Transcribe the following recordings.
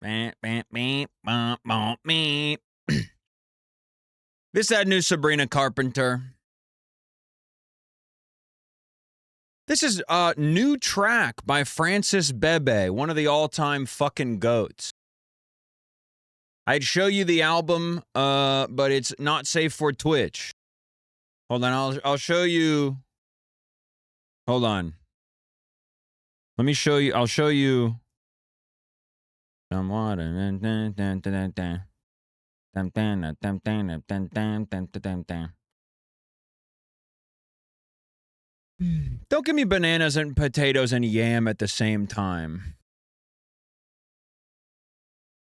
This that new Sabrina Carpenter. This is a new track by Francis Bebe, one of the all-time fucking goats. I'd show you the album, but it's not safe for Twitch. Hold on, I'll show you. Hold on. Let me show you. I'll show you. Some water. Don't give me bananas and potatoes and yam at the same time.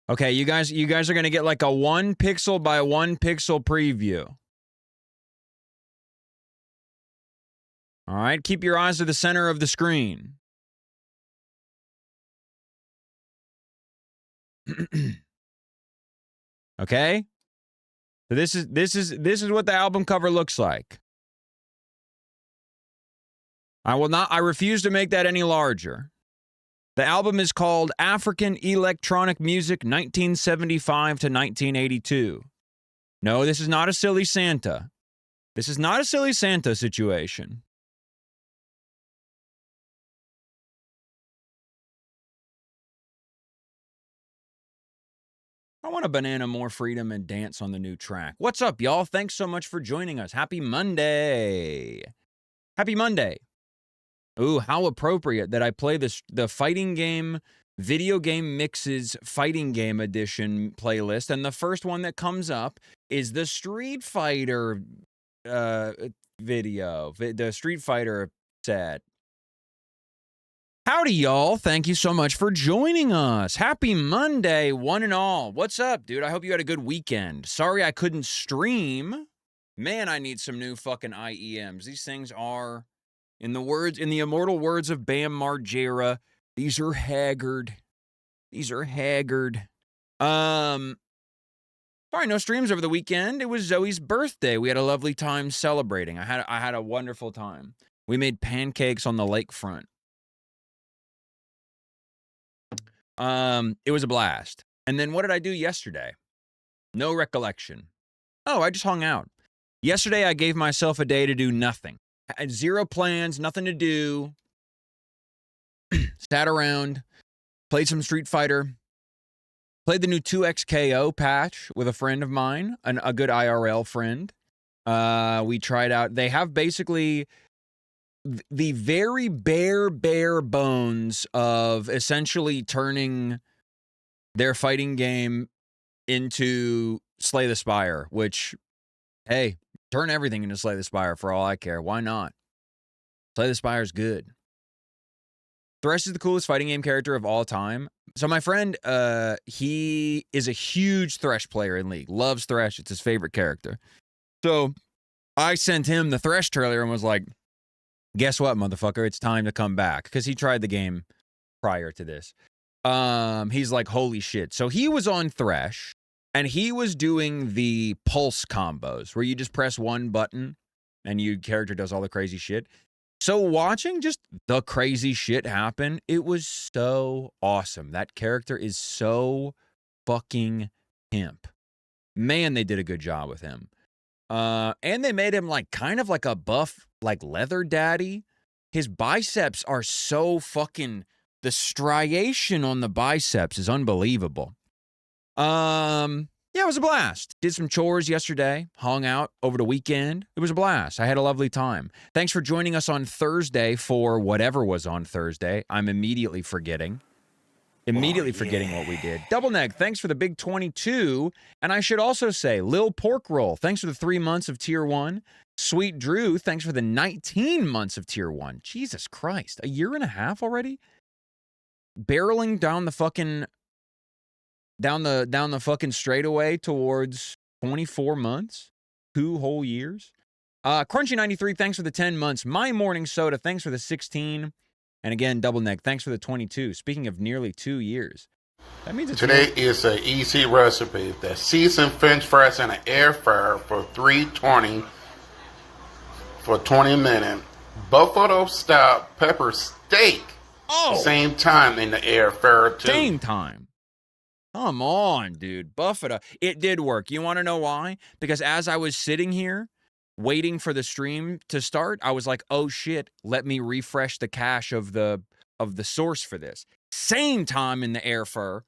Okay, you guys are gonna get like a 1 pixel by 1 pixel preview. All right, keep your eyes to the center of the screen. Okay? So this is what the album cover looks like. I refuse to make that any larger. The album is called African Electronic Music 1975 to 1982. No, this is not a silly Santa. This is not a silly Santa situation. I want a banana, more freedom, and dance on the new track. What's up, y'all? Thanks so much for joining us. Happy Monday. Happy Monday. Ooh, how appropriate that I play the fighting game, video game mixes fighting game edition playlist. And the first one that comes up is the Street Fighter video, the Street Fighter set. Howdy, y'all. Thank you so much for joining us. Happy Monday, one and all. What's up, dude? I hope you had a good weekend. Sorry I couldn't stream. Man, I need some new fucking IEMs. These things are... In the immortal words of Bam Margera, these are haggard. These are haggard. Sorry, no streams over the weekend. It was Zoe's birthday. We had a lovely time celebrating. I had a wonderful time. We made pancakes on the lakefront. It was a blast. And then what did I do yesterday? No recollection. Oh, I just hung out. Yesterday, I gave myself a day to do nothing. I had zero plans, nothing to do. Sat around, played some Street Fighter, played the new 2XKO patch with a friend of mine, a good IRL friend. We tried out, they have basically the very bare bones of essentially turning their fighting game into Slay the Spire, which, hey, turn everything into Slay the Spire for all I care. Why not? Slay the Spire's good. Thresh is the coolest fighting game character of all time. So my friend, he is a huge Thresh player in League. Loves Thresh. It's his favorite character. So I sent him the Thresh trailer and was like, guess what, motherfucker? It's time to come back. Because he tried the game prior to this. He's like, holy shit. So he was on Thresh. And he was doing the pulse combos where you just press one button and your character does all the crazy shit. So watching just the crazy shit happen, it was so awesome. That character is so fucking pimp. Man, they did a good job with him. And they made him like kind of like a buff, like leather daddy. His biceps are so fucking, the striation on the biceps is unbelievable. Yeah, it was a blast. Did some chores yesterday, hung out over the weekend. It was a blast. I had a lovely time. Thanks for joining us on Thursday for whatever was on Thursday. I'm immediately forgetting what we did. Double Neck, thanks for the big 22. And I should also say, Lil Pork Roll, thanks for the 3 months of Tier 1. Sweet Drew, thanks for the 19 months of Tier 1. Jesus Christ, a year and a half already? Barreling down the fucking... Down the fucking straightaway towards 24 months, 2 whole years. Crunchy93, thanks for the 10 months. My Morning Soda, thanks for the 16. And again, Double Neck, thanks for the 22. Speaking of nearly 2 years. That means it's today is an easy recipe. The seasoned French fries in an air fryer for 320 for 20 minutes. Buffalo style pepper steak. Oh, same time in the air fryer too. Same time. Come on, dude. Buff it up. It did work. You want to know why? Because as I was sitting here waiting for the stream to start, I was like, oh shit, let me refresh the cache of the source for this. Same time in the air fur.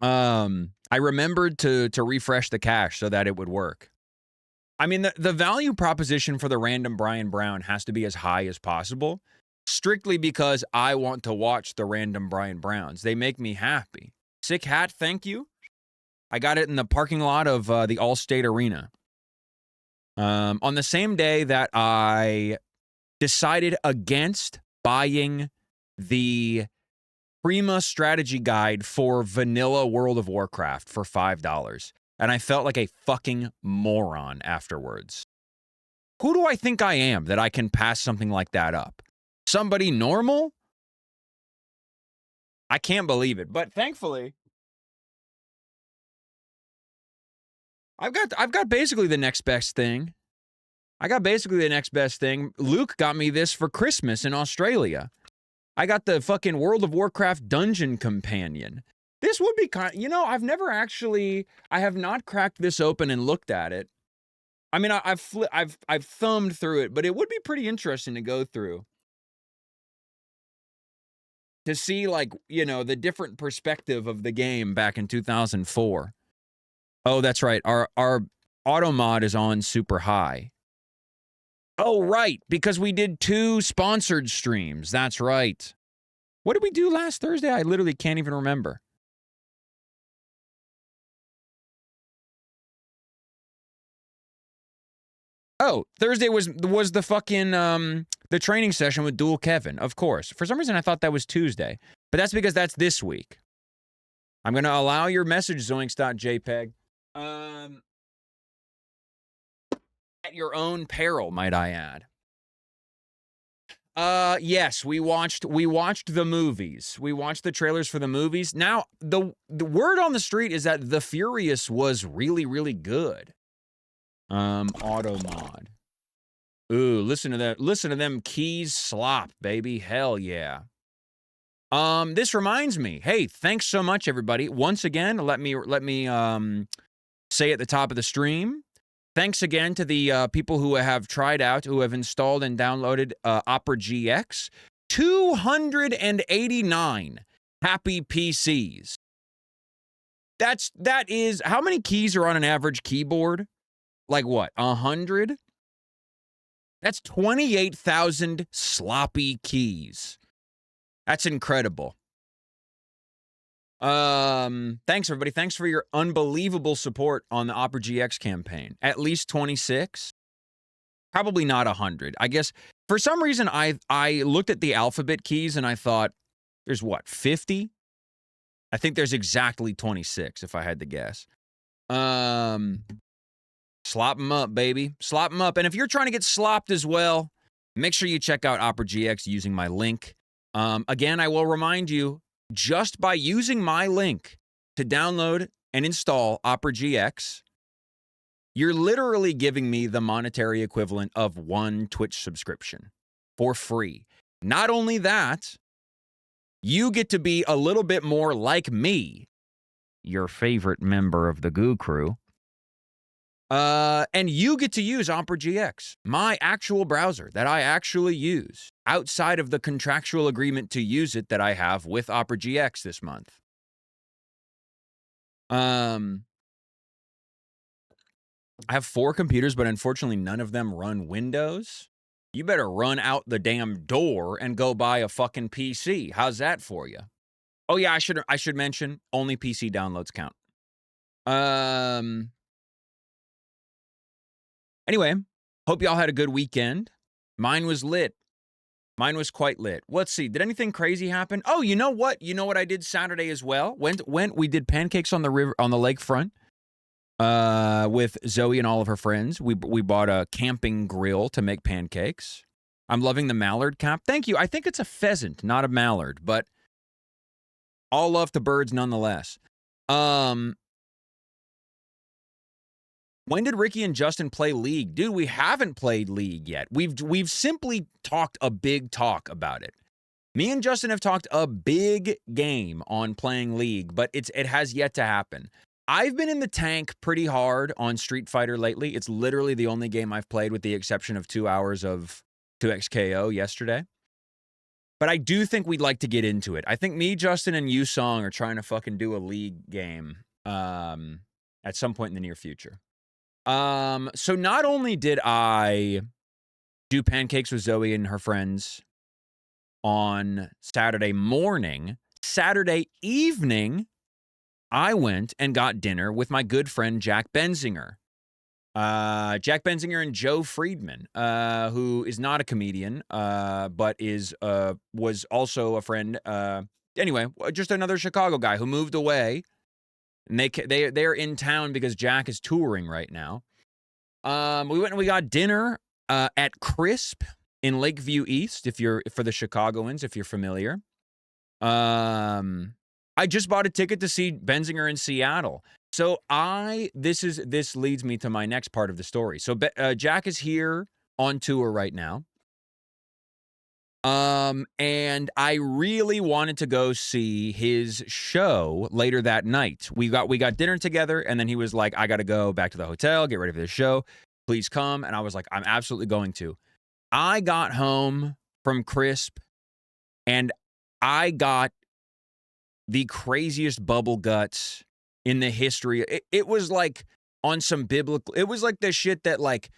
I remembered to refresh the cache so that it would work. I mean, the value proposition for the random Brian Brown has to be as high as possible, strictly because I want to watch the random Brian Browns. They make me happy. Sick hat, thank you. I got it in the parking lot of the Allstate Arena. On the same day that I decided against buying the Prima strategy guide for vanilla World of Warcraft for $5. And I felt like a fucking moron afterwards. Who do I think I am that I can pass something like that up? Somebody normal? I can't believe it. But thankfully, I've got basically the next best thing. Luke got me this for Christmas in Australia. I got the fucking World of Warcraft Dungeon Companion. This would be kind, I have not cracked this open and looked at it. I mean, I've thumbed through it, but it would be pretty interesting to go through to see, like, the different perspective of the game back in 2004. Oh, that's right. Our auto mod is on super high. Oh, right, because we did 2 sponsored streams. That's right. What did we do last Thursday? I literally can't even remember. Oh, Thursday was the fucking the training session with Dual Kevin, of course. For some reason I thought that was Tuesday. But that's because that's this week. I'm going to allow your message, zoinks.jpg. At your own peril, might I add. Yes, we watched the movies. We watched the trailers for the movies. Now, the word on the street is that The Furious was really, really good. Auto mod. Ooh, listen to that. Listen to them keys slop, baby. Hell yeah. This reminds me. Hey, thanks so much, everybody. Once again, let me say at the top of the stream, thanks again to the people who have tried out, who have installed and downloaded Opera GX. 289 happy PCs. That is, how many keys are on an average keyboard? Like what, 100? That's 28,000 sloppy keys. That's incredible. Thanks, everybody. Thanks for your unbelievable support on the Opera GX campaign. At least 26. Probably not 100. I guess, for some reason, I looked at the alphabet keys and I thought, there's what, 50? I think there's exactly 26, if I had to guess. Slop them up, baby. Slop them up. And if you're trying to get slopped as well, make sure you check out Opera GX using my link. Again, I will remind you, just by using my link to download and install Opera GX, you're literally giving me the monetary equivalent of 1 Twitch subscription for free. Not only that, you get to be a little bit more like me, your favorite member of the Goo Crew. And you get to use Opera GX, my actual browser that I actually use, outside of the contractual agreement to use it that I have with Opera GX this month. I have 4 computers, but unfortunately none of them run Windows. You better run out the damn door and go buy a fucking PC. How's that for you? Oh yeah, I should mention, only PC downloads count. Anyway, hope y'all had a good weekend. Mine was lit. Mine was quite lit. Let's see. Did anything crazy happen? Oh, you know what? You know what I did Saturday as well? Went we did pancakes on the river, on the lakefront, with Zoe and all of her friends. We bought a camping grill to make pancakes. I'm loving the mallard cap. Thank you. I think it's a pheasant, not a mallard, but all love to birds nonetheless. When did Ricky and Justin play League? Dude, we haven't played League yet. We've simply talked a big talk about it. Me and Justin have talked a big game on playing League, but it has yet to happen. I've been in the tank pretty hard on Street Fighter lately. It's literally the only game I've played with the exception of 2 hours of 2XKO yesterday. But I do think we'd like to get into it. I think me, Justin, and Yu Song are trying to fucking do a League game at some point in the near future. So not only did I do pancakes with Zoe and her friends on Saturday morning, Saturday evening, I went and got dinner with my good friend Jack Benzinger. Jack Benzinger and Joe Friedman, who is not a comedian, but was also a friend. Anyway, just another Chicago guy who moved away, and they're in town because Jack is touring right now. We went and we got dinner at Crisp in Lakeview East. For the Chicagoans, if you're familiar. I just bought a ticket to see Benzinger in Seattle. So this leads me to my next part of the story. So Jack is here on tour right now. And I really wanted to go see his show later that night. We got dinner together, and then he was like, I got to go back to the hotel, get ready for the show. Please come. And I was like, I'm absolutely going to. I got home from Crisp, and I got the craziest bubble guts in the history. It was like on some biblical, it was like the shit that like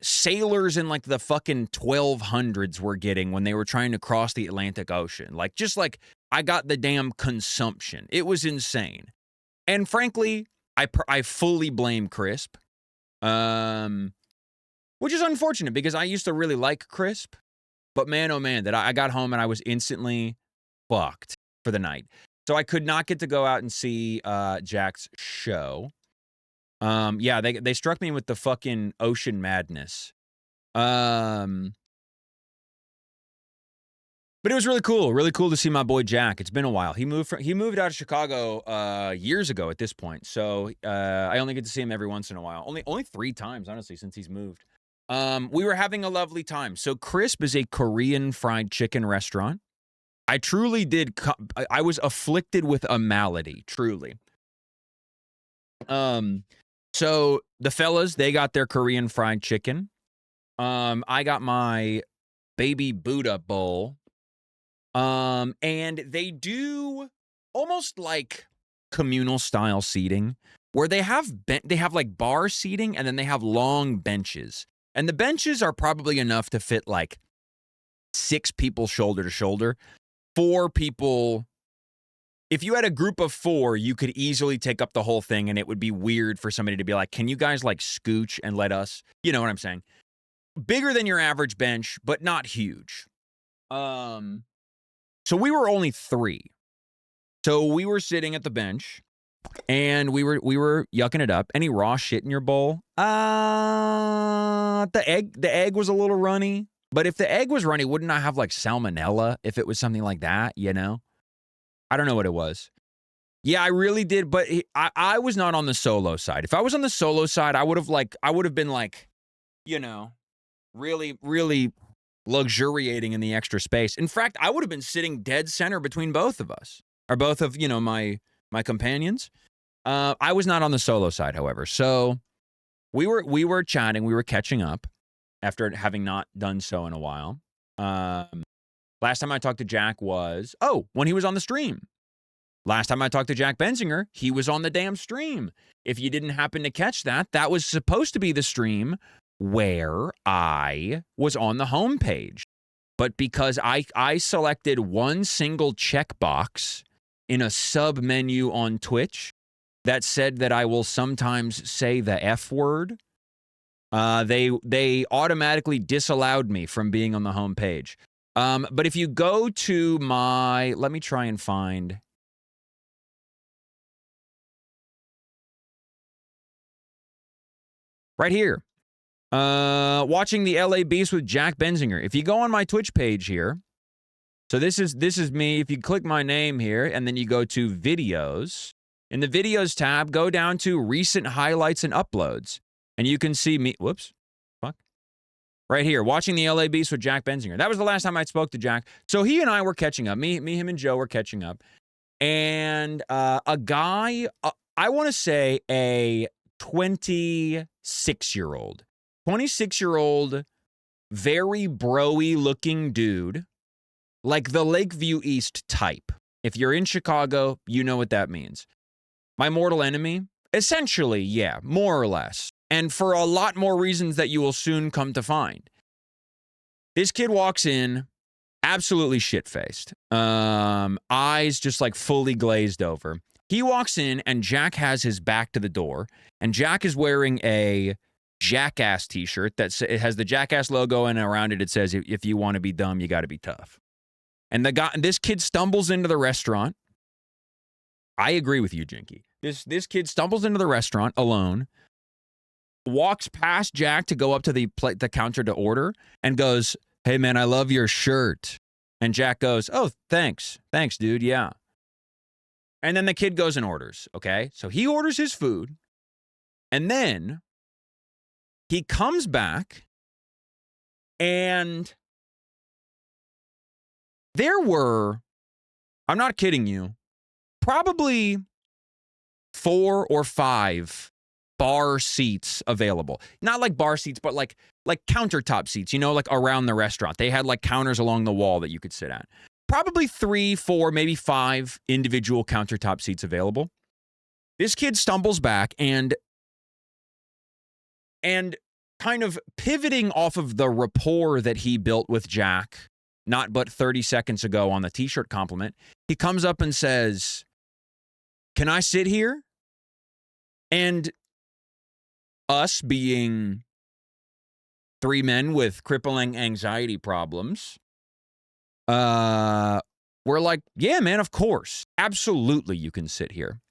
sailors in like the fucking 1200s were getting when they were trying to cross the Atlantic Ocean. Like, just like I got the damn consumption. It was insane. And frankly, I fully blame Crisp. Which is unfortunate because I used to really like Crisp. But man, oh man, that I got home and I was instantly fucked for the night. So I could not get to go out and see Jack's show. Yeah, they struck me with the fucking ocean madness. But it was really cool to see my boy Jack. It's been a while. He moved out of Chicago years ago at this point. So I only get to see him every once in a while. Only 3 times, honestly, since he's moved. We were having a lovely time. So Crisp is a Korean fried chicken restaurant. I truly did. I was afflicted with a malady, truly. So the fellas, they got their Korean fried chicken. I got my baby Buddha bowl. And they do almost like communal style seating where they have like bar seating, and then they have long benches. And the benches are probably enough to fit like 6 people shoulder to shoulder. 4 people. If you had a group of 4, you could easily take up the whole thing, and it would be weird for somebody to be like, can you guys like scooch and let us, you know what I'm saying? Bigger than your average bench, but not huge. So we were only 3. So we were sitting at the bench, and we were yucking it up. Any raw shit in your bowl? The egg was a little runny. But if the egg was runny, wouldn't I have like salmonella if it was something like that, you know? I don't know what it was. Yeah, I really did, but I was not on the solo side. If I was on the solo side, I would have been like, you know, really, really luxuriating in the extra space. In fact, I would have been sitting dead center between both of us, or both of, you know, my companions. I was not on the solo side, however. So we were chatting, we were catching up after having not done so in a while. Last time I talked to Jack was, when he was on the stream. Last time I talked to Jack Benzinger, he was on the damn stream. If you didn't happen to catch that, that was supposed to be the stream where I was on the homepage. But because I selected one single checkbox in a sub menu on Twitch that said that I will sometimes say the F word, they automatically disallowed me from being on the homepage. But if you go to let me try and find. Right here. Watching the LA Beast with Jack Benzinger. If you go on my Twitch page here, so this is me. If you click my name here and then you go to videos, in the videos tab, go down to recent highlights and uploads, and you can see me. Whoops. Fuck. Right here, watching the LA Beast with Jack Benzinger. That was the last time I spoke to Jack. So he and I were catching up. Me, him, and Joe were catching up. And a guy, I want to say a 26-year-old, very bro-y looking dude, like the Lakeview East type. If you're in Chicago, you know what that means. My mortal enemy? Essentially, yeah, more or less. And for a lot more reasons that you will soon come to find. This kid walks in, absolutely shit-faced. Eyes just like fully glazed over. He walks in and Jack has his back to the door. And Jack is wearing a Jackass t-shirt that it has the Jackass logo and around it says, if you want to be dumb, you got to be tough. And this kid stumbles into the restaurant. I agree with you, Jinky. This kid stumbles into the restaurant alone, walks past Jack to go up to the counter to order, and goes, "Hey, man, I love your shirt." And Jack goes, "Oh, thanks. Thanks, dude. Yeah." And then the kid goes and orders, okay? So he orders his food, and then he comes back, and there were, I'm not kidding you, probably 4 or 5 bar seats available. Not like bar seats, but like countertop seats, you know, like around the restaurant. They had like counters along the wall that you could sit at. Probably 3, 4, maybe 5 individual countertop seats available. This kid stumbles back and kind of pivoting off of the rapport that he built with Jack not but 30 seconds ago on the t-shirt compliment, he comes up and says, "Can I sit here?" And us being 3 men with crippling anxiety problems, we're like, "Yeah, man, of course. Absolutely, you can sit here."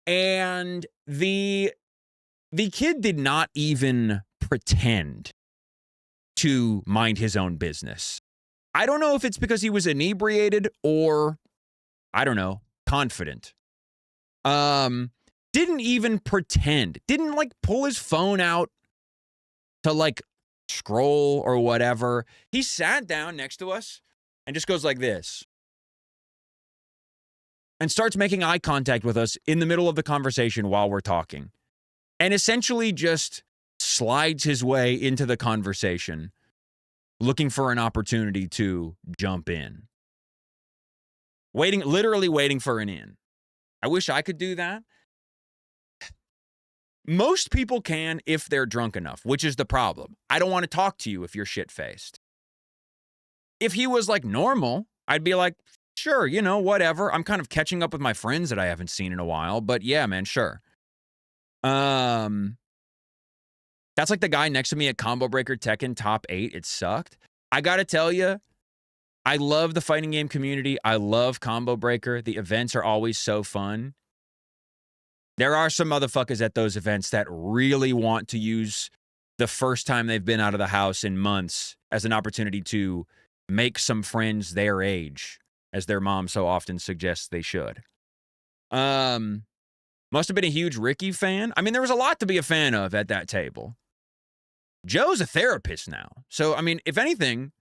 And the kid did not even pretend to mind his own business. I don't know if it's because he was inebriated or, I don't know, confident. Didn't even pretend. Didn't like pull his phone out to like scroll or whatever. He sat down next to us and just goes like this and starts making eye contact with us in the middle of the conversation while we're talking, and essentially just slides his way into the conversation, looking for an opportunity to jump in. Literally waiting for an in. I wish I could do that. Most people can if they're drunk enough, which is the problem. I don't want to talk to you if you're shit-faced. If he was like normal, I'd be like, sure, you know, whatever. I'm kind of catching up with my friends that I haven't seen in a while, but yeah, man, sure. That's like the guy next to me at Combo Breaker Tekken Top 8. It sucked. I gotta tell you, I love the fighting game community. I love Combo Breaker. The events are always so fun. There are some motherfuckers at those events that really want to use the first time they've been out of the house in months as an opportunity to make some friends their age, as their mom so often suggests they should. Must have been a huge Ricky fan. I mean, there was a lot to be a fan of at that table. Joe's a therapist now. So, I mean, if anything,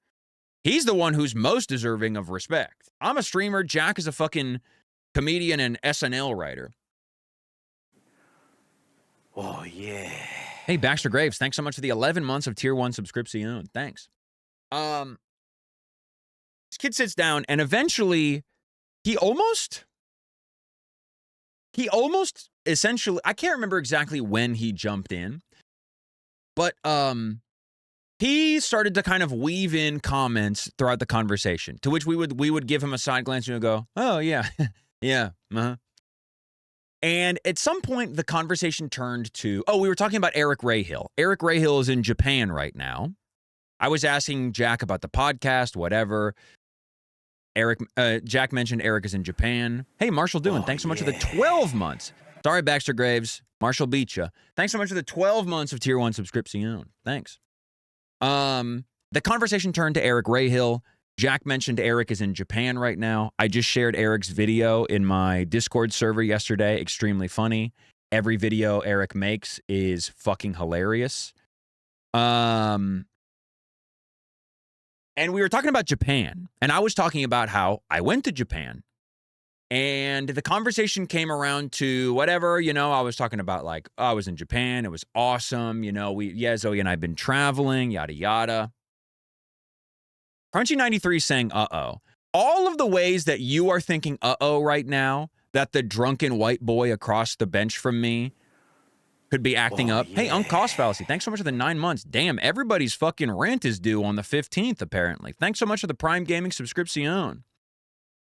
he's the one who's most deserving of respect. I'm a streamer. Jack is a fucking comedian and SNL writer. Oh, yeah. Hey, Baxter Graves, thanks so much for the 11 months of Tier 1 subscription. Thanks. This kid sits down, and eventually, he almost essentially, I can't remember exactly when he jumped in, but he started to kind of weave in comments throughout the conversation, to which we would give him a side glance and go, "Oh, yeah, yeah, uh-huh." And at some point, the conversation turned to, we were talking about Eric Rahill. Eric Rahill is in Japan right now. I was asking Jack about the podcast, whatever. Jack mentioned Eric is in Japan. Hey, Marshall Doon, thanks so much for the 12 months. Sorry, Baxter Graves. Marshall beat ya. Thanks so much for the 12 months of Tier 1 subscription. Thanks. The conversation turned to Eric Rahill. Jack mentioned Eric is in Japan right now. I just shared Eric's video in my Discord server yesterday. Extremely funny. Every video Eric makes is fucking hilarious. And we were talking about Japan, and I was talking about how I went to Japan. And the conversation came around to whatever, I was talking about like, oh, I was in Japan. It was awesome. Zoe and I have been traveling, yada, yada. Crunchy93 saying, uh-oh. All of the ways that you are thinking, uh-oh, right now, that the drunken white boy across the bench from me could be acting up. Yeah. Hey, Cost Fallacy, thanks so much for the 9 months. Damn, everybody's fucking rent is due on the 15th, apparently. Thanks so much for the Prime Gaming subscription.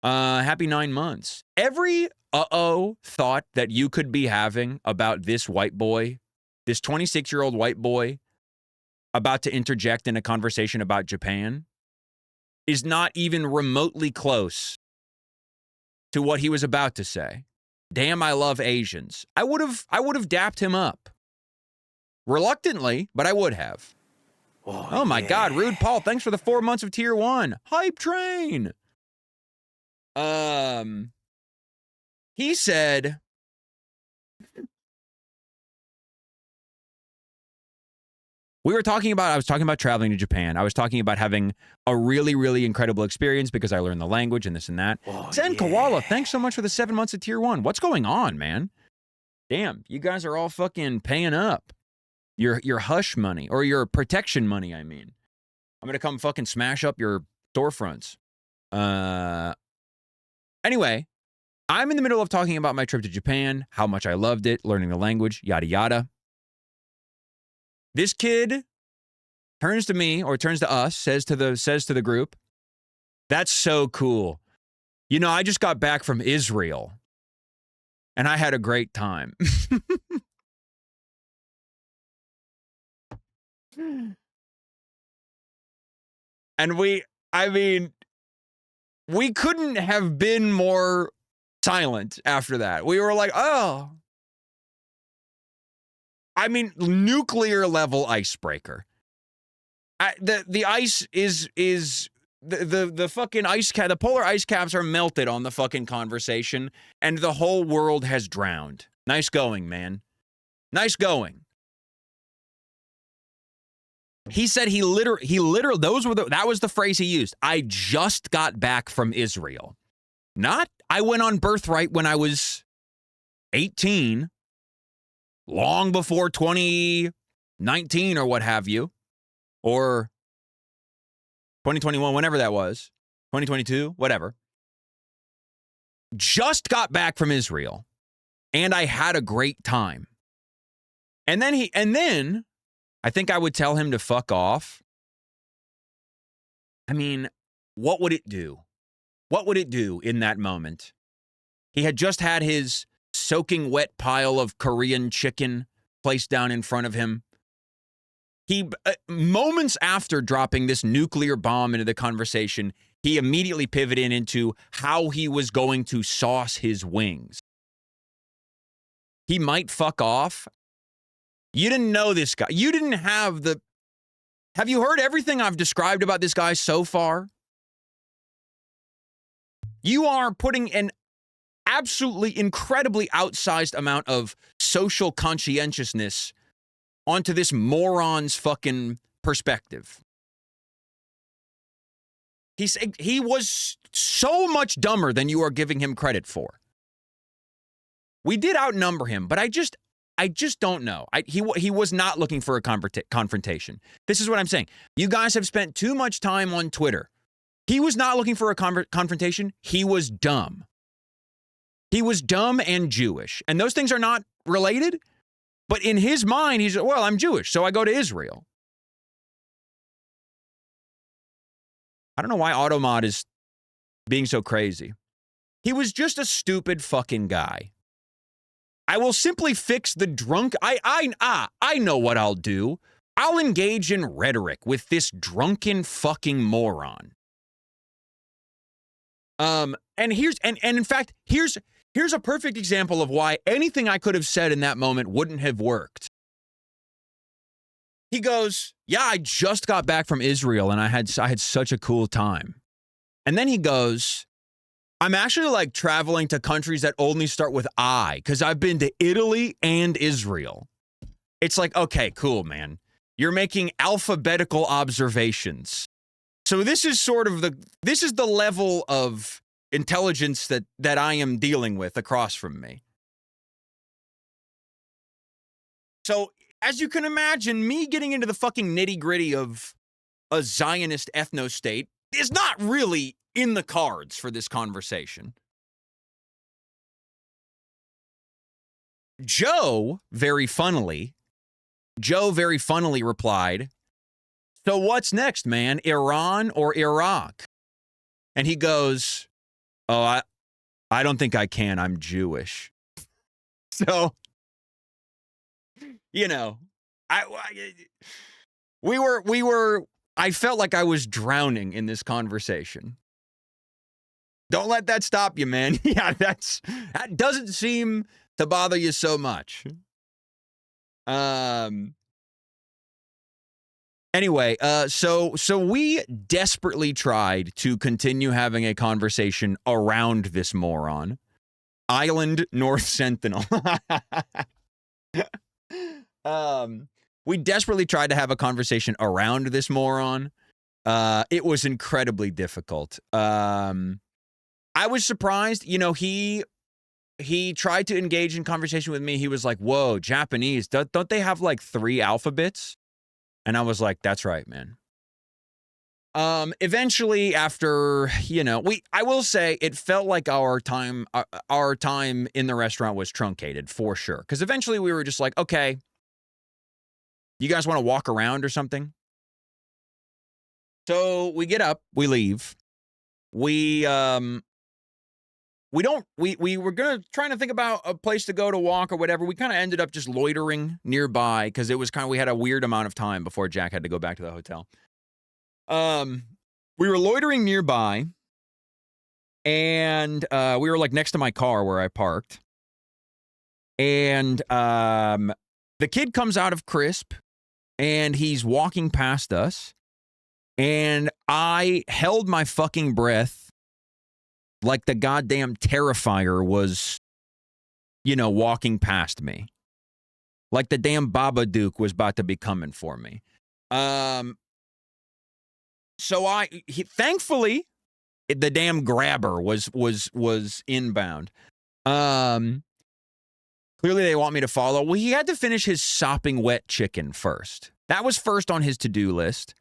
Happy 9 months. Every thought that you could be having about this white boy, this 26-year-old white boy about to interject in a conversation about Japan is not even remotely close to what he was about to say. Damn, I love Asians. I would have dapped him up. Reluctantly, but I would have. Oh my God, Rude Paul, thanks for the 4 months of tier 1. Hype train. He said, I was talking about traveling to Japan. I was talking about having a really, really incredible experience because I learned the language and this and that. Koala, thanks so much for the 7 months of tier 1. What's going on, man? Damn, you guys are all fucking paying up. Your hush money, or your protection money, I mean. I'm gonna come fucking smash up your storefronts. Anyway, I'm in the middle of talking about my trip to Japan, how much I loved it, learning the language, yada, yada. This kid turns to me, or turns to us, says to the group, that's so cool. I just got back from Israel, and I had a great time. And we couldn't have been more silent after that. We were like, oh. I mean, nuclear level icebreaker. The ice is the fucking ice cap. The polar ice caps are melted on the fucking conversation, and the whole world has drowned. Nice going, man. Nice going. He said he literally, that was the phrase he used. I just got back from Israel. Not, I went on birthright when I was 18, long before 2019 or what have you, or 2021, whenever that was, 2022, whatever. Just got back from Israel, and I had a great time. And then I think I would tell him to fuck off. I mean, what would it do? What would it do in that moment? He had just had his soaking wet pile of Korean chicken placed down in front of him. He, moments after dropping this nuclear bomb into the conversation, he immediately pivoted into how he was going to sauce his wings. He might fuck off. You didn't know this guy. You didn't have the... Have you heard everything I've described about this guy so far? You are putting an absolutely incredibly outsized amount of social conscientiousness onto this moron's fucking perspective. He was so much dumber than you are giving him credit for. We did outnumber him, but I just don't know. He was not looking for a confrontation. This is what I'm saying. You guys have spent too much time on Twitter. He was not looking for a confrontation. He was dumb. He was dumb and Jewish. And those things are not related. But in his mind, he's, well, I'm Jewish, so I go to Israel. I don't know why Automod is being so crazy. He was just a stupid fucking guy. I will simply fix the drunk. I know what I'll do. I'll engage in rhetoric with this drunken fucking moron. And in fact, here's a perfect example of why anything I could have said in that moment wouldn't have worked. He goes, yeah, I just got back from Israel and I had such a cool time. And then he goes, I'm actually like traveling to countries that only start with I, because I've been to Italy and Israel. It's like, okay, cool, man. You're making alphabetical observations. So this is the level of intelligence that I am dealing with across from me. So, as you can imagine, me getting into the fucking nitty-gritty of a Zionist ethno-state is not really in the cards for this conversation. Joe very funnily replied, "So what's next, man? Iran or Iraq?" And he goes, "Oh, I don't think I can. I'm Jewish." So, you know, I felt like I was drowning in this conversation. Don't let that stop you, man. Yeah, that doesn't seem to bother you so much. Anyway, so we desperately tried to continue having a conversation around this moron. Island North Sentinel. We desperately tried to have a conversation around this moron. It was incredibly difficult. I was surprised, you know, he tried to engage in conversation with me. He was like, "Whoa, Japanese, don't they have like 3 alphabets?" And I was like, "That's right, man." Eventually, after, you know, I will say it felt like our time in the restaurant was truncated for sure. Because eventually we were just like, "Okay, you guys want to walk around or something?" So we get up, we leave. We were trying to think about a place to go to walk or whatever. We kind of ended up just loitering nearby because it was we had a weird amount of time before Jack had to go back to the hotel. We were loitering nearby, and we were like next to my car where I parked. And the kid comes out of Crisp, and he's walking past us, and I held my fucking breath like the goddamn Terrifier was, you know, walking past me. Like the damn Babadook was about to be coming for me. So thankfully, the damn grabber was inbound. Clearly they want me to follow. Well, he had to finish his sopping wet chicken first. That was first on his to-do list.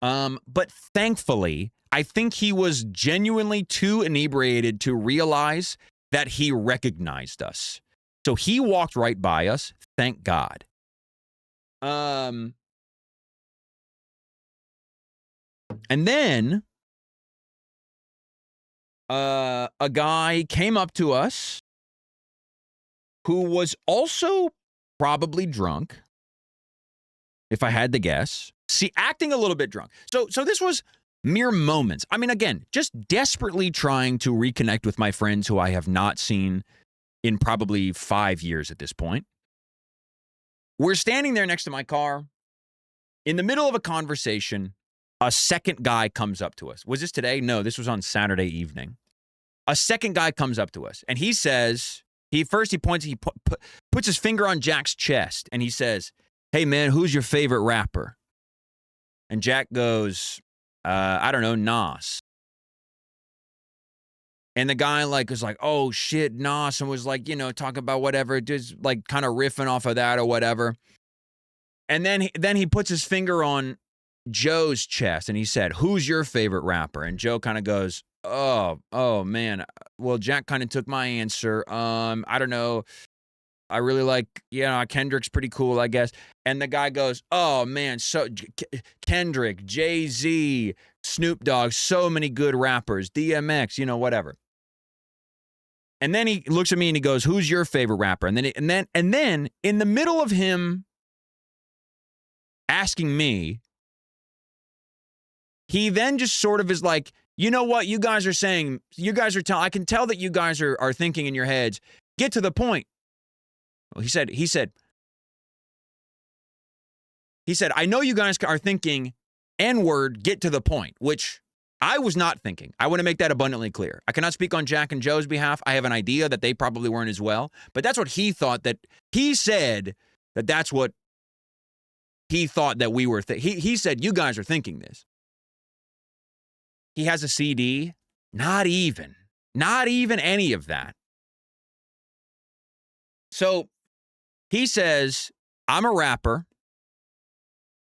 But thankfully, I think he was genuinely too inebriated to realize that he recognized us. So he walked right by us. Thank God. And then a guy came up to us who was also probably drunk, if I had to guess. See, acting a little bit drunk. So this was mere moments. I mean, again, just desperately trying to reconnect with my friends who I have not seen in probably 5 years at this point. We're standing there next to my car. In the middle of a conversation, a second guy comes up to us. Was this today? No, this was on Saturday evening. A second guy comes up to us, and he says, he puts his finger on Jack's chest, and he says, "Hey, man, who's your favorite rapper?" And Jack goes, "I don't know, Nas." And the guy was like, "Oh shit, Nas," and was like, you know, talking about whatever, just like kind of riffing off of that or whatever. And then he puts his finger on Joe's chest and he said, "Who's your favorite rapper?" And Joe kind of goes, "Oh man, well, Jack kind of took my answer. I don't know. I really like, Kendrick's pretty cool, I guess." And the guy goes, "Oh man, so Kendrick, Jay-Z, Snoop Dogg, so many good rappers, DMX, you know, whatever." And then he looks at me and he goes, "Who's your favorite rapper?" And then in the middle of him asking me, he then just sort of is like, "You know what you guys are saying? You guys are I can tell that you guys are thinking in your heads. Get to the point." Well, he said, "I know you guys are thinking N-word, get to the point," which I was not thinking. I want to make that abundantly clear. I cannot speak on Jack and Joe's behalf. I have an idea that they probably weren't as well, but that's what he thought, that he said that's what he thought that we were, he said, you guys are thinking this. He has a CD. Not even any of that. So he says, I'm a rapper.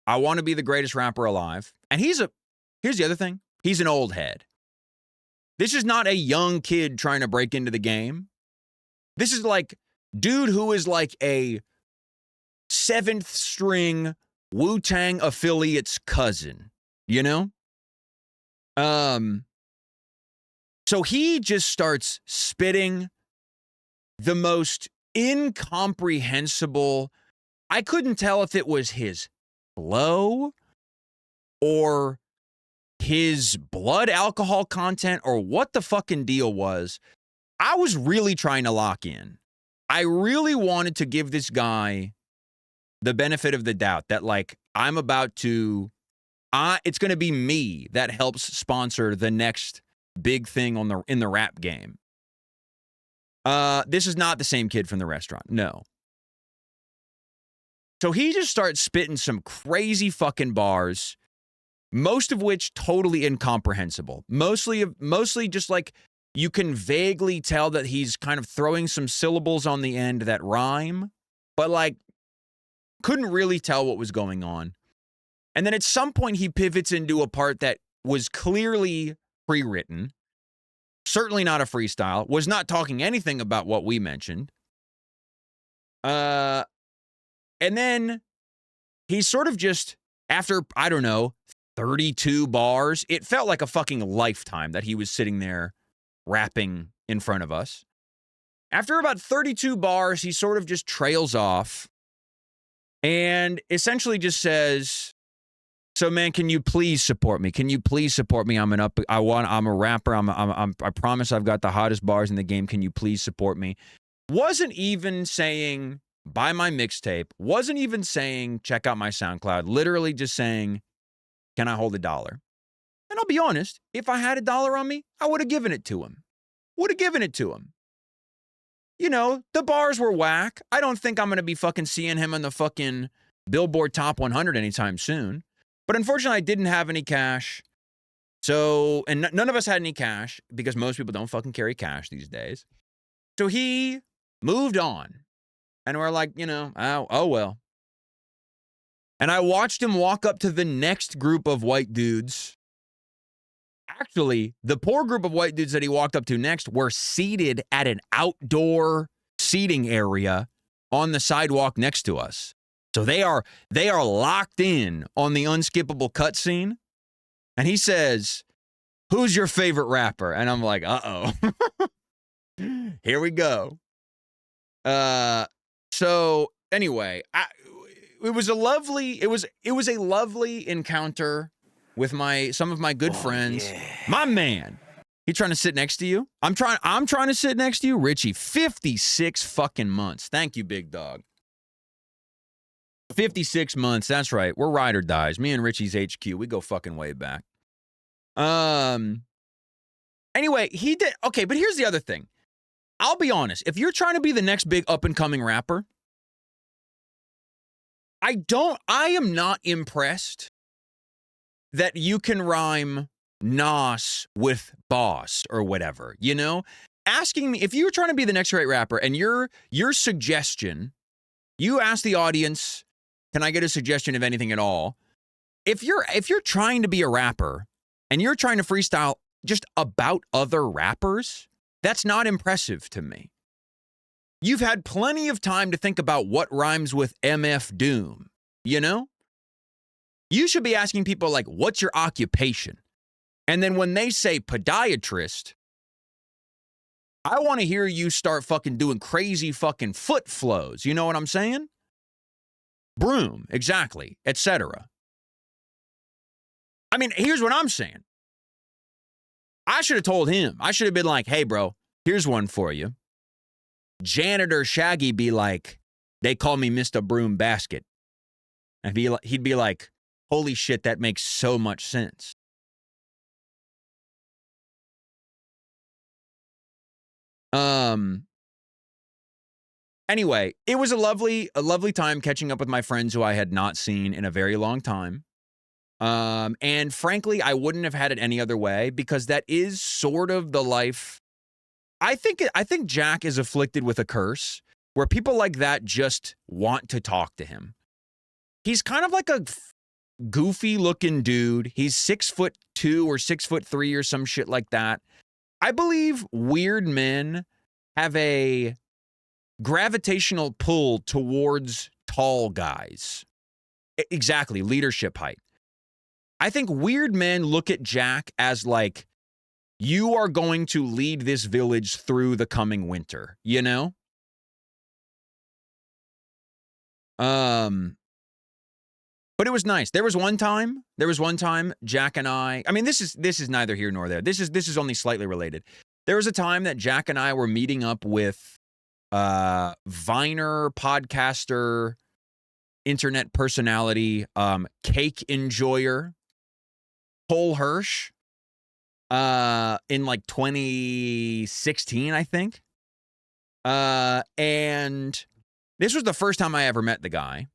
I want to be the greatest rapper alive. And here's the other thing. He's an old head. This is not a young kid trying to break into the game. This is like dude who is like a 7th string Wu-Tang affiliate's cousin, you know? So he just starts spitting the most incomprehensible. I couldn't tell if it was his flow or his blood alcohol content or what the fucking deal was. I was really trying to lock in. I really wanted to give this guy the benefit of the doubt that like I'm about to, it's going to be me that helps sponsor the next big thing in the rap game. This is not the same kid from the restaurant. No. So he just starts spitting some crazy fucking bars, most of which totally incomprehensible. Mostly just like you can vaguely tell that he's kind of throwing some syllables on the end that rhyme, but like couldn't really tell what was going on. And then at some point he pivots into a part that was clearly pre-written, certainly not a freestyle, was not talking anything about what we mentioned. And then he sort of just, after, I don't know, 32 bars, it felt like a fucking lifetime that he was sitting there rapping in front of us. After about 32 bars, he sort of just trails off and essentially just says, so man, can you please support me? Can you please support me? I'm a rapper. I promise I've got the hottest bars in the game. Can you please support me? Wasn't even saying buy my mixtape. Wasn't even saying check out my SoundCloud. Literally just saying, can I hold $1? And I'll be honest, if I had $1 on me, I would have given it to him. You know, the bars were whack. I don't think I'm going to be fucking seeing him on the fucking Billboard Top 100 anytime soon. But unfortunately, I didn't have any cash. So, and none of us had any cash because most people don't fucking carry cash these days. So he moved on. And we're like, you know, oh well. And I watched him walk up to the next group of white dudes. Actually, the poor group of white dudes that he walked up to next were seated at an outdoor seating area on the sidewalk next to us. So they are locked in on the unskippable cutscene. And he says, who's your favorite rapper? And I'm like, uh-oh. Here we go. So anyway, it was a lovely encounter with some of my good friends. Yeah. My man. He trying to sit next to you? I'm trying to sit next to you, Richie. 56 fucking months. Thank you, big dog. 56 months. That's right. We're ride or dies. Me and Richie's HQ. We go fucking way back. Anyway, he did. Okay, but here's the other thing. I'll be honest. If you're trying to be the next big up and coming rapper, I am not impressed that you can rhyme Nas with boss or whatever, you know? Asking me, if you're trying to be the next great rapper and your suggestion, you ask the audience, can I get a suggestion of anything at all? If you're trying to be a rapper and you're trying to freestyle just about other rappers, that's not impressive to me. You've had plenty of time to think about what rhymes with MF Doom, you know? You should be asking people like, what's your occupation? And then when they say podiatrist, I want to hear you start fucking doing crazy fucking foot flows. You know what I'm saying? Broom, exactly, etc. I mean, here's what I'm saying. I should have told him. I should have been like, hey, bro, here's one for you. Janitor Shaggy be like, they call me Mr. Broom Basket. And he'd be like, holy shit, that makes so much sense. Anyway, it was a lovely time catching up with my friends who I had not seen in a very long time. And frankly, I wouldn't have had it any other way because that is sort of the life. I think Jack is afflicted with a curse where people like that just want to talk to him. He's kind of like a goofy looking dude. He's 6'2" or 6'3" or some shit like that. I believe weird men have a gravitational pull towards tall guys. Exactly, leadership height. I think weird men look at Jack as like, you are going to lead this village through the coming winter, you know? But it was nice. There was one time Jack and I mean, this is neither here nor there. This is only slightly related. There was a time that Jack and I were meeting up with Viner podcaster, internet personality, cake enjoyer, Cole Hirsch, in like 2016, I think. And this was the first time I ever met the guy.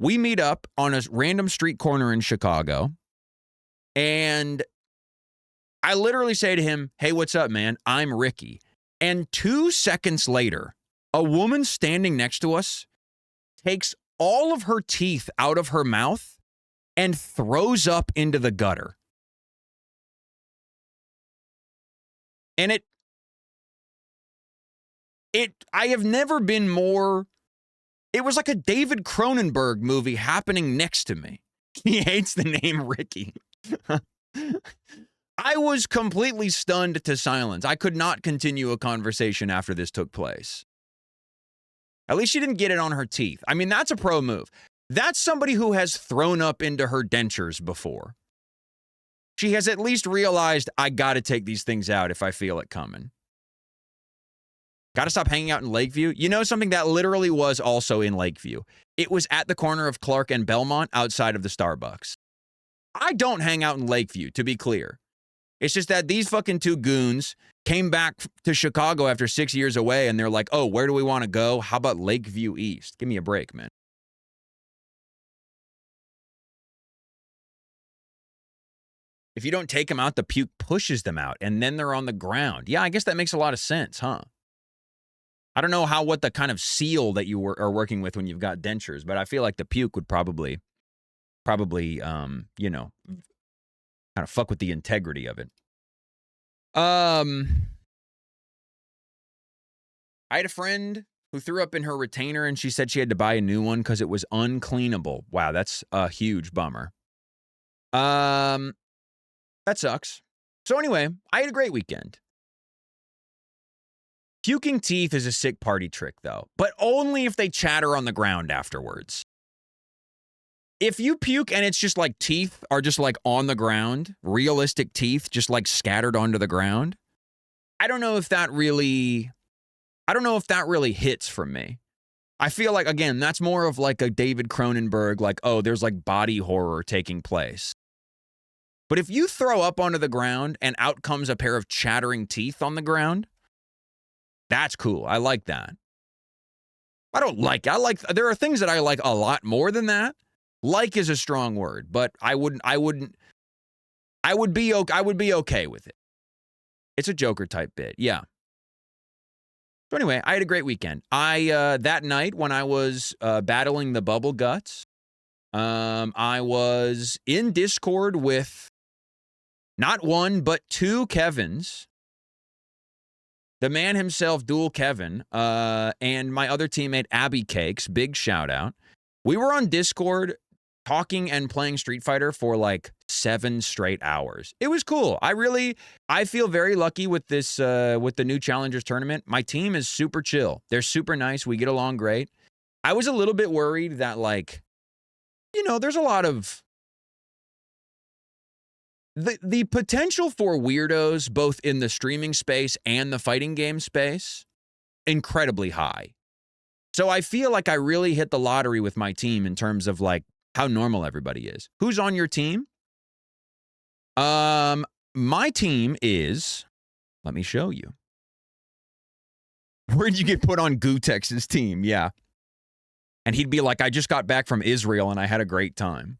We meet up on a random street corner in Chicago, and I literally say to him, "Hey, what's up, man? I'm Ricky." And 2 seconds later, a woman standing next to us takes all of her teeth out of her mouth and throws up into the gutter. And I have never been more, it was like a David Cronenberg movie happening next to me. He hates the name Ricky. I was completely stunned to silence. I could not continue a conversation after this took place. At least she didn't get it on her teeth. I mean, that's a pro move. That's somebody who has thrown up into her dentures before. She has at least realized, I got to take these things out if I feel it coming. Got to stop hanging out in Lakeview. You know something that literally was also in Lakeview? It was at the corner of Clark and Belmont outside of the Starbucks. I don't hang out in Lakeview, to be clear. It's just that these fucking two goons came back to Chicago after 6 years away, and they're like, oh, where do we want to go? How about Lakeview East? Give me a break, man. If you don't take them out, the puke pushes them out, and then they're on the ground. Yeah, I guess that makes a lot of sense, huh? I don't know what the kind of seal that you are working with when you've got dentures, but I feel like the puke would probably, you know, kind of fuck with the integrity of it. I had a friend who threw up in her retainer, and she said she had to buy a new one because it was uncleanable. Wow, that's a huge bummer. That sucks. So anyway, I had a great weekend. Puking teeth is a sick party trick, though, but only if they chatter on the ground afterwards. If you puke and it's just like teeth are just like on the ground, realistic teeth just like scattered onto the ground, I don't know if that really hits from me. I feel like, again, that's more of like a David Cronenberg, like, oh, there's like body horror taking place. But if you throw up onto the ground and out comes a pair of chattering teeth on the ground, that's cool. I like that. There are things that I like a lot more than that. Like is a strong word, but I would be okay with it. It's a Joker type bit. Yeah. So anyway, I had a great weekend. That night when I was battling the bubble guts, I was in Discord with not one, but two Kevins. The man himself, Dual Kevin, and my other teammate, Abby Cakes, big shout out. We were on Discord talking and playing Street Fighter for like 7 straight hours. It was cool. I feel very lucky with this, with the new Challengers tournament. My team is super chill. They're super nice. We get along great. I was a little bit worried that, like, you know, there's a lot of the potential for weirdos, both in the streaming space and the fighting game space, incredibly high. So I feel like I really hit the lottery with my team in terms of like how normal everybody is. Who's on your team? My team is, let me show you. Where'd you get put on Gutex's team? Yeah. And he'd be like, I just got back from Israel and I had a great time.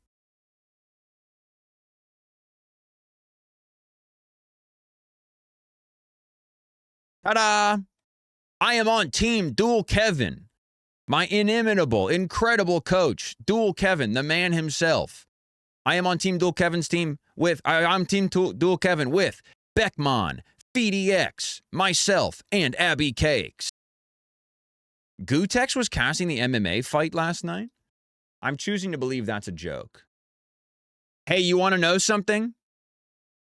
Ta-da! I am on team Dual Kevin. My inimitable, incredible coach, Dual Kevin, the man himself. I am on team Dual Kevin's team with, I'm team Dual Kevin with Beckman, FeedyX, myself, and Abby Cakes. Gutex was casting the MMA fight last night? I'm choosing to believe that's a joke. Hey, you want to know something?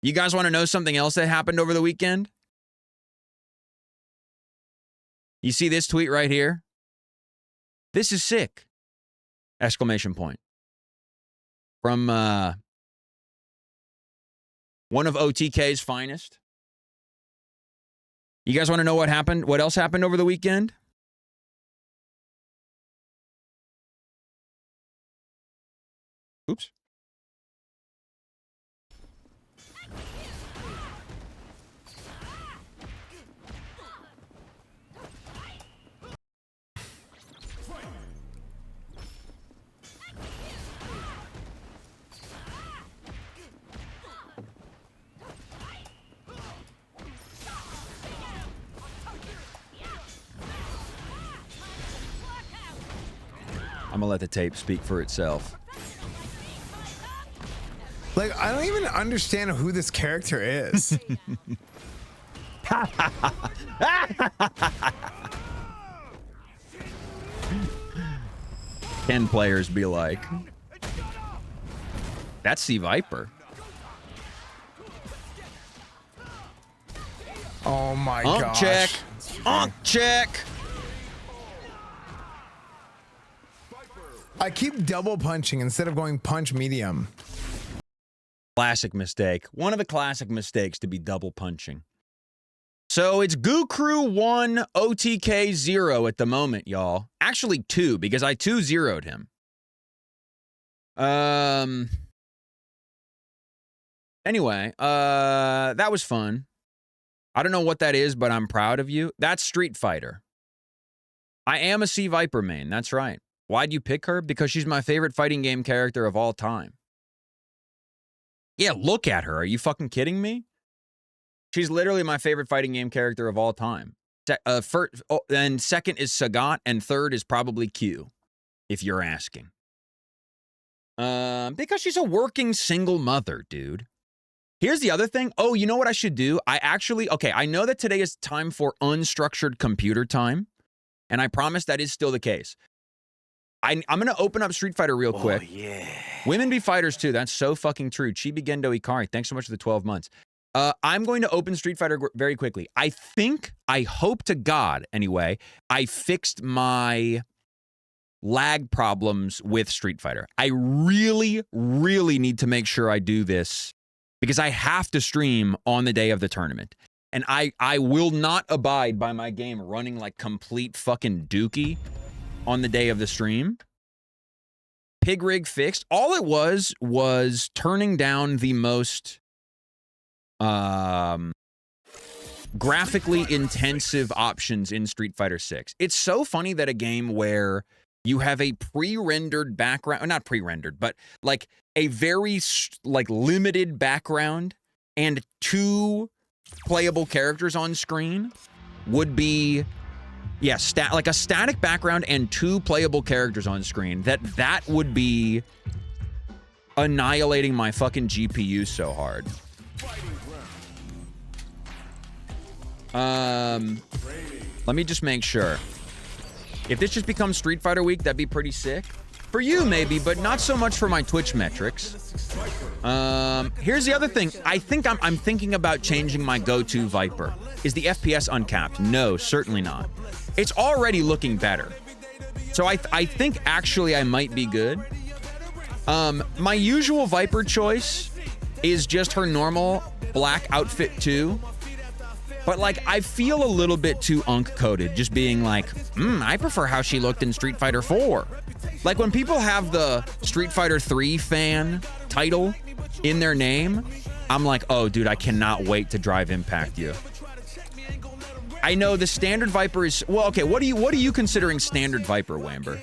You guys want to know something else that happened over the weekend? You see this tweet right here? This is sick! Exclamation point. From one of OTK's finest. You guys want to know what happened? What else happened over the weekend? Oops. I'm gonna let the tape speak for itself. Like, I don't even understand who this character is. 10 players be like, that's C Viper. Oh my gosh. Check. Check. I keep double punching instead of going punch medium. Classic mistake. One of the classic mistakes to be double punching. So it's Goo Crew 1, OTK 0 at the moment, y'all. Actually 2, because I 2-0'd him. Anyway, that was fun. I don't know what that is, but I'm proud of you. That's Street Fighter. I am a C Viper main, that's right. Why'd you pick her? Because she's my favorite fighting game character of all time. Yeah, look at her. Are you fucking kidding me? She's literally my favorite fighting game character of all time. And second is Sagat, and third is probably Q, if you're asking. Because she's a working single mother, dude. Here's the other thing. Oh, you know what I should do? I know that today is time for Unstructured Computer Time, and I promise that is still the case. I'm going to open up Street Fighter real quick. Oh, yeah. Women be fighters, too. That's so fucking true. Chibi Gendo Ikari, thanks so much for the 12 months. I'm going to open Street Fighter very quickly. I hope to God, anyway, I fixed my lag problems with Street Fighter. I really, really need to make sure I do this because I have to stream on the day of the tournament. And I will not abide by my game running like complete fucking dookie on the day of the stream. Pig rig fixed. All it was turning down the most graphically intensive options in Street Fighter 6. It's so funny that a game where you have a pre-rendered background, not pre-rendered, but like a very like limited background and 2 playable characters on screen would be like a static background and 2 playable characters on screen. That would be annihilating my fucking GPU so hard. Let me just make sure. If this just becomes Street Fighter Week, that'd be pretty sick. For you, maybe, but not so much for my Twitch metrics. Here's the other thing. I think I'm thinking about changing my go-to Viper. Is the FPS uncapped? No, certainly not. It's already looking better. So I think actually I might be good. My usual Viper choice is just her normal black outfit too. But like, I feel a little bit too unk-coded, just being like, I prefer how she looked in Street Fighter 4. Like when people have the Street Fighter 3 fan title in their name, I'm like, oh dude, I cannot wait to drive impact you. I know the standard Viper is, well, okay, what are you considering standard Viper, Wamber?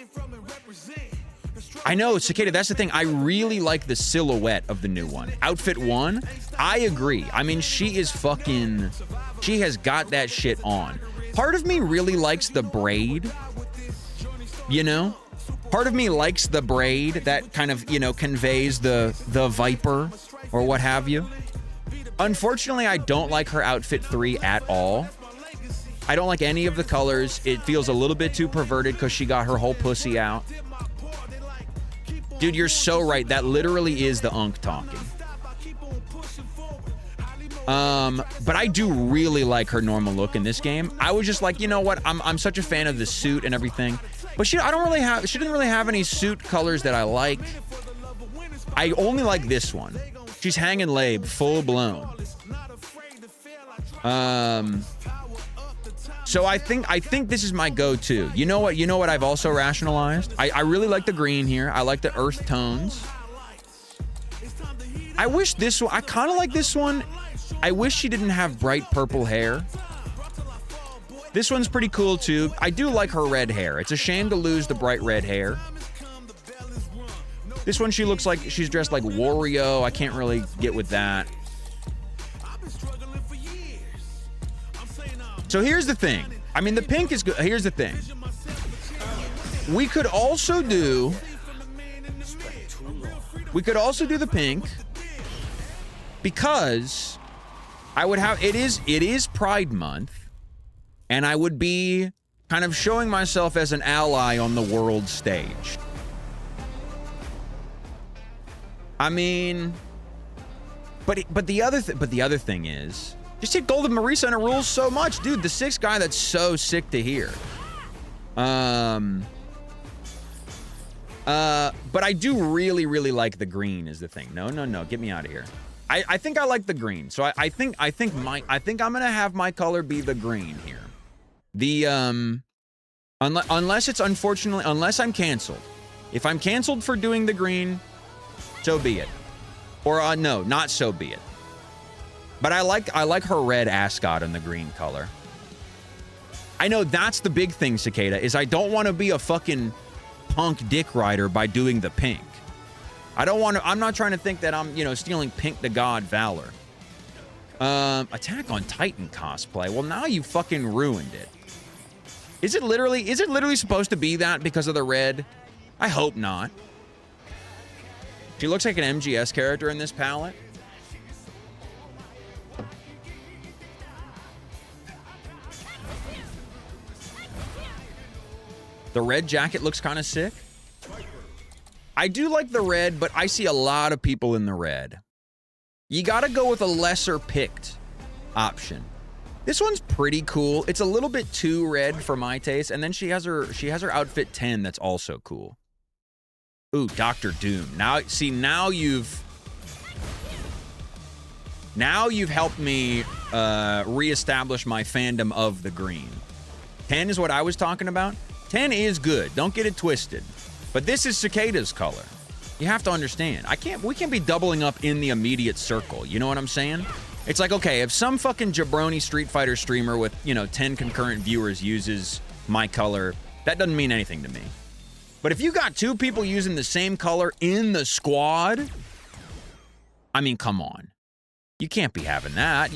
I know, Cicada, that's the thing. I really like the silhouette of the new one. Outfit 1, I agree. I mean, she is fucking, she has got that shit on. Part of me really likes the braid, you know? Part of me likes the braid that kind of, you know, conveys the Viper or what have you. Unfortunately, I don't like her outfit 3 at all. I don't like any of the colors. It feels a little bit too perverted because she got her whole pussy out. Dude, you're so right. That literally is the Unk talking. But I do really like her normal look in this game. I was just like, you know what? I'm such a fan of the suit and everything. But she didn't really have any suit colors that I like. I only like this one. She's hanging lab, full blown. So I think this is my go-to. You know what I've also rationalized? I really like the green here. I like the earth tones. I wish this one, I kind of like this one. I wish she didn't have bright purple hair. This one's pretty cool too. I do like her red hair. It's a shame to lose the bright red hair. This one, she looks like she's dressed like Wario. I can't really get with that. So here's the thing. I mean, the pink is good. Here's the thing. We could also do the pink because I would have, it is Pride Month, and I would be kind of showing myself as an ally on the world stage. I mean, but the other thing is, just hit Golden Marisa and it rules so much. Dude, the 6th guy, that's so sick to hear. But I do really like the green is the thing. No, get me out of here. I think I like the green. So I think I'm gonna have my color be the green here. The unless it's unfortunately, unless I'm canceled. If I'm canceled for doing the green, so be it. Or no, not so be it. But I like her red ascot in the green color. I know that's the big thing, Cicada, is I don't want to be a fucking punk dick rider by doing the pink. I'm not trying to think that I'm, you know, stealing pink to God valor. Attack on Titan cosplay. Well, now you fucking ruined it. Is it literally supposed to be that because of the red? I hope not. She looks like an MGS character in this palette. The red jacket looks kind of sick. I do like the red, but I see a lot of people in the red. You gotta go with a lesser picked option. This one's pretty cool. It's a little bit too red for my taste, and then she has her outfit 10 that's also cool. Ooh, Dr. Doom. Now you've helped me reestablish my fandom of the green. 10 is what I was talking about. 10 is good. Don't get it twisted. But this is Cicada's color. You have to understand. We can't be doubling up in the immediate circle. You know what I'm saying? It's like, okay, if some fucking jabroni Street Fighter streamer with, 10 concurrent viewers uses my color, that doesn't mean anything to me. But if you got 2 people using the same color in the squad, I mean, come on. You can't be having that,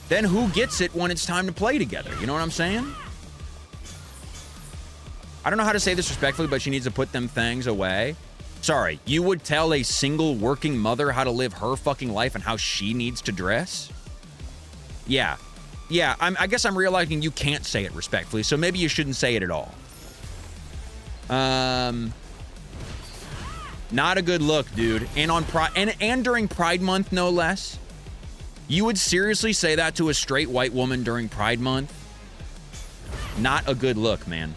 Then who gets it when it's time to play together? You know what I'm saying? I don't know how to say this respectfully, but she needs to put them things away. Sorry, you would tell a single working mother how to live her fucking life and how she needs to dress? Yeah, I guess I'm realizing you can't say it respectfully, so maybe you shouldn't say it at all. Not a good look, dude. And on and during Pride Month, no less. You would seriously say that to a straight white woman during Pride Month? Not a good look, man.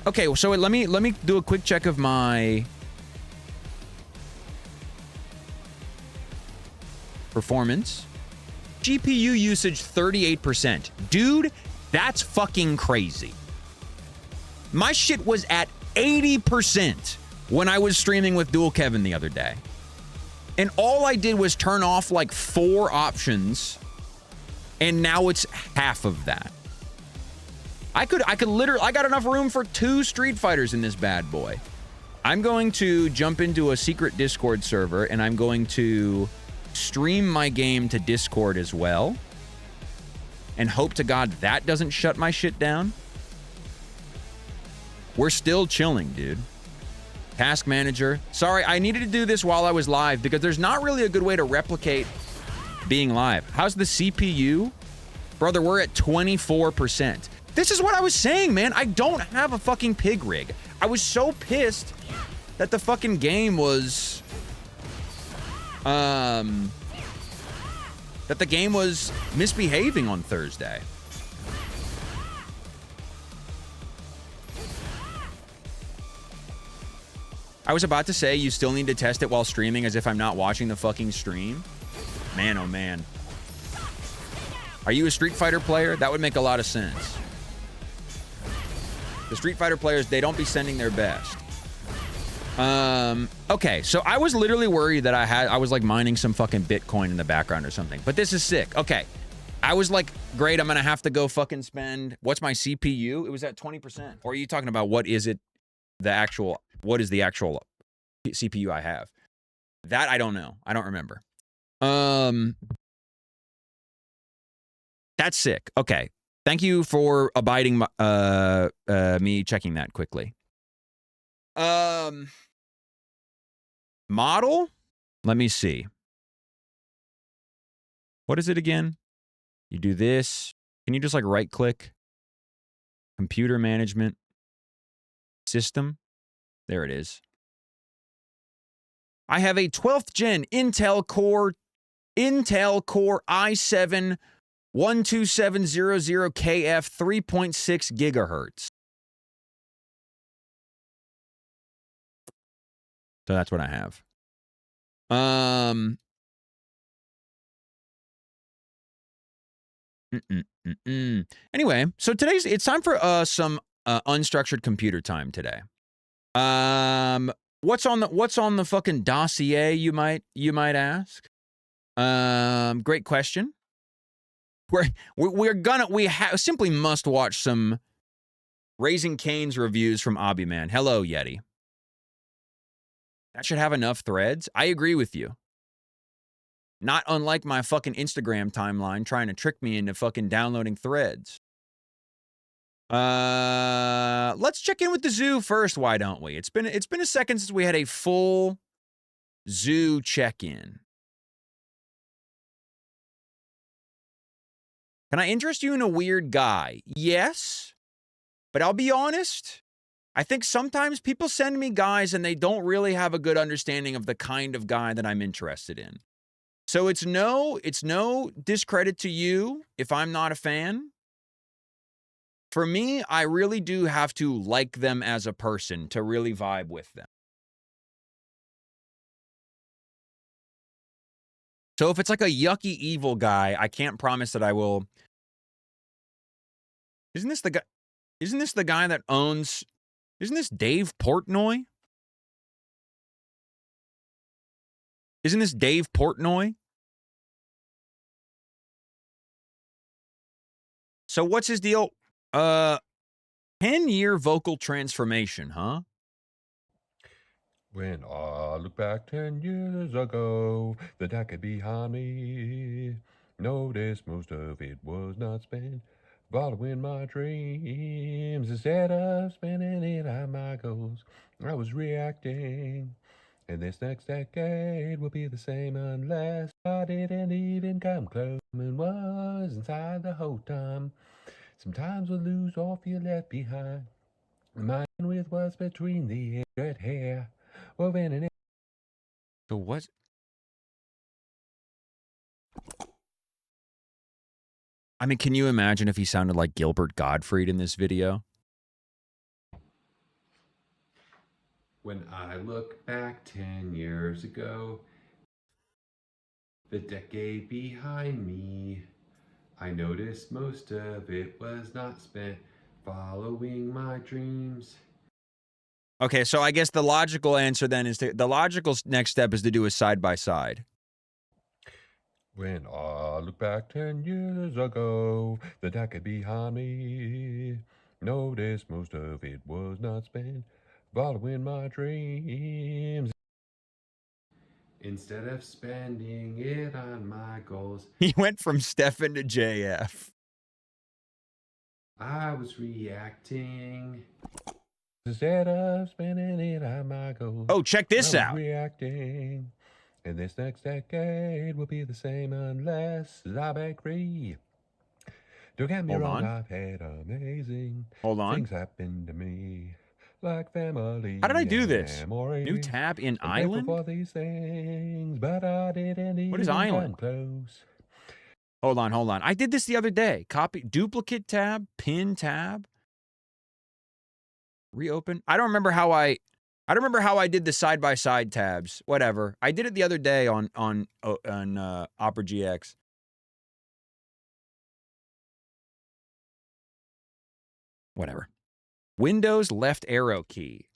Okay, so let me do a quick check of my performance. GPU usage 38%. Dude, that's fucking crazy. My shit was at 80% when I was streaming with Dual Kevin the other day. And all I did was turn off like 4 options, and now it's half of that. I could literally, I got enough room for 2 Street Fighters in this bad boy. I'm going to jump into a secret Discord server, and I'm going to stream my game to Discord as well, and hope to God that doesn't shut my shit down. We're still chilling, dude. Task manager. Sorry, I needed to do this while I was live because there's not really a good way to replicate being live. How's the CPU? Brother, we're at 24%. This is what I was saying, man. I don't have a fucking pig rig. I was so pissed that the fucking game was... that the game was misbehaving on Thursday. I was about to say you still need to test it while streaming as if I'm not watching the fucking stream. Man, oh man. Are you a Street Fighter player? That would make a lot of sense. The Street Fighter players, they don't be sending their best. Okay, so I was literally worried that I was like mining some fucking Bitcoin in the background or something. But this is sick. Okay. I was like, great, I'm gonna have to go fucking spend, what's my CPU? It was at 20%. Or are you talking about what is it, what is the actual CPU I have? That I don't know. I don't remember. That's sick. Okay. Thank you for abiding me checking that quickly. Model? Let me see. What is it again? You do this. Can you just like right click? Computer management. System. There it is. I have a 12th gen Intel Core i7 12700KF 3.6 gigahertz. So that's what I have. Anyway, so it's time for some unstructured computer time today. What's on the fucking dossier, you might ask? Great question. We simply must watch some Raising Cane's reviews from Obiman. Hello, Yeti. That should have enough threads. I agree with you. Not unlike my fucking Instagram timeline trying to trick me into fucking downloading threads. Let's check in with the zoo first, why don't we? It's been a second since we had a full zoo check-in. Can I interest you in a weird guy? Yes. But I'll be honest. I think sometimes people send me guys and they don't really have a good understanding of the kind of guy that I'm interested in. So it's no discredit to you if I'm not a fan. For me, I really do have to like them as a person to really vibe with them. So if it's like a yucky evil guy, I can't promise that I will. Isn't this the guy that owns? Isn't this Dave Portnoy? Isn't this Dave Portnoy? So what's his deal? 10-year vocal transformation, huh? When I look back 10 years ago, the decade behind me, notice most of it was not spent following my dreams. Instead of spending it on my goals, I was reacting. And this next decade will be the same unless I didn't even come close and was inside the whole time. Sometimes we'll lose or feel left behind. Mine with what's between the red hair. Woven in it. So what? I mean, can you imagine if he sounded like Gilbert Gottfried in this video? When I look back 10 years ago, the decade behind me, I noticed most of it was not spent following my dreams. Okay, so I guess the logical answer then is the logical next step is to do a side by side. When I look back 10 years ago, the decade behind me, notice most of it was not spent following my dreams. Instead of spending it on my goals, He went from Stefan to JF. I was reacting. Instead of spending it on my goals, Oh, check this I was out. reacting. And this next decade will be the same unless I break free. Don't get me Hold wrong, on. I've had amazing Hold on. things happen to me, like family. How did I do and this? memories. New tab in I'm Island? grateful for these things, but I didn't What is even Island? come close. Hold on. I did this the other day. Copy, duplicate tab, pin tab, reopen. I don't remember how I did the side by side tabs. Whatever. I did it the other day on Opera GX. Whatever. Windows left arrow key.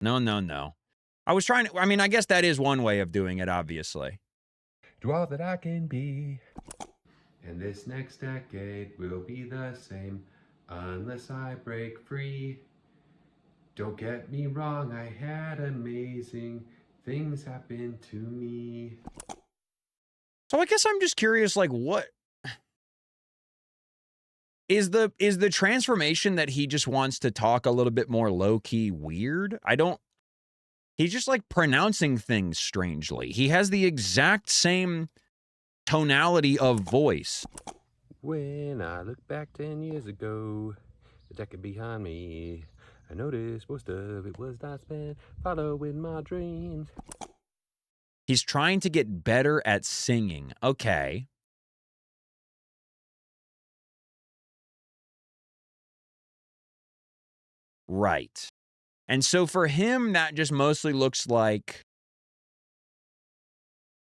No. I was trying to. I mean, I guess that is one way of doing it. Obviously. Do all that I can be, and this next decade will be the same unless I break free. Don't get me wrong, I had amazing things happen to me. So I guess I'm just curious, like, what is the transformation that he just wants to talk a little bit more low-key weird? He's just like pronouncing things strangely. He has the exact same tonality of voice. When I look back 10 years ago, the decade behind me, I noticed most of it was not spent following my dreams. He's trying to get better at singing. Okay. Right. And so for him, that just mostly looks like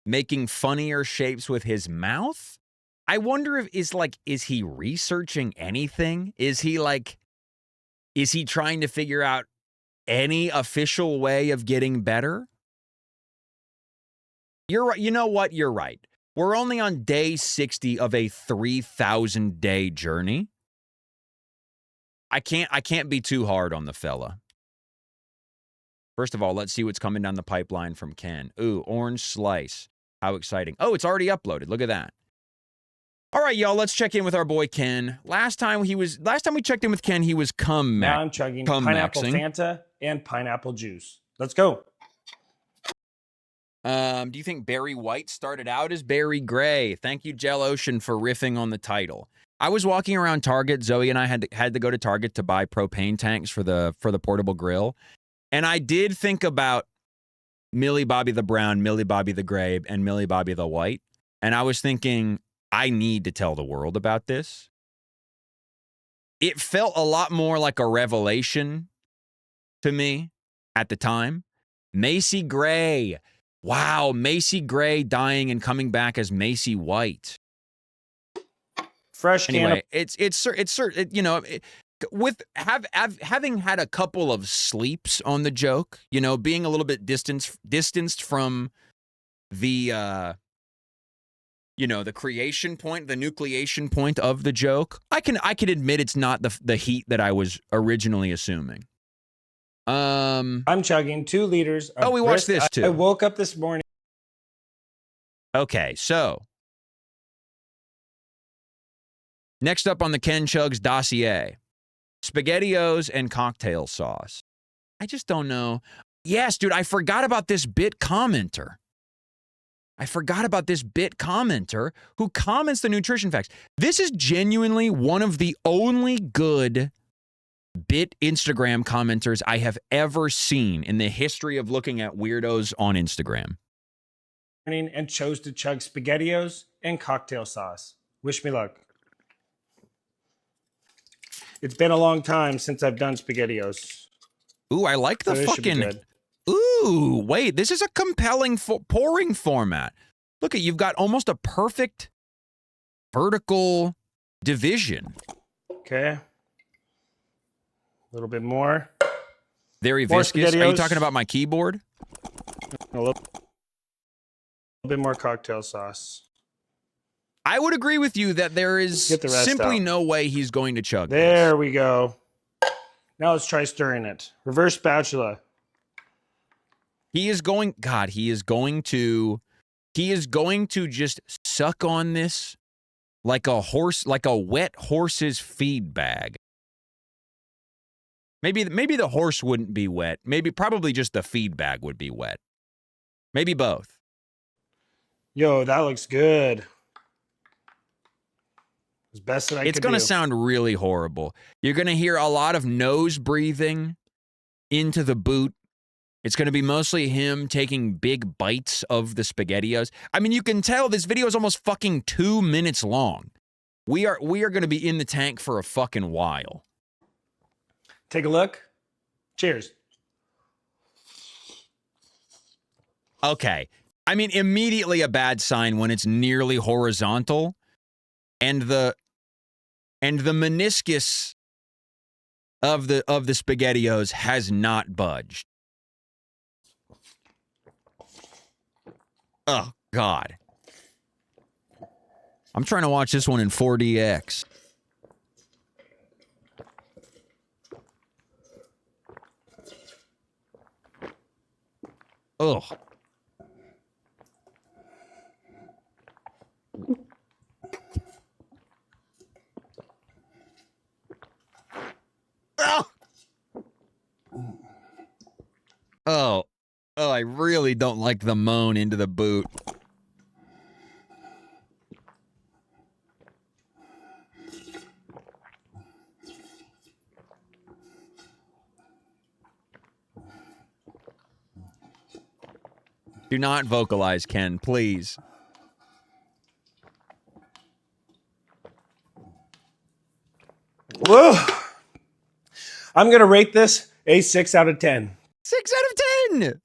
making funnier shapes with his mouth. I wonder if is he researching anything? Is he trying to figure out any official way of getting better? You're right. You know what? You're right. We're only on day 60 of a 3,000 day journey. I can't be too hard on the fella. First of all, let's see what's coming down the pipeline from Ken. Ooh, orange slice. How exciting. Oh, it's already uploaded. Look at that. All right, y'all, let's check in with our boy Ken. Last time we checked in with Ken, he was Now I'm chugging pineapple Fanta and pineapple juice. Let's go. Do you think Barry White started out as Barry Gray? Thank you, Jell Ocean, for riffing on the title. I was walking around Target. Zoe and I had to go to Target to buy propane tanks for the portable grill. And I did think about Millie Bobby the Brown, Millie Bobby the Gray, and Millie Bobby the White. And I was thinking, I need to tell the world about this. It felt a lot more like a revelation to me at the time. Macy Gray. Wow, Macy Gray dying and coming back as Macy White. Fresh Anyway, it's you know, with having had a couple of sleeps on the joke, you know, being a little bit distanced from the you know, the creation point, the nucleation point of the joke. I can admit it's not the heat that I was originally assuming. I'm chugging 2 liters of we watched brisk. this too. I woke up this morning. Okay, so next up on the Ken Chugs dossier, SpaghettiOs and cocktail sauce. I just don't know. Yes, dude, I forgot about this bit commenter. Who comments the nutrition facts. This is genuinely one of the only good bit Instagram commenters I have ever seen in the history of looking at weirdos on Instagram. And chose to chug SpaghettiOs and cocktail sauce. Wish me luck. It's been a long time since I've done SpaghettiOs. Ooh, I like the fucking... Ooh, wait, this is a compelling pouring format. Look you've got almost a perfect vertical division. Okay. A little bit more. Very More viscous. Are you SpaghettiOs. talking about my keyboard? A little bit more cocktail sauce. I would agree with you that there is Get the rest simply out. no way he's going to chug There this. we go. Now let's try stirring it. Reverse spatula. He is going to just suck on this like a wet horse's feed bag. Maybe the horse wouldn't be wet. Probably just the feed bag would be wet. Maybe both. Yo, that looks good. As best that I It's could going to do. sound really horrible. You're going to hear a lot of nose breathing into the boot. It's going to be mostly him taking big bites of the SpaghettiOs. I mean, you can tell this video is almost fucking 2 minutes long. We are going to be in the tank for a fucking while. Take a look. Cheers. Okay. I mean, immediately a bad sign when it's nearly horizontal and the meniscus of the SpaghettiOs has not budged. Oh, God. I'm trying to watch this one in 4DX. Ugh. Oh, I really don't like the moan into the boot. Do not vocalize, Ken, please. Whoa. I'm going to rate this a 6 out of 10. 6 out of 10.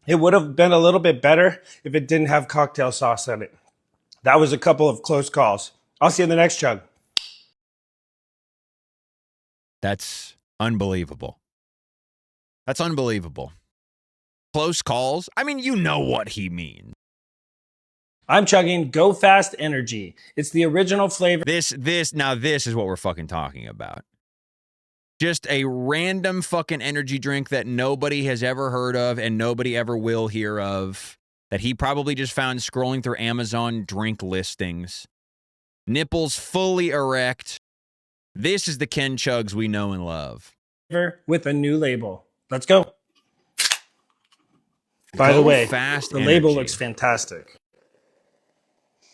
It would have been a little bit better if it didn't have cocktail sauce in it. That was a couple of close calls. I'll see you in the next chug. That's unbelievable. That's unbelievable. Close calls? I mean, you know what he means. I'm chugging Go Fast Energy. It's the original flavor. This is what we're fucking talking about. Just a random fucking energy drink that nobody has ever heard of and nobody ever will hear of. That he probably just found scrolling through Amazon drink listings. Nipples fully erect. This is the Ken Chugs we know and love. With a new label. Let's go. By the way, Fast the Energy. label looks fantastic.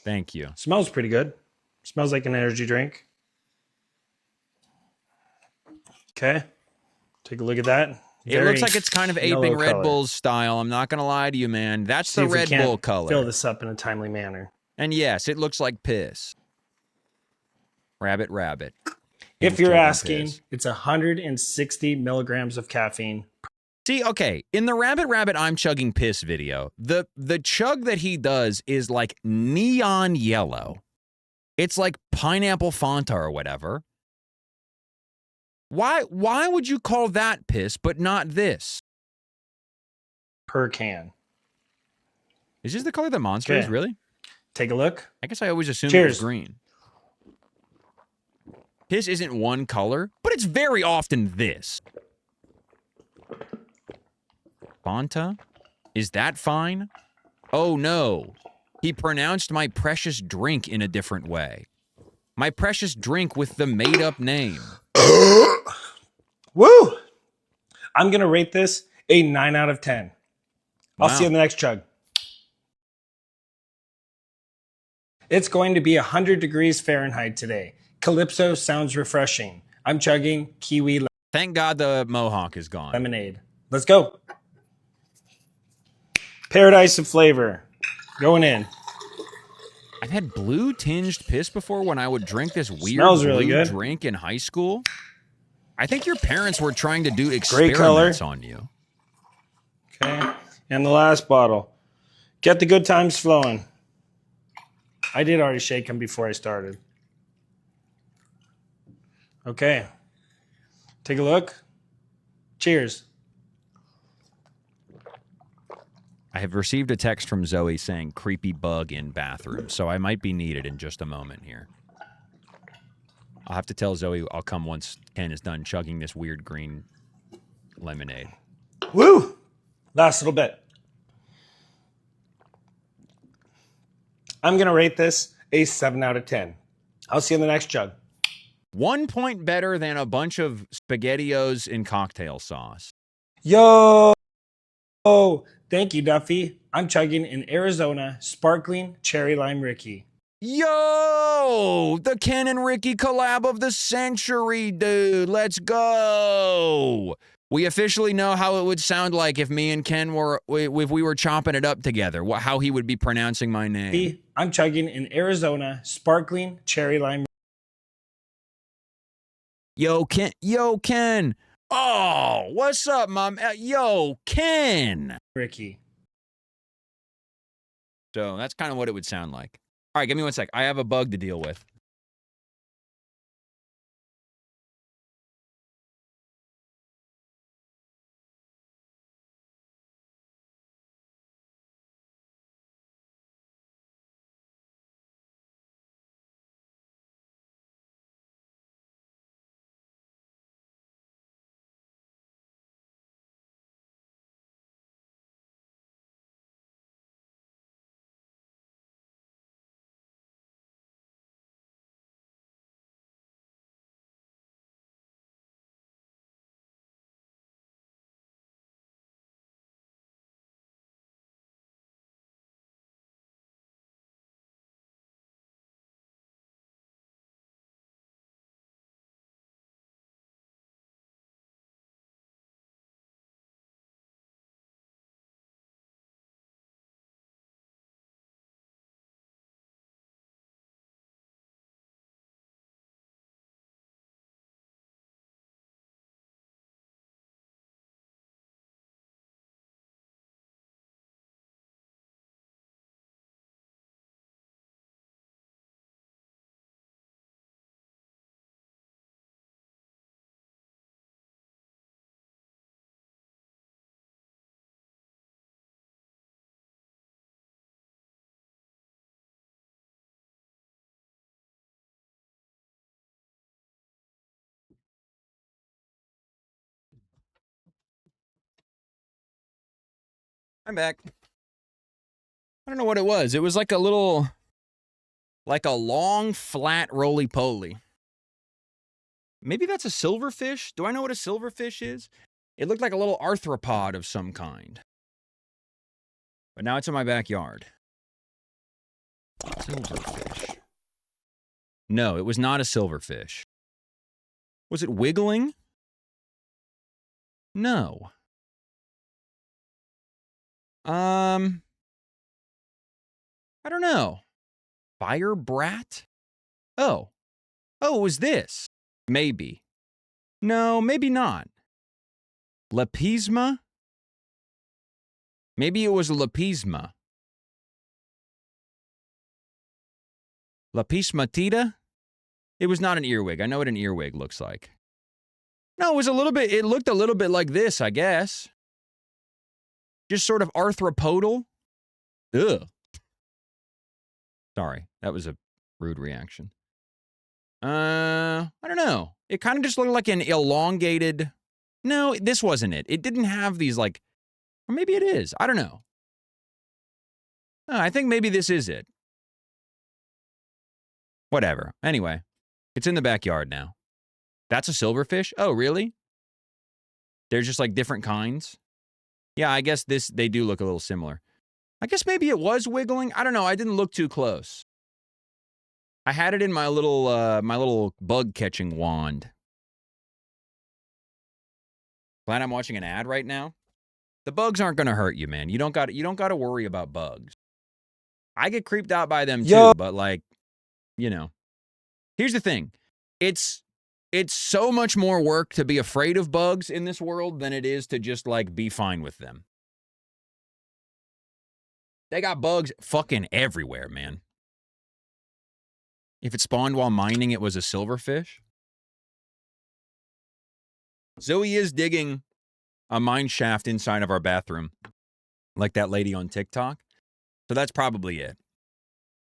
Thank you. Smells pretty good. Smells like an energy drink. Okay. Take a look at that. It looks like it's kind of aping Red color. Bull's style. I'm not going to lie to you, man. That's See the if we Red can't Bull color. Fill this up in a timely manner. And yes, it looks like piss. Rabbit. If you're Chugging asking, piss. it's 160 milligrams of caffeine. See, okay, in the Rabbit I'm chugging piss video, the chug that he does is like neon yellow. It's like pineapple Fanta or whatever. Why would you call that piss but not this? Per can. Is this the color that Monster is, Okay. really? Take a look. I guess I always assumed it Cheers. was green. Piss isn't one color, but it's very often this. Fanta? Is that fine? Oh no. He pronounced my precious drink in a different way. My precious drink with the made-up name. Woo! I'm going to rate this a 9 out of 10. I'll see you in the next chug. It's going to be 100 degrees Fahrenheit today. Calypso sounds refreshing. I'm chugging kiwi Thank God the mohawk is gone. lemonade. Let's go. Paradise of flavor. Going in. I've had blue tinged piss before when I would drink this weird Smells really blue good. drink in high school. I think your parents were trying to do Great color. experiments on you. Okay. And the last bottle. Get the good times flowing. I did already shake them before I started. Okay. Take a look. Cheers. I have received a text from Zoe saying creepy bug in bathroom, so I might be needed in just a moment here. I'll have to tell Zoe I'll come once Ken is done chugging this weird green lemonade. Woo! Last little bit. I'm going to rate this a 7 out of 10. I'll see you in the next chug. 1 point better than a bunch of SpaghettiOs in cocktail sauce. Yo! Oh, thank you, Duffy. I'm chugging an Arizona Sparkling Cherry Lime Ricky. Yo! The Ken and Ricky collab of the century, dude. Let's go! We officially know how it would sound like if me and Ken were, if we were chopping it up together, how he would be pronouncing my name. I'm chugging an Arizona Sparkling Cherry Lime. Yo, Ken. Oh, what's up, Mom? Yo, Ken. Ricky. So that's kind of what it would sound like. All right, give me 1 sec. I have a bug to deal with. I'm back. I don't know what it was. It was like a long, flat roly-poly. Maybe that's a silverfish? Do I know what a silverfish is? It looked like a little arthropod of some kind. But now it's in my backyard. Silverfish. No, it was not a silverfish. Was it wiggling? No. I don't know. Fire brat? Oh, it was this. Maybe. No, maybe not. Lepisma? Maybe it was a lepisma. Lapismatida? It was not an earwig. I know what an earwig looks like. No, it looked a little bit like this, I guess. Just sort of arthropodal. Ugh. Sorry, that was a rude reaction. I don't know. It kind of just looked like an elongated... No, this wasn't it. It didn't have these or maybe it is. I don't know. I think maybe this is it. Whatever. Anyway, it's in the backyard now. That's a silverfish? Oh, really? They're just different kinds? Yeah, I guess they do look a little similar. I guess maybe it was wiggling. I don't know. I didn't look too close. I had it in my little bug catching wand. Glad I'm watching an ad right now. The bugs aren't gonna hurt you, man. You don't got to worry about bugs. I get creeped out by them too, but here's the thing. It's so much more work to be afraid of bugs in this world than it is to just be fine with them. They got bugs fucking everywhere, man. If it spawned while mining, it was a silverfish. Zoe is digging a mine shaft inside of our bathroom, like that lady on TikTok. So that's probably it.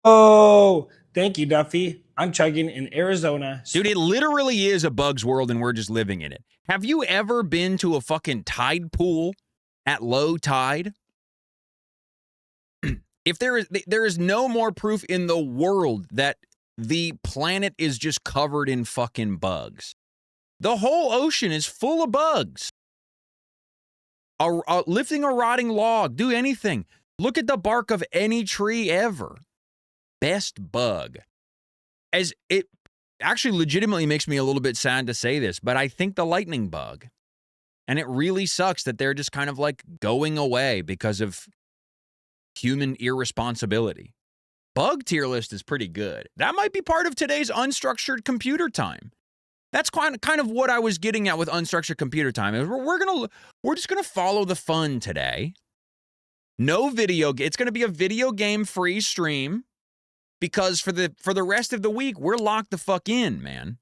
Oh, thank you, Duffy. I'm chugging in Arizona. Dude, it literally is a bug's world and we're just living in it. Have you ever been to a fucking tide pool at low tide? If there is no more proof in the world that the planet is just covered in fucking bugs. The whole ocean is full of bugs. Lifting a rotting log, do anything. Look at the bark of any tree ever. Best bug. As it actually legitimately makes me a little bit sad to say this, but I think the lightning bug. And it really sucks that they're just kind of like going away because of human irresponsibility. Bug tier list is pretty good. That might be part of today's unstructured computer time. That's kind of what I was getting at with unstructured computer time. We're just gonna follow the fun today. No video. It's gonna be a video game free stream because for the rest of the week we're locked the fuck in, man.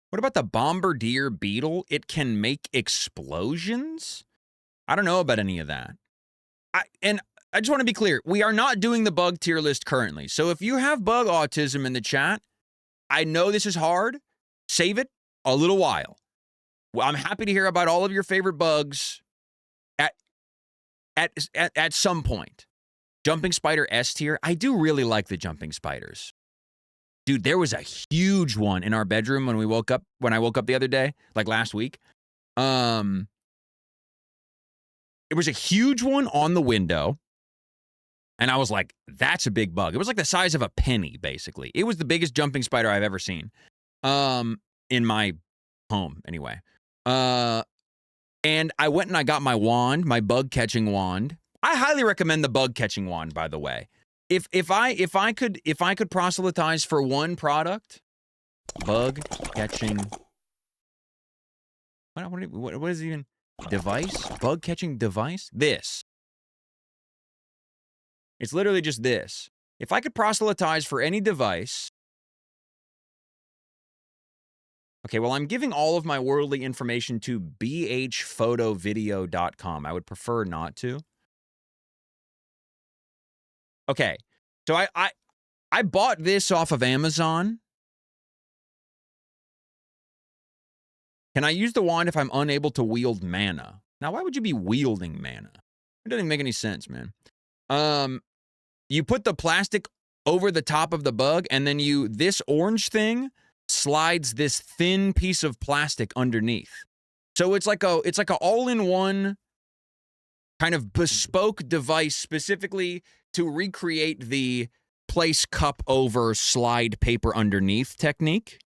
What about the bombardier beetle? It can make explosions? I don't know about any of that. I just want to be clear. We are not doing the bug tier list currently. So if you have bug autism in the chat, I know this is hard. Save it a little while. Well, I'm happy to hear about all of your favorite bugs at some point. Jumping spider S tier. I do really like the jumping spiders. Dude, there was a huge one in our bedroom when I woke up the other day, like last week. It was a huge one on the window. And I was like, that's a big bug. It was like the size of a penny, basically. It was the biggest jumping spider I've ever seen. In my home, anyway. And I went and I got my wand, my bug catching wand. I highly recommend the bug catching wand, by the way. If I could proselytize for one product, bug catching. What is it even? Device? Bug catching device? This. It's literally just this. If I could proselytize for any device. Okay, well, I'm giving all of my worldly information to bhphotovideo.com. I would prefer not to. Okay, so I bought this off of Amazon. Can I use the wand if I'm unable to wield mana? Now, why would you be wielding mana? It doesn't make any sense, man. You put the plastic over the top of the bug, and then this orange thing slides this thin piece of plastic underneath. So it's like a all-in-one kind of bespoke device specifically to recreate the place cup over slide paper underneath technique.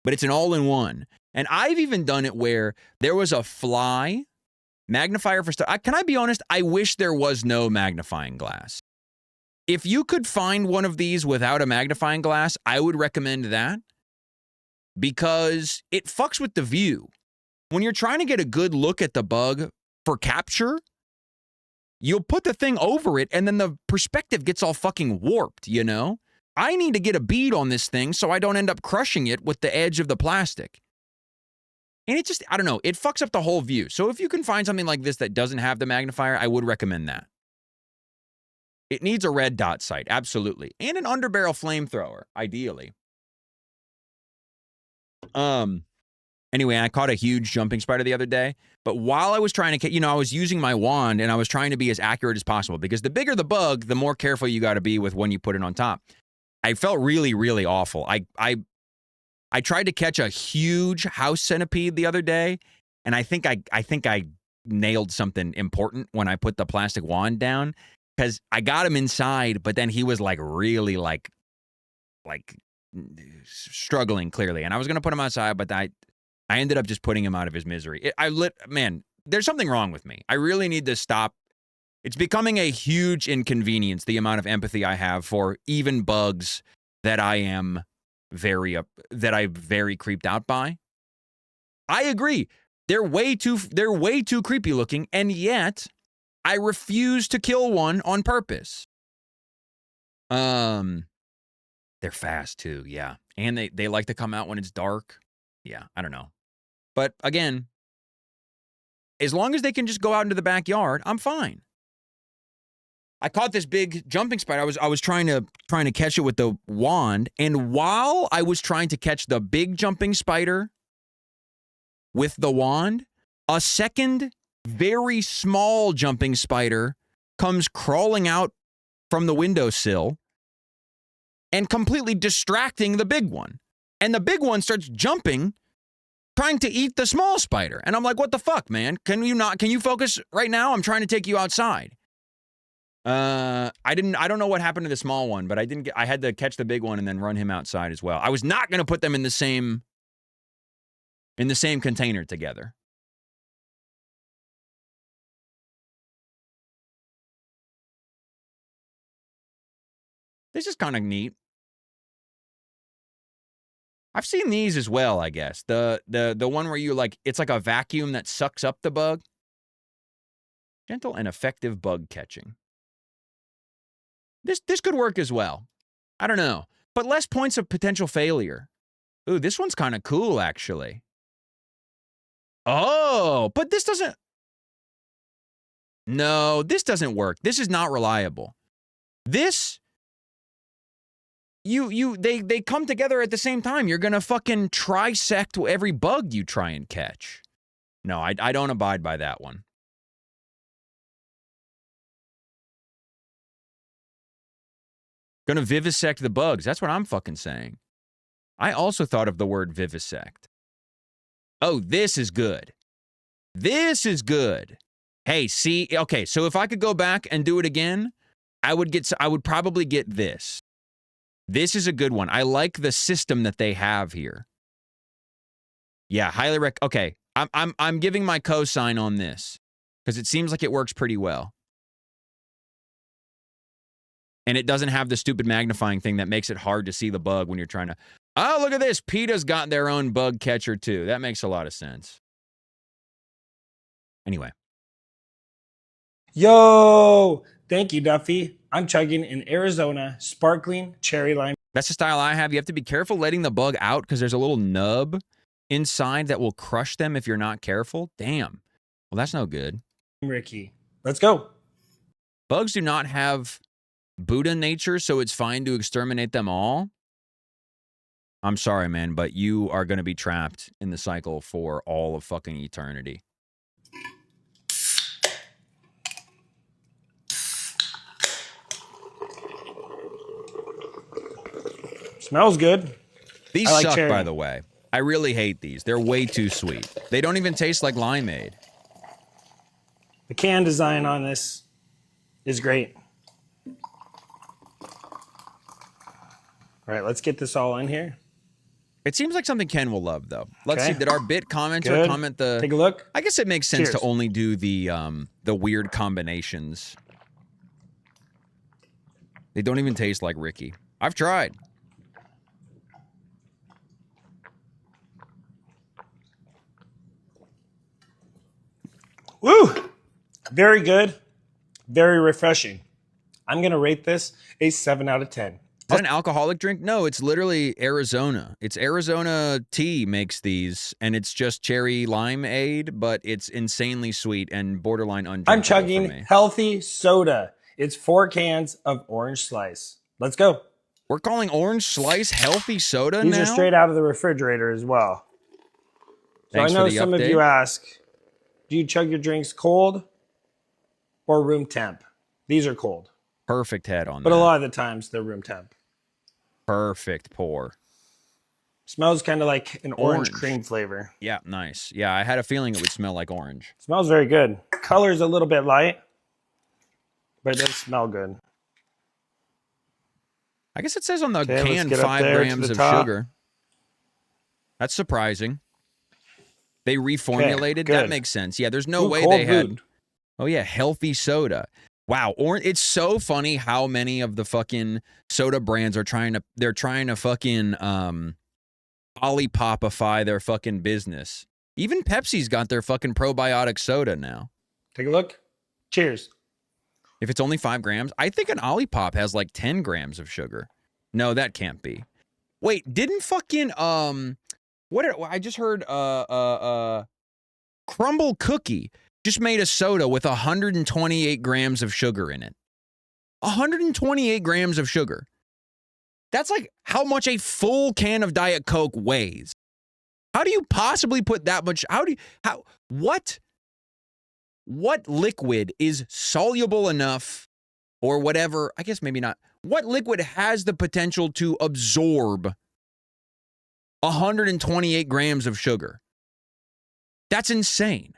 But it's an all-in-one. And I've even done it where there was a fly magnifier for stuff. Can I be honest? I wish there was no magnifying glass. If you could find one of these without a magnifying glass, I would recommend that because it fucks with the view. When you're trying to get a good look at the bug for capture, you'll put the thing over it and then the perspective gets all fucking warped, you know? I need to get a bead on this thing so I don't end up crushing it with the edge of the plastic. And it just, I don't know, it fucks up the whole view. So if you can find something like this that doesn't have the magnifier, I would recommend that. It needs a red dot sight, absolutely. And an underbarrel flamethrower, ideally. Anyway, I caught a huge jumping spider the other day. But while I was trying to, I was using my wand and I was trying to be as accurate as possible because the bigger the bug, the more careful you got to be with when you put it on top. I felt really, really awful. I tried to catch a huge house centipede the other day, and I think I nailed something important when I put the plastic wand down because I got him inside, but then he was like really like struggling clearly, and I was gonna put him outside, but I ended up just putting him out of his misery. Man, there's something wrong with me. I really need to stop. It's becoming a huge inconvenience, the amount of empathy I have for even bugs that I'm very creeped out by. I agree. They're way too creepy looking, and yet I refuse to kill one on purpose. They're fast too, yeah. And they like to come out when it's dark. Yeah, I don't know. But again, as long as they can just go out into the backyard, I'm fine. I caught this big jumping spider. I was trying to catch it with the wand, and while I was trying to catch the big jumping spider with the wand, a second very small jumping spider comes crawling out from the windowsill and completely distracting the big one. And the big one starts jumping, trying to eat the small spider. And I'm like, what the fuck, man? Can you focus right now? I'm trying to take you outside. I don't know what happened to the small one, but I had to catch the big one and then run him outside as well. I was not going to put them in the same container together. This is kind of neat. I've seen these as well, I guess. The one where you it's like a vacuum that sucks up the bug. Gentle and effective bug catching. This could work as well. I don't know. But less points of potential failure. Ooh, this one's kind of cool, actually. Oh, but this doesn't... No, this doesn't work. This is not reliable. This... They come together at the same time. You're gonna fucking trisect every bug you try and catch. No, I don't abide by that one. Gonna vivisect the bugs. That's what I'm fucking saying. I also thought of the word vivisect. Oh, this is good. This is good. Hey, see, okay, so if I could go back and do it again, I would probably get this. This is a good one. I like the system that they have here. Yeah, highly okay, I'm giving my cosign on this because it seems like it works pretty well. And it doesn't have the stupid magnifying thing that makes it hard to see the bug when you're trying to... Oh, look at this. PETA's got their own bug catcher, too. That makes a lot of sense. Anyway. Yo! Thank you, Duffy. I'm chugging an Arizona sparkling cherry lime. That's the style I have. You have to be careful letting the bug out because there's a little nub inside that will crush them if you're not careful. Damn. Well, that's no good. Ricky. Let's go. Bugs do not have... Buddha nature, so it's fine to exterminate them all. I'm sorry, man, but you are going to be trapped in the cycle for all of fucking eternity. Smells good. These suck, cherry. By the way. I really hate these. They're way too sweet. They don't even taste like limeade. The can design on this is great. All right, let's get this all in here. It seems like something Ken will love, though. Let's see. Did our bit commenter comment the... Take a look. I guess it makes sense to only do the weird combinations. They don't even taste like Ricky. I've tried. Woo! Very good. Very refreshing. I'm going to rate this a 7 out of 10. Is that an alcoholic drink? No, it's literally Arizona. It's Arizona Tea makes these, and it's just cherry limeade, but it's insanely sweet and borderline undrinkable. I'm chugging healthy soda. It's 4 cans of Orange Slice. Let's go. We're calling Orange Slice healthy soda now? These are straight out of the refrigerator as well. So I know some of you ask, do you chug your drinks cold or room temp? These are cold. Perfect head on that. But a lot of the times they're room temp. Perfect pour. Smells kind of like an orange cream flavor. Yeah, nice. Yeah, I had a feeling it would smell like orange. Smells very good. Color's a little bit light, but it does smell good. I guess it says on the can 5 grams of sugar. That's surprising. They reformulated. That makes sense. Yeah, there's no way they had... Oh, yeah, healthy soda. Wow, it's so funny how many of the fucking soda brands are trying to fucking Olipopify their fucking business. Even Pepsi's got their fucking probiotic soda now. Take a look. Cheers. If it's only 5 grams, I think an Olipop has like 10 grams of sugar. No, that can't be. Wait, didn't fucking I just heard Crumble Cookie just made a soda with 128 grams of sugar in it. 128 grams of sugar. That's like how much a full can of Diet Coke weighs. How do you possibly put that much? What liquid is soluble enough or whatever? I guess maybe not. What liquid has the potential to absorb 128 grams of sugar? That's insane.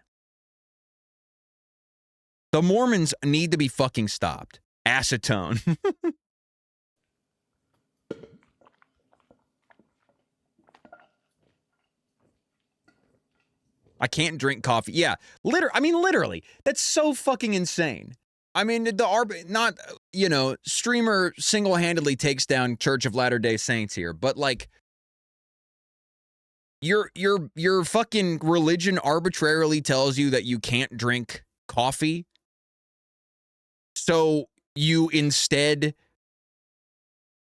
The Mormons need to be fucking stopped. Acetone. I can't drink coffee. Yeah, literally. That's so fucking insane. I mean, streamer single-handedly takes down Church of Latter-day Saints here, but like, your fucking religion arbitrarily tells you that you can't drink coffee, so you instead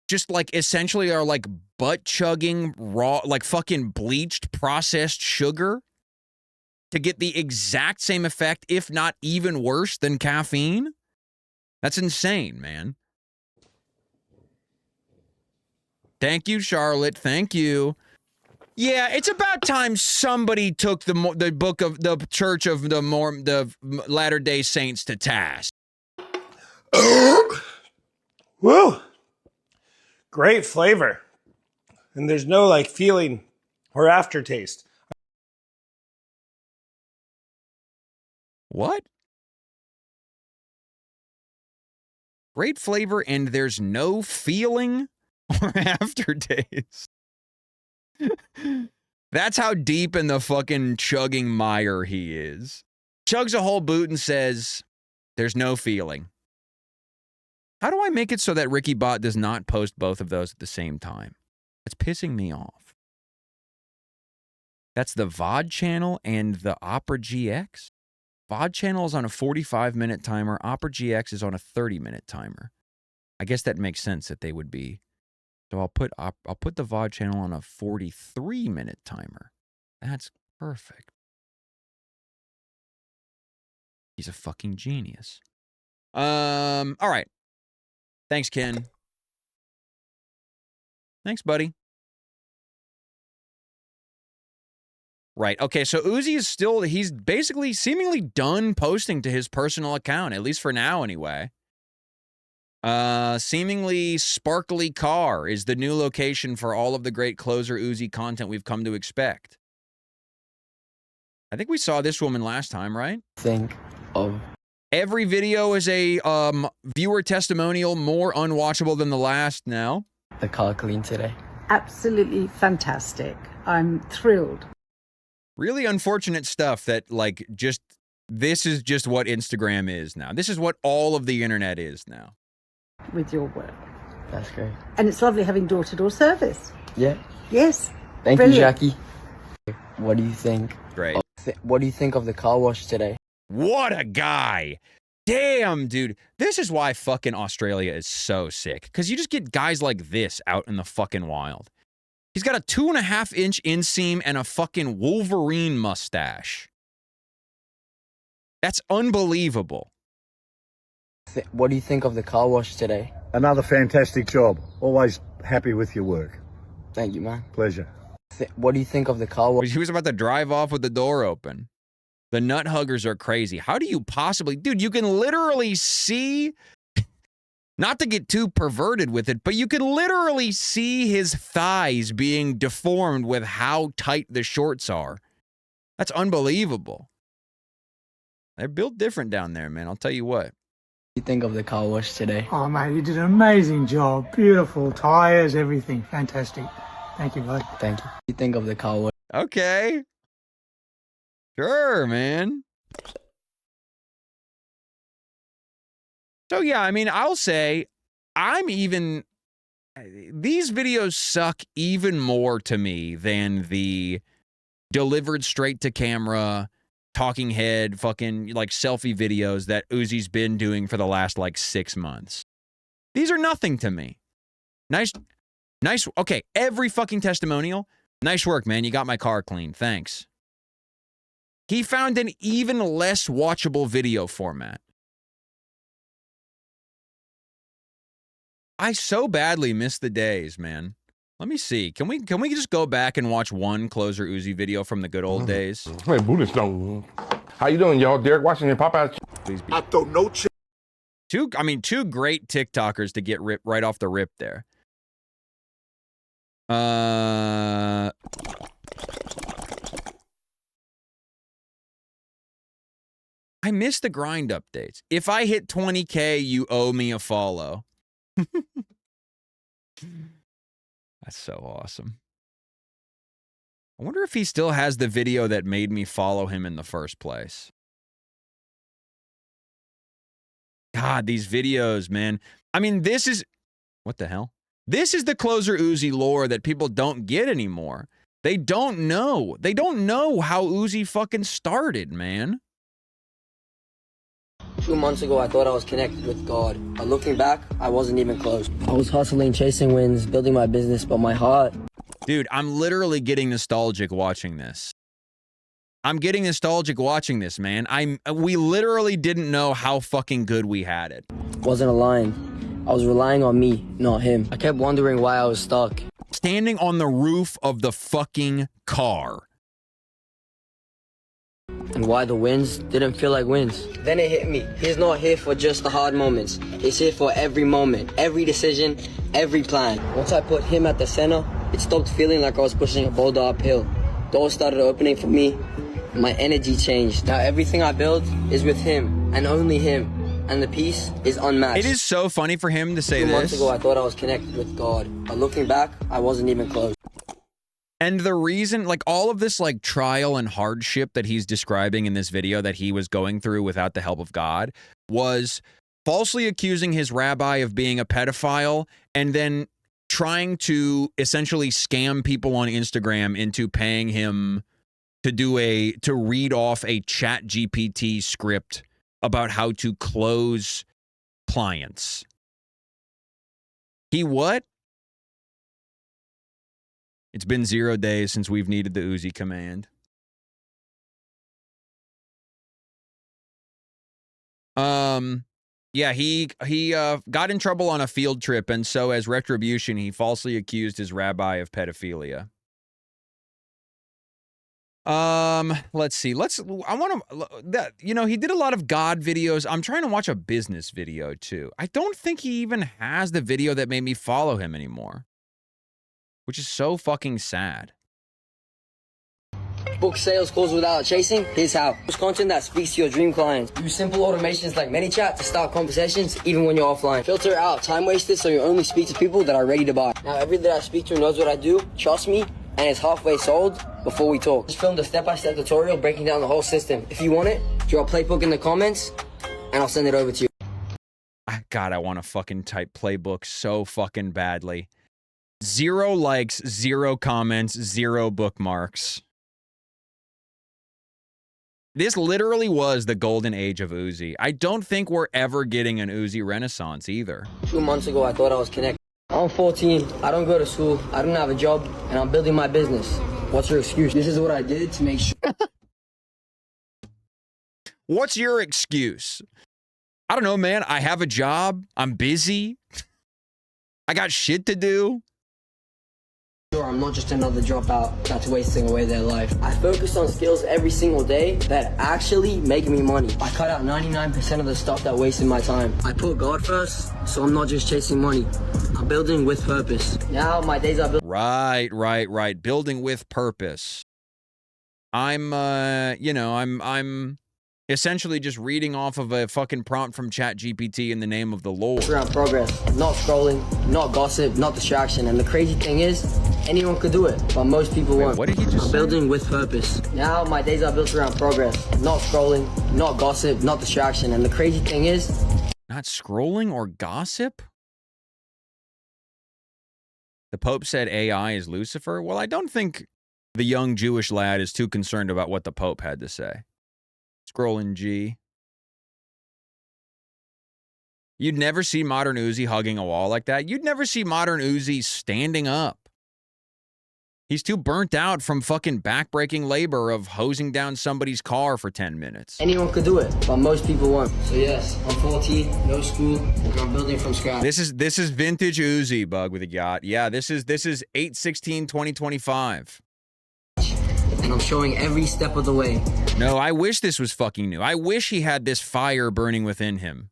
just like essentially are like butt chugging raw, like fucking bleached processed sugar to get the exact same effect, if not even worse than caffeine. That's insane, man. Thank you, Charlotte. Thank you. Yeah, it's about time somebody took the book of the Church of the Latter-day Saints to task. Woo! Great flavor. And there's no like feeling or aftertaste. What? Great flavor and there's no feeling or aftertaste. That's how deep in the fucking chugging mire he is. Chugs a whole boot and says, there's no feeling. How do I make it so that Ricky Bot does not post both of those at the same time? It's pissing me off. That's the VOD channel and the Opera GX. VOD channel is on a 45-minute timer. Opera GX is on a 30-minute timer. I guess that makes sense that they would be. So I'll put the VOD channel on a 43-minute timer. That's perfect. He's a fucking genius. All right. Thanks, Ken. Thanks, buddy. Right. Okay, so Uzi is still, he's basically seemingly done posting to his personal account, at least for now anyway. Seemingly Sparkly Car is the new location for all of the great Closer Uzi content we've come to expect. I think we saw this woman last time, right? Every video is a viewer testimonial more unwatchable than the last now. The car clean today. Absolutely fantastic. I'm thrilled. Really unfortunate stuff that, like, just, this is just what Instagram is now. This is what all of the internet is now. With your work. That's great. And it's lovely having door-to-door service. Yeah. Yes. Thank Brilliant. you, Jackie. What do you think? Great. What do you think of the car wash today? What a guy. Damn, dude. This is why fucking Australia is so sick. Because you just get guys like this out in the fucking wild. He's got a 2.5-inch inseam and a fucking Wolverine mustache. That's unbelievable. What do you think of the car wash today? Another fantastic job. Always happy with your work. Thank you, man. Pleasure. What do you think of the car wash? He was about to drive off with the door open. The nut huggers are crazy. How do you possibly... Dude, you can literally see... Not to get too perverted with it, but you can literally see his thighs being deformed with how tight the shorts are. That's unbelievable. They're built different down there, man. I'll tell you what. What do you think of the car wash today? Oh, mate, you did an amazing job. Beautiful tyres, everything. Fantastic. Thank you, bud. Thank you. What do you think of the car wash? Okay. Sure, man. So, yeah, I mean, I'll say these videos suck even more to me than the delivered straight to camera, talking head, fucking like selfie videos that Uzi's been doing for the last like 6 months. These are nothing to me. Nice. Nice. Okay, every fucking testimonial. Nice work, man. You got my car clean. Thanks. He found an even less watchable video format. I so badly miss the days, man. Let me see. Can we just go back and watch one Closer Uzi video from the good old days? Hey, Buddhist don't. How you doing, y'all? Derek Washington, Popeyes. Please be. I throw no chick. Two great TikTokers to get ripped right off the rip there. I miss the grind updates. If I hit 20K, you owe me a follow. That's so awesome. I wonder if he still has the video that made me follow him in the first place. God, these videos, man. I mean, this is... What the hell? This is the Closer Uzi lore that people don't get anymore. They don't know. They don't know how Uzi fucking started, man. 2 months ago, I thought I was connected with God, but looking back, I wasn't even close. I was hustling, chasing wins, building my business, but my heart... Dude, I'm literally getting nostalgic watching this. I'm getting nostalgic watching this, man. We literally didn't know how fucking good we had it. Wasn't aligned. I was relying on me, not him. I kept wondering why I was stuck. Standing on the roof of the fucking car. And why the wins didn't feel like wins. Then it hit me. He's not here for just the hard moments. He's here for every moment, every decision, every plan. Once I put him at the center, it stopped feeling like I was pushing a boulder uphill. Doors started opening for me. My energy changed. Now everything I build is with him and only him. And the peace is unmatched. It is so funny for him to say this. 2 months ago, I thought I was connected with God. But looking back, I wasn't even close. And the reason, like all of this like trial and hardship that he's describing in this video that he was going through without the help of God was falsely accusing his rabbi of being a pedophile and then trying to essentially scam people on Instagram into paying him to read off a Chat GPT script about how to close clients. He what? It's been 0 days since we've needed the Uzi command. Yeah, he got in trouble on a field trip, and so as retribution, he falsely accused his rabbi of pedophilia. Let's see. I want to, he did a lot of God videos. I'm trying to watch a business video too. I don't think he even has the video that made me follow him anymore, which is so fucking sad. Book sales calls without chasing? Here's how. Use content that speaks to your dream clients. Use simple automations like ManyChat to start conversations even when you're offline. Filter out time wasted so you only speak to people that are ready to buy. Now everybody that I speak to knows what I do, trust me, and is halfway sold before we talk. Just filmed a step-by-step tutorial breaking down the whole system. If you want it, draw a playbook in the comments and I'll send it over to you. God, I want to fucking type playbook so fucking badly. 0 likes, 0 comments, 0 bookmarks. This literally was the golden age of Uzi. I don't think we're ever getting an Uzi renaissance either. 2 months ago, I thought I was connected. I'm 14, I don't go to school, I don't have a job, and I'm building my business. What's your excuse? This is what I did to make sure. What's your excuse? I don't know, man. I have a job. I'm busy. I got shit to do. I'm not just another dropout that's wasting away their life. I focus on skills every single day that actually make me money. I cut out 99% of the stuff that wasted my time. I put God first, so I'm not just chasing money. I'm building with purpose. Now my days are built. Right. Building with purpose. I'm essentially just reading off of a fucking prompt from Chat GPT in the name of the Lord. Around progress, not scrolling, not gossip, not distraction. And the crazy thing is, anyone could do it, but most people won't. What did he just say? Building with purpose. Now my days are built around progress, not scrolling, not gossip, not distraction. And the crazy thing is, not scrolling or gossip? The Pope said AI is Lucifer? Well, I don't think the young Jewish lad is too concerned about what the Pope had to say. Scrolling G. You'd never see Modern Uzi hugging a wall like that. You'd never see Modern Uzi standing up. He's too burnt out from fucking backbreaking labor of hosing down somebody's car for 10 minutes. Anyone could do it, but most people won't. So yes, I'm 14, no school, and I'm building from scratch. This is vintage Uzi, Bug with a yacht. Yeah, this is 8/16/2025. And I'm showing every step of the way. No, I wish this was fucking new. I wish he had this fire burning within him.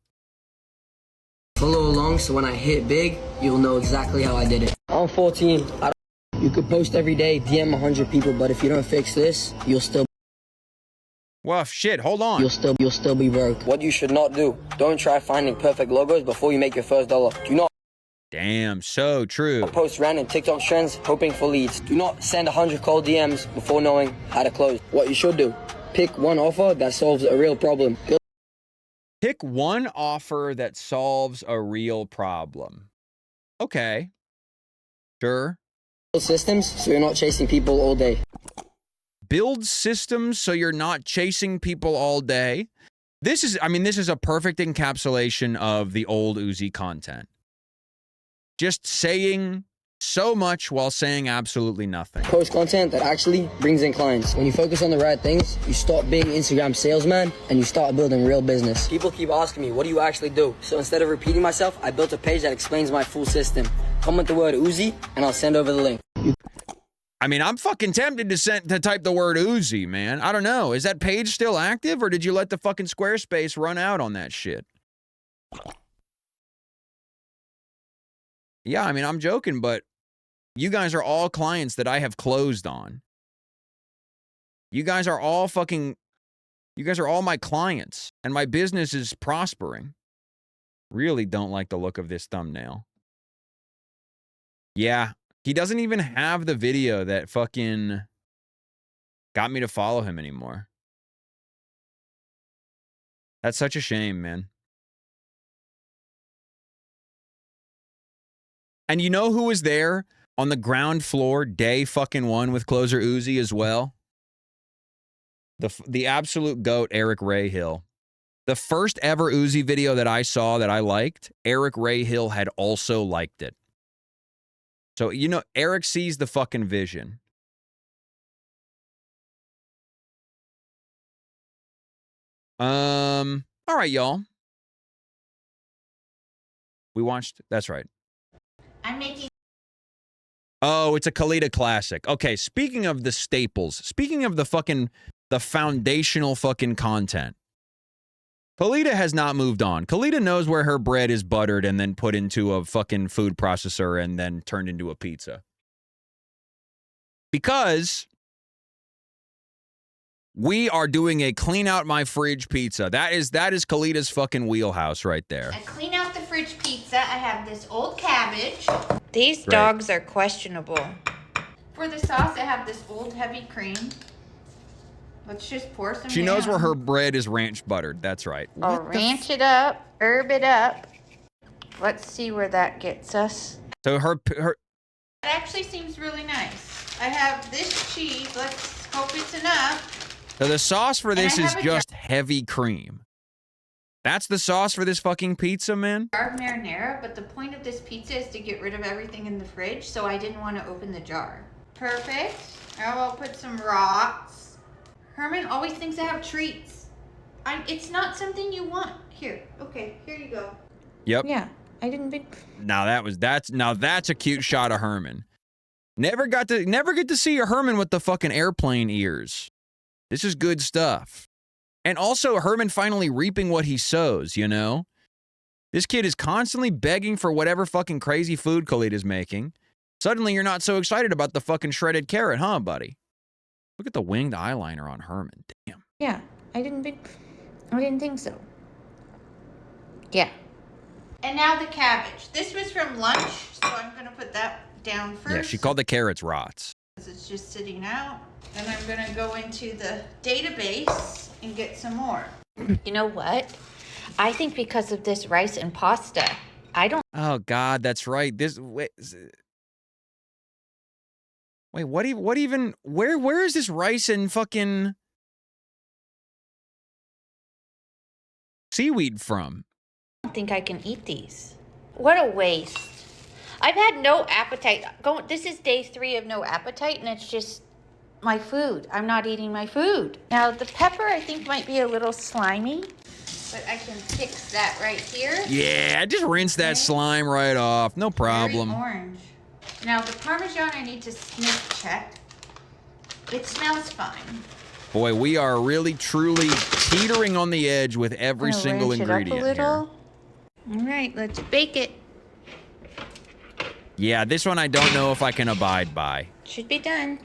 Follow along so when I hit big, you'll know exactly how I did it. I'm 14. You could post every day, DM 100 people, but if you don't fix this, you'll still... Well, shit, hold on. You'll still be broke. What you should not do, don't try finding perfect logos before you make your first dollar. Do not... Damn, so true. Post random TikTok trends hoping for leads. Do not send 100 cold DMs before knowing how to close. What you should do, pick one offer that solves a real problem. Pick one offer that solves a real problem. Okay. Sure. Build systems so you're not chasing people all day. Build systems so you're not chasing people all day. This is a perfect encapsulation of the old Uzi content. Just saying so much while saying absolutely nothing. Post content that actually brings in clients. When you focus on the right things, you stop being Instagram salesman and you start building real business. People keep asking me, what do you actually do? So instead of repeating myself, I built a page that explains my full system. Comment the word Uzi and I'll send over the link. I mean, I'm fucking tempted to type the word Uzi, man. I don't know. Is that page still active or did you let the fucking Squarespace run out on that shit? Yeah, I mean, I'm joking, but you guys are all clients that I have closed on. You guys are all my clients, and my business is prospering. Really don't like the look of this thumbnail. Yeah, he doesn't even have the video that fucking got me to follow him anymore. That's such a shame, man. And you know who was there on the ground floor day fucking one with Closer Uzi as well? The absolute GOAT, Eric Rahill. The first ever Uzi video that I saw that I liked, Eric Rahill had also liked it. So, you know, Eric sees the fucking vision. All right, y'all. We watched, that's right. I'm making... Oh, it's a Khalida classic. Okay, speaking of the staples, speaking of the foundational fucking content, Khalida has not moved on. Khalida knows where her bread is buttered and then put into a fucking food processor and then turned into a pizza. Because we are doing a clean out my fridge pizza. That is Khalida's fucking wheelhouse right there. I clean out the fridge pizza. I have this old cabbage. These dogs are questionable. For the sauce, I have this old heavy cream. Let's just pour some She knows where her bread is ranch buttered. That's right. I'll ranch it up, herb it up. Let's see where that gets us. So her It actually seems really nice. I have this cheese. Let's hope it's enough. So the sauce for this is just heavy cream. That's the sauce for this fucking pizza, man? Jar of marinara, but the point of this pizza is to get rid of everything in the fridge, so I didn't want to open the jar. Perfect. Now I'll put some rocks. Herman always thinks I have treats. It's not something you want. Here. Okay, here you go. Yep. Yeah, I didn't be... Now that's a cute shot of Herman. Never get to see a Herman with the fucking airplane ears. This is good stuff. And also Herman finally reaping what he sows, you know? This kid is constantly begging for whatever fucking crazy food Khalida's making. Suddenly you're not so excited about the fucking shredded carrot, huh, buddy? Look at the winged eyeliner on Herman. Damn. Yeah, I didn't think so. Yeah. And now the cabbage. This was from lunch, so I'm going to put that down first. Yeah, she called the carrots rots. It's just sitting out. Then I'm going to go into the database and get some more. You know what? I think because of this rice and pasta, I don't... Oh, God, that's right. Wait, where is this rice and fucking seaweed from? think I can eat these. What a waste. I've had no appetite. This is day 3 of no appetite, and it's just my food. I'm not eating my food. Now, the pepper, I think, might be a little slimy, but I can fix that right here. Yeah, just rinse that slime right off. No problem. Very orange. Now, the Parmesan I need to sniff check. It smells fine. Boy, we are really, truly teetering on the edge with every single ingredient here. All right, let's bake it. Yeah, this one I don't know if I can abide by. Should be done.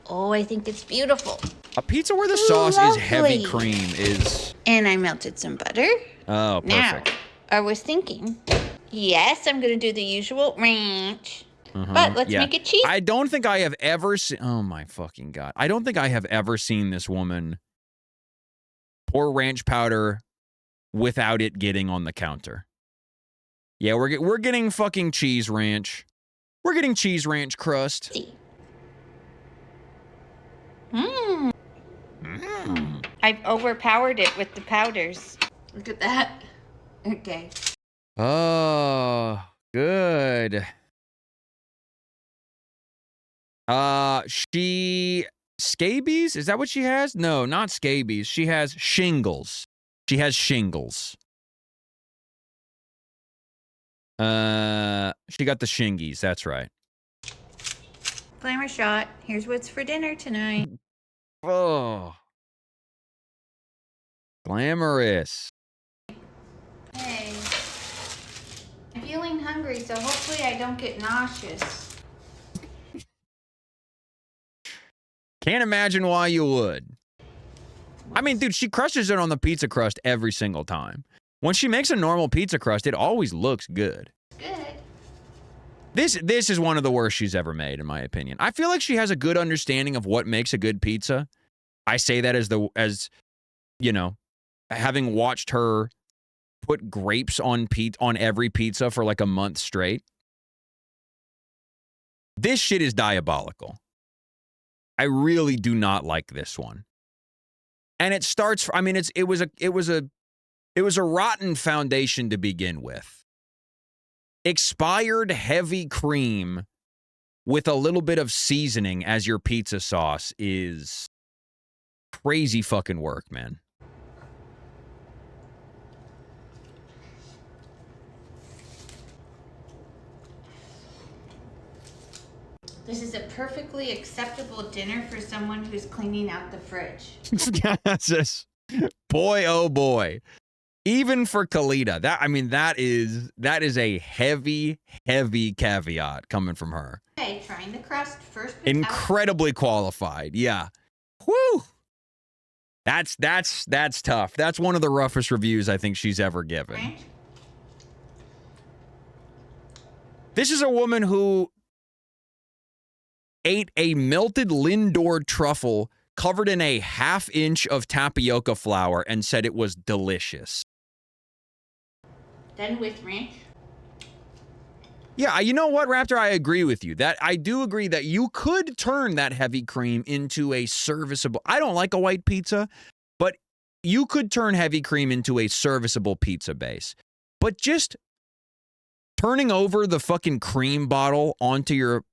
Oh, I think it's beautiful. A pizza where the sauce is heavy cream is... And I melted some butter. Oh, perfect. Now, I was thinking, yes, I'm going to do the usual ranch. But let's make it cheese. I don't think I have ever seen... Oh, my fucking God. I don't think I have ever seen this woman pour ranch powder without it getting on the counter. Yeah, we're getting fucking cheese ranch. We're getting cheese ranch crust. I've overpowered it with the powders. Look at that. Okay. Oh, good. Scabies? Is that what she has? No, not scabies. She has shingles. She has shingles. She got the shingies. That's right. Glamour shot. Here's what's for dinner tonight. Oh. Glamorous. Hey. I'm feeling hungry, so hopefully I don't get nauseous. Can't imagine why you would. I mean, dude, she crushes it on the pizza crust every single time. When she makes a normal pizza crust, it always looks good. Good. This is one of the worst she's ever made, in my opinion. I feel like she has a good understanding of what makes a good pizza. I say that as you know, having watched her put grapes on every pizza for like a month straight. This shit is diabolical. I really do not like this one. And it starts, I mean, it was a rotten foundation to begin with. Expired heavy cream with a little bit of seasoning as your pizza sauce is crazy fucking work, man. This is a perfectly acceptable dinner for someone who's cleaning out the fridge. Yes. Boy, oh boy. Even for Kalita, that is a heavy, heavy caveat coming from her. Okay, trying the crust first. Incredibly qualified, yeah. Whew. That's tough. That's one of the roughest reviews I think she's ever given. Right. This is a woman who ate a melted Lindor truffle covered in a half-inch of tapioca flour and said it was delicious. Then with ranch. Yeah, you know what, Raptor? I agree with you. That I do agree that you could turn that heavy cream into a serviceable... I don't like a white pizza, but you could turn heavy cream into a serviceable pizza base. But just turning over the fucking cream bottle onto your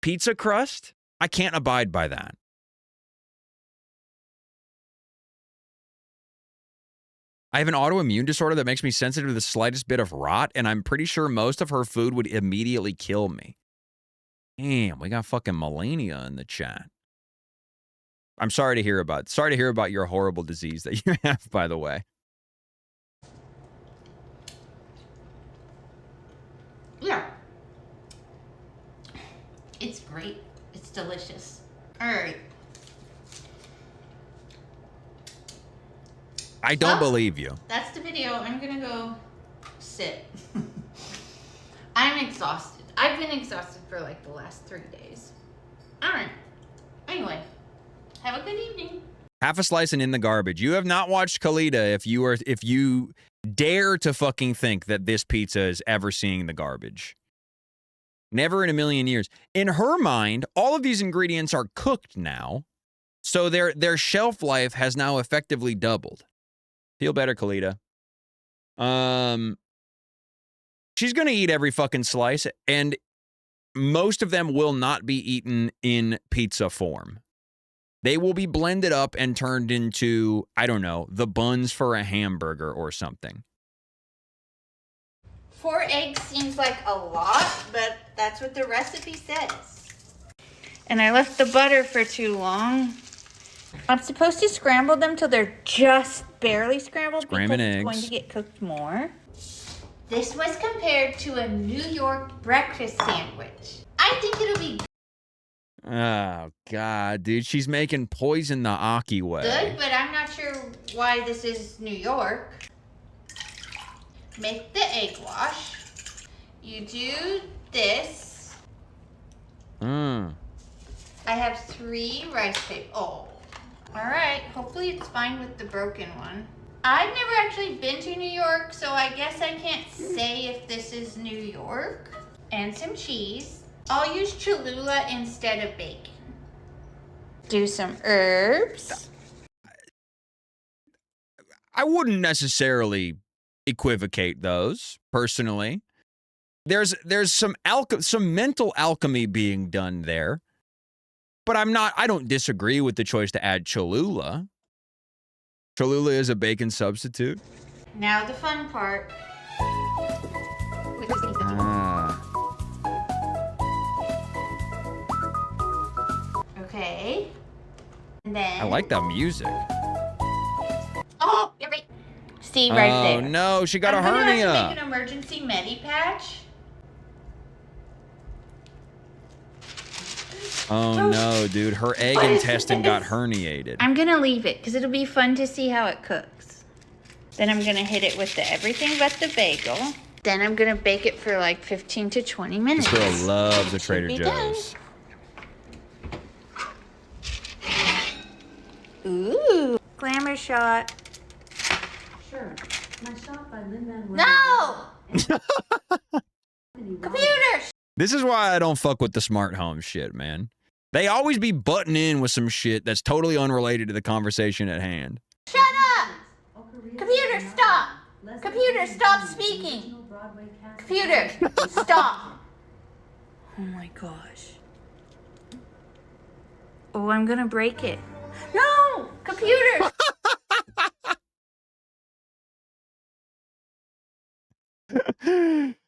pizza crust, I can't abide by that. I have an autoimmune disorder that makes me sensitive to the slightest bit of rot, and I'm pretty sure most of her food would immediately kill me. Damn, we got fucking Melania in the chat. I'm sorry to hear about your horrible disease that you have, by the way. Yeah. It's great. It's delicious. All right. I don't believe you. That's the video. I'm gonna go sit. I'm exhausted. I've been exhausted for like the last 3 days. All right. Anyway, have a good evening. Half a slice and in the garbage. You have not watched Kalita if you dare to fucking think that this pizza is ever seeing the garbage. Never in a million years. In her mind, all of these ingredients are cooked now, so their shelf life has now effectively doubled. Feel better, Kalita. She's going to eat every fucking slice, and most of them will not be eaten in pizza form. They will be blended up and turned into, I don't know, the buns for a hamburger or something. 4 eggs seems like a lot, but that's what the recipe says. And I left the butter for too long. I'm supposed to scramble them till they're just barely scrambled because it's going to get cooked more. This was compared to a New York breakfast sandwich. I think it'll be Oh, God, dude. She's making poison the Aki way. good, but I'm not sure why this is New York. Make the egg wash. You do this. I have 3 rice paper. Oh, all right. Hopefully it's fine with the broken one. I've never actually been to New York, so I guess I can't say if this is New York. And some cheese. I'll use Cholula instead of bacon. Do some herbs. I wouldn't necessarily equivocate those, personally. There's some mental alchemy being done there. But I don't disagree with the choice to add Cholula. Cholula is a bacon substitute. Now the fun part. Okay. And then... I like that music. Oh, you're right. See right there. Oh, no, she got a I'm hernia. gonna have to make an emergency medi patch. Oh, no, dude. Her egg intestine got herniated. I'm gonna leave it because it'll be fun to see how it cooks. Then I'm gonna hit it with the everything but the bagel. Then I'm gonna bake it for like 15 to 20 minutes. This girl loves the Trader Joe's. Ooh, glamour shot. Sure. My shop by Lin-Manuel. No! Computer! This is why I don't fuck with the smart home shit, man. They always be butting in with some shit that's totally unrelated to the conversation at hand. Shut up! Computer, stop! Computer, stop speaking! Computer, stop! Oh my gosh. Oh, I'm gonna break it. No! Computer!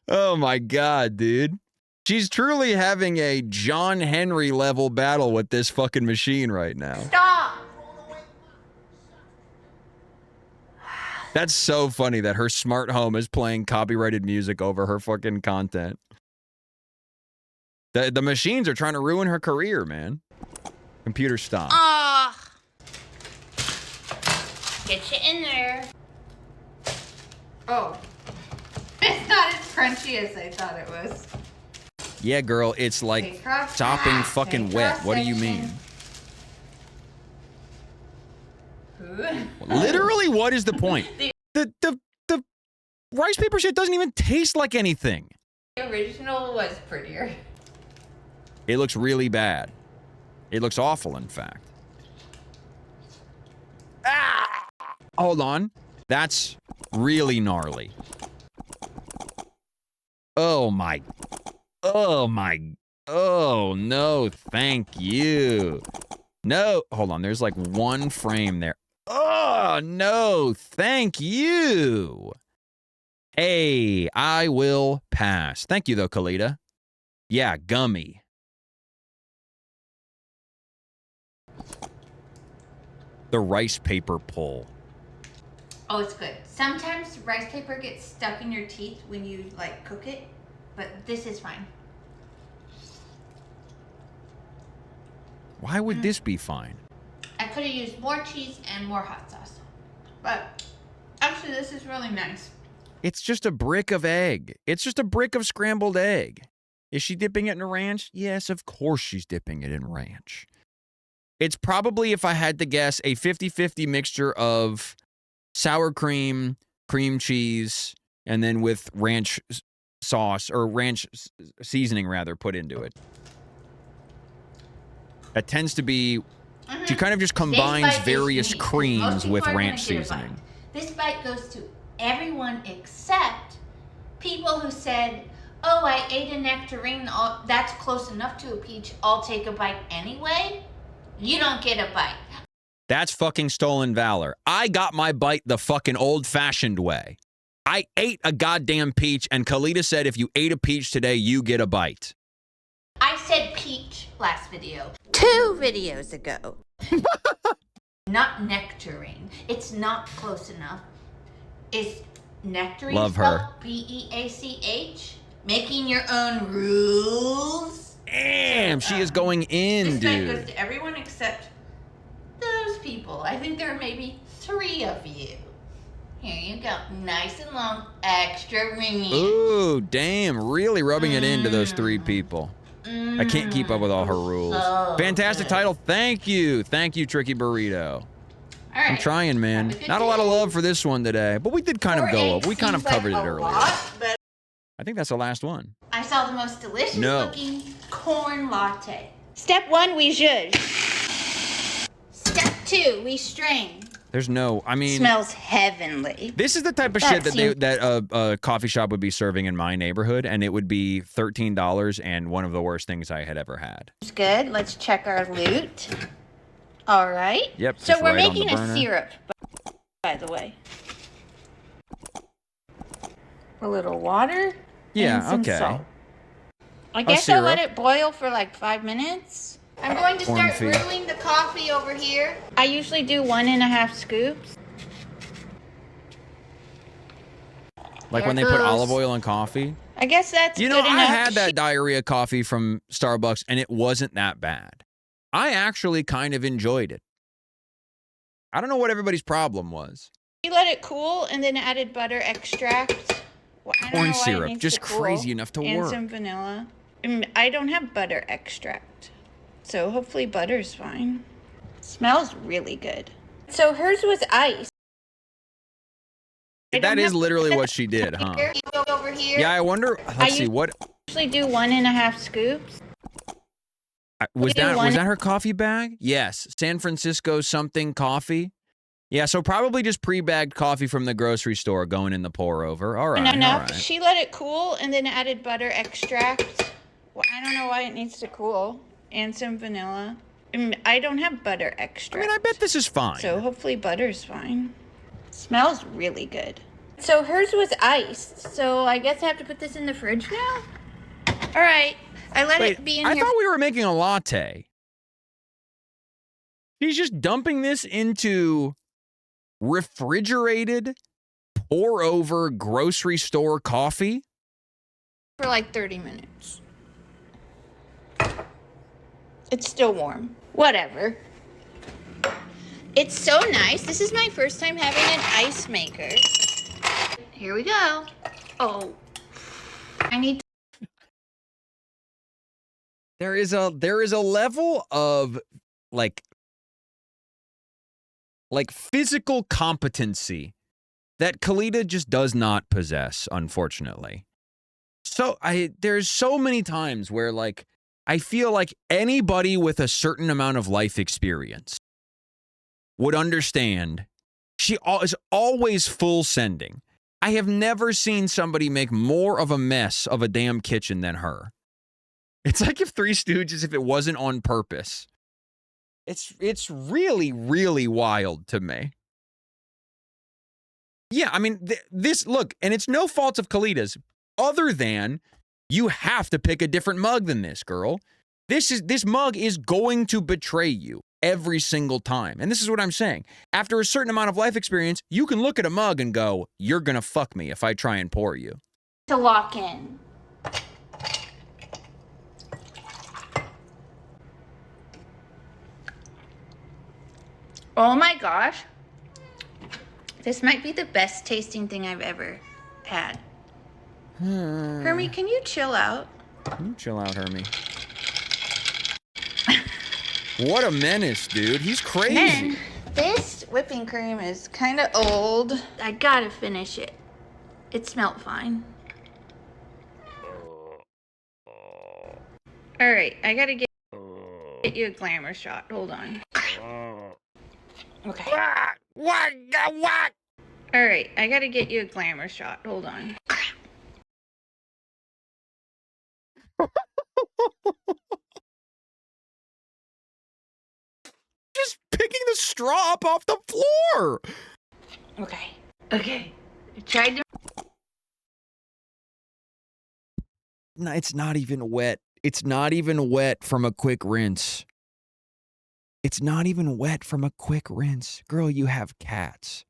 Oh my God, dude. She's truly having a John Henry level battle with this fucking machine right now. Stop! That's so funny that her smart home is playing copyrighted music over her fucking content. The machines are trying to ruin her career, man. Computer, stop. Ah! Get you in there. Oh. It's not as crunchy as I thought it was. Yeah, girl, it's like sopping fucking wet. What do you mean? Literally, what is the point? The rice paper shit doesn't even taste like anything. The original was prettier. It looks really bad. It looks awful, in fact. Ah! Hold on. That's really gnarly. Oh my. Oh my. Oh no, thank you. No, hold on. There's like one frame there. Oh no, thank you. Hey, I will pass. Thank you though, Kalita. Yeah, gummy. The rice paper pull. Oh, it's good. Sometimes rice paper gets stuck in your teeth when you like cook it, but this is fine. Why would this be fine? I could have used more cheese and more hot sauce, but actually this is really nice. It's just a brick of egg. It's just a brick of scrambled egg. Is she dipping it in ranch? Yes, of course she's dipping it in ranch. It's probably, if I had to guess, a 50-50 mixture of sour cream, cream cheese, and then with ranch sauce, or ranch seasoning, rather, put into it. That tends to be... She kind of just combines various creams with ranch seasoning. This bite goes to everyone except people who said, oh, I ate a nectarine, that's close enough to a peach, I'll take a bite anyway. You don't get a bite. That's fucking stolen valor. I got my bite the fucking old-fashioned way. I ate a goddamn peach, and Kalita said if you ate a peach today, you get a bite. I said peach last video. 2 videos ago. Not nectarine. It's not close enough. Is nectarine Love her. spelled B-E-A-C-H? Making your own rules? Damn, she is going in, this night goes dude. to everyone except those people. I think there are maybe 3 of you. Here you go. Nice and long, extra ringy. Ooh, damn, really rubbing it into those 3 people. I can't keep up with all her rules. So Fantastic good. title. Thank you. Thank you, Tricky Burrito. All right. I'm trying, man. Have a good Not a lot of day. love for this one today, but we did kind of 4 go eggs up. We kind of seems covered like it a earlier. lot, but I think that's the last one. I saw the most delicious No. looking corn latte. Step 1, we zhuzh. Step 2, we strain. There's no, I mean, Smells heavenly. this is the type of That shit that a coffee shop would be serving in my neighborhood, and it would be $13 and one of the worst things I had ever had. It's good. Let's check our loot. All right. Yep, So just we're right on the making a burner. syrup, by the way. A little water. Yeah, and some okay. salt. I guess I'll let syrup. it boil for like 5 minutes. I'm going to Corn start feed. brewing the coffee over here. I usually do 1.5 scoops. Like There when they put goes. olive oil in coffee. I guess that's You know, good I enough. had that diarrhea coffee from Starbucks, and it wasn't that bad. I actually kind of enjoyed it. I don't know what everybody's problem was. We let it cool and then added butter extract. Well, I don't Corn know why it syrup, needs just to cool. crazy enough to and work. some vanilla. I don't have butter extract, so hopefully butter's fine. Smells really good. So hers was ice. That is literally what she did, huh? Here, you go over here. Yeah, I wonder. Let's see what Usually do 1.5 scoops. was do that. one- Was that her coffee bag? Yes, San Francisco something coffee. Yeah, so probably just pre-bagged coffee from the grocery store going in the pour over. All right, all Enough. right. She let it cool and then added butter extract. Well, I don't know why it needs to cool. And some vanilla. I don't have butter I extract. mean, I bet this is fine. So hopefully butter's fine. Smells really good. So hers was iced. So I guess I have to put this in the fridge now? All right. I let Wait, it be in I here. thought we were making a latte. She's just dumping this into refrigerated, pour over grocery store coffee. For like 30 minutes. It's still warm. Whatever. It's so nice. This is my first time having an ice maker. Here we go. Oh. I need There is a level of like physical competency that Kalita just does not possess, unfortunately. So there's so many times where like I feel like anybody with a certain amount of life experience would understand she is always full sending. I have never seen somebody make more of a mess of a damn kitchen than her. It's like if Three Stooges, if it wasn't on purpose. It's really, really wild to me. Yeah, I mean, this, look, and it's no fault of Kalita's, other than you have to pick a different mug than this, girl. This mug is going to betray you every single time. And this is what I'm saying. After a certain amount of life experience, you can look at a mug and go, you're going to fuck me if I try and pour you. to lock in. Oh my gosh. This might be the best tasting thing I've ever had. Hermie, can you chill out? You chill out, Hermie. What a menace, dude. He's crazy. Man, this whipping cream is kind of old. I gotta finish it. It smelled fine. All right, I gotta get you a glamour shot. Hold on. Okay. What? All right, I gotta get you a glamour shot. Hold on. Just picking the straw up off the floor. Okay. Okay. I tried to. No, it's not even wet. It's not even wet from a quick rinse. It's not even wet from a quick rinse. Girl, you have cats.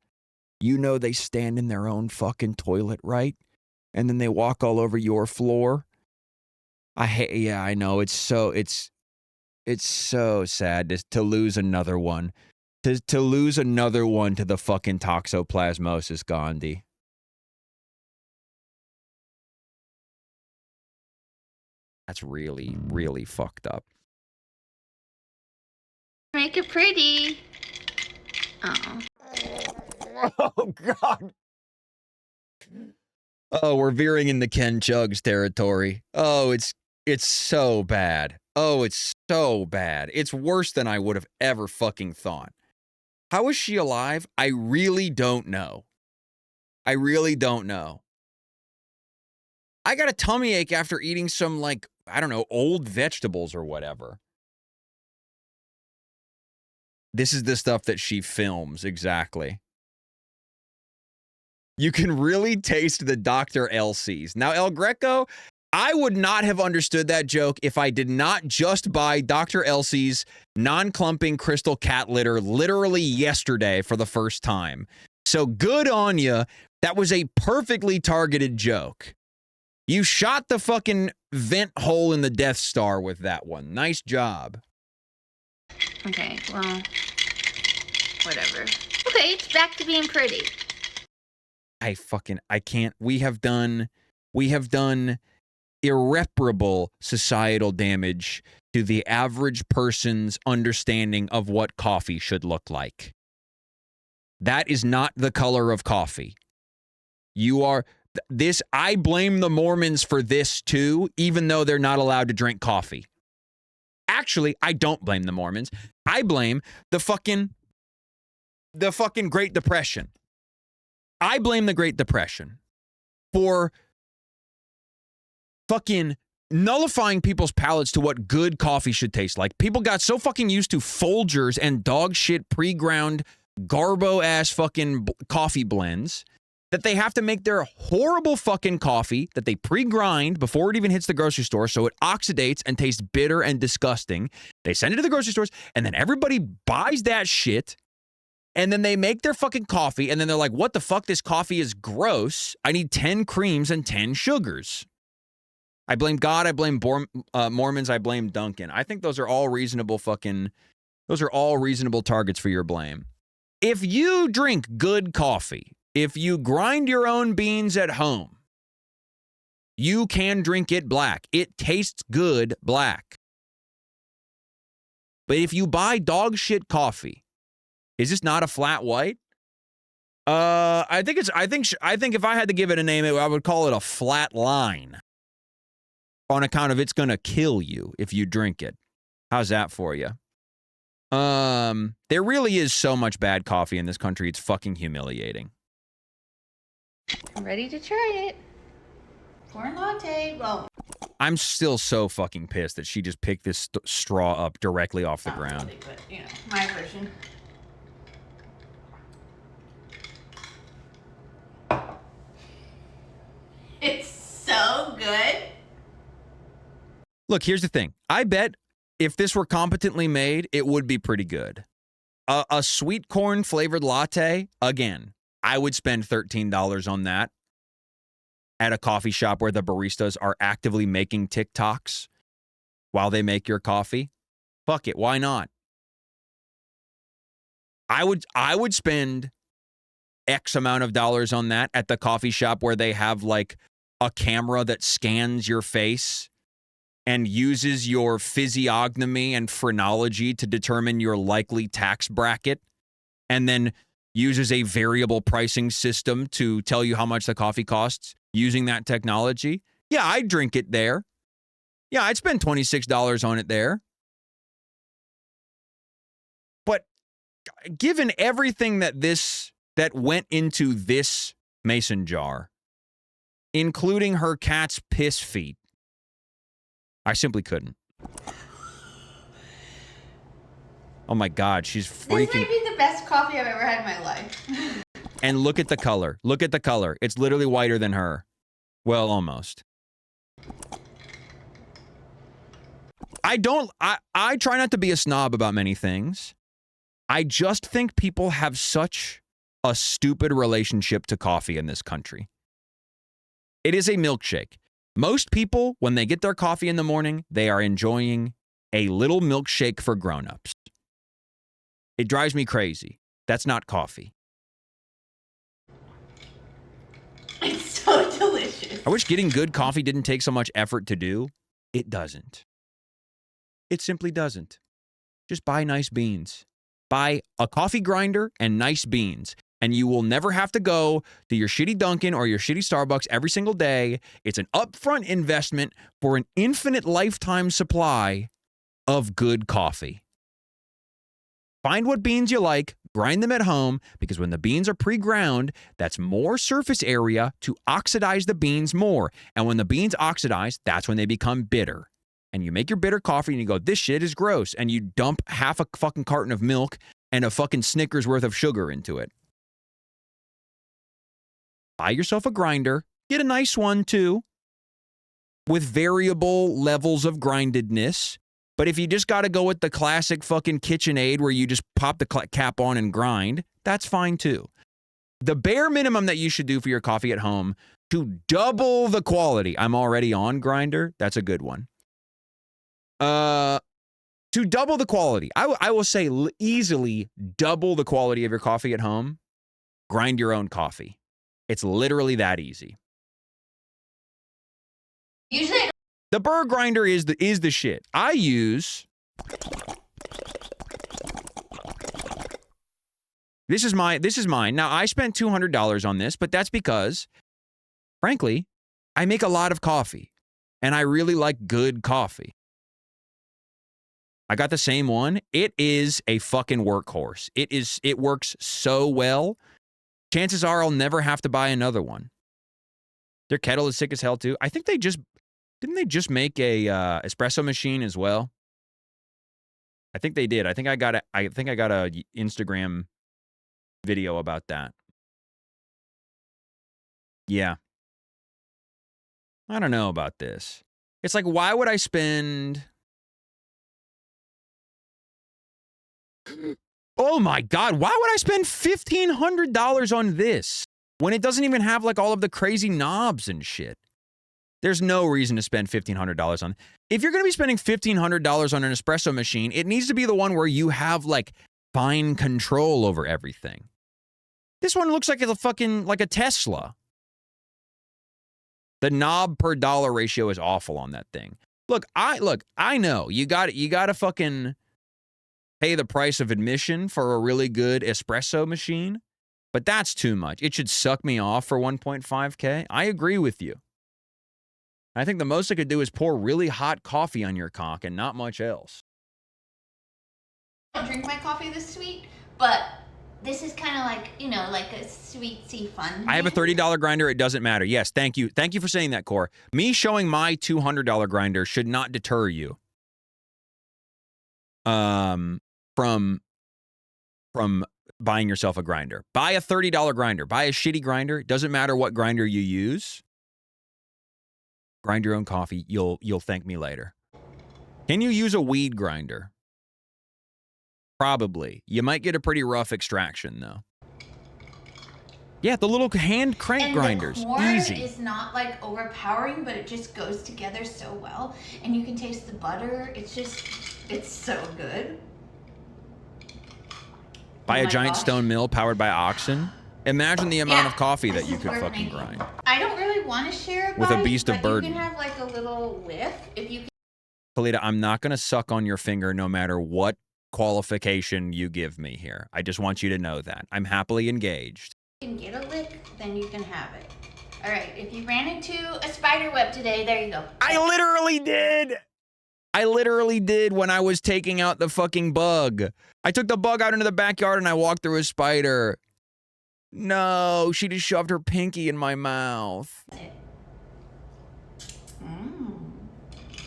You know they stand in their own fucking toilet, right? And then they walk all over your floor. Yeah, I know. It's so sad to lose another one. To lose another one to the fucking toxoplasmosis gondii. That's really, really fucked up. Make it pretty. Oh. Oh, God. Oh, we're veering into Ken Chug's territory. Oh, it's so bad. Oh, it's so bad. It's worse than I would have ever fucking thought. How is she alive? I really don't know. I really don't know. I got a tummy ache after eating some, like, I don't know, old vegetables or whatever. This is the stuff that she films, exactly. You can really taste the Dr. Elsie's. Now, El Greco, I would not have understood that joke if I did not just buy Dr. Elsie's non-clumping crystal cat litter literally yesterday for the first time. So good on you. That was a perfectly targeted joke. You shot the fucking vent hole in the Death Star with that one. Nice job. Okay, well, whatever. Okay, it's back to being pretty. I can't. We have done irreparable societal damage to the average person's understanding of what coffee should look like. That is not the color of coffee. I blame the Mormons for this too, even though they're not allowed to drink coffee. Actually, I don't blame the Mormons. I blame the fucking Great Depression. I blame the Great Depression for fucking nullifying people's palates to what good coffee should taste like. People got so fucking used to Folgers and dog shit pre-ground garbo-ass fucking coffee blends that they have to make their horrible fucking coffee that they pre-grind before it even hits the grocery store so it oxidates and tastes bitter and disgusting. They send it to the grocery stores and then everybody buys that shit. And then they make their fucking coffee, and then they're like, what the fuck? This coffee is gross. I need 10 creams and 10 sugars. I blame God. I blame Mormons. I blame Duncan. I think those are all reasonable targets for your blame. If you drink good coffee, if you grind your own beans at home, you can drink it black. It tastes good black. But if you buy dog shit coffee, is this not a flat white? I think if I had to give it a name, I would call it a flat line. On account of it's gonna kill you if you drink it. How's that for you? There really is so much bad coffee in this country. It's fucking humiliating. I'm ready to try it. Corn latte. Well, I'm still so fucking pissed that she just picked this straw up directly off the ground. Really, but, you know, my version. It's so good. Look, here's the thing. I bet if this were competently made, it would be pretty good. A sweet corn flavored latte, again, I would spend $13 on that at a coffee shop where the baristas are actively making TikToks while they make your coffee. Fuck it, why not? I would spend X amount of dollars on that at the coffee shop where they have like a camera that scans your face and uses your physiognomy and phrenology to determine your likely tax bracket, and then uses a variable pricing system to tell you how much the coffee costs using that technology. Yeah, I'd drink it there. Yeah, I'd spend $26 on it there. But given everything that that went into this mason jar, including her cat's piss feet. I simply couldn't. Oh my God, she's freaking. This might be the best coffee I've ever had in my life. And look at the color. Look at the color. It's literally whiter than her. Well, almost. I try not to be a snob about many things. I just think people have such a stupid relationship to coffee in this country. It is a milkshake. Most people, when they get their coffee in the morning, they are enjoying a little milkshake for grown-ups. It drives me crazy. That's not coffee. It's so delicious. I wish getting good coffee didn't take so much effort to do. It doesn't. It simply doesn't. Just buy nice beans. Buy a coffee grinder and nice beans, and you will never have to go to your shitty Dunkin' or your shitty Starbucks every single day. It's an upfront investment for an infinite lifetime supply of good coffee. Find what beans you like, grind them at home, because when the beans are pre-ground, that's more surface area to oxidize the beans more. And when the beans oxidize, that's when they become bitter. And you make your bitter coffee and you go, this shit is gross. And you dump half a fucking carton of milk and a fucking Snickers worth of sugar into it. Buy yourself a grinder. Get a nice one too, with variable levels of grindedness. But if you just got to go with the classic fucking KitchenAid where you just pop the cap on and grind, that's fine too. The bare minimum that you should do for your coffee at home to double the quality. I'm already on Grindr. That's a good one. To double the quality, I will say easily double the quality of your coffee at home. Grind your own coffee. It's literally that easy. Usually, the burr grinder is the shit. I use. This is mine. Now I spent $200 on this, but that's because, frankly, I make a lot of coffee, and I really like good coffee. I got the same one. It is a fucking workhorse. It works so well. Chances are I'll never have to buy another one. Their kettle is sick as hell too. I think didn't they just make a espresso machine as well? I think they did. I think I got a Instagram video about that. Yeah. I don't know about this. It's like, why would I spend... Oh my God, why would I spend $1,500 on this when it doesn't even have like all of the crazy knobs and shit? There's no reason to spend $1,500 on. If you're going to be spending $1,500 on an espresso machine, it needs to be the one where you have like fine control over everything. This one looks like it's a fucking like a Tesla. The knob per dollar ratio is awful on that thing. Look, I know you got to fucking pay the price of admission for a really good espresso machine, but that's too much. It should suck me off for $1.5K. I agree with you. I think the most I could do is pour really hot coffee on your cock and not much else. I don't drink my coffee this sweet, but this is kind of like, like a sweet fun. I have a $30 grinder. It doesn't matter. Yes, thank you. Thank you for saying that, Core. Me showing my $200 grinder should not deter you. From buying yourself a grinder. Buy a $30 grinder. Buy a shitty grinder. It doesn't matter what grinder you use. Grind your own coffee. You'll thank me later. Can you use a weed grinder? Probably. You might get a pretty rough extraction though. Yeah, the little hand crank grinders. The corn easy. Is not like overpowering, but it just goes together so well, and you can taste the butter. It's so good. Buy a giant stone mill powered by oxen. Imagine the amount of coffee that you could fucking grind. I don't really want to share it with a beast of burden. You can have like a little whiff if you can. Kalita, I'm not going to suck on your finger no matter what qualification you give me here. I just want you to know that. I'm happily engaged. If you can get a lick, then you can have it. All right, if you ran into a spider web today, there you go. I literally did when I was taking out the fucking bug. I took the bug out into the backyard and I walked through a spider. No, she just shoved her pinky in my mouth.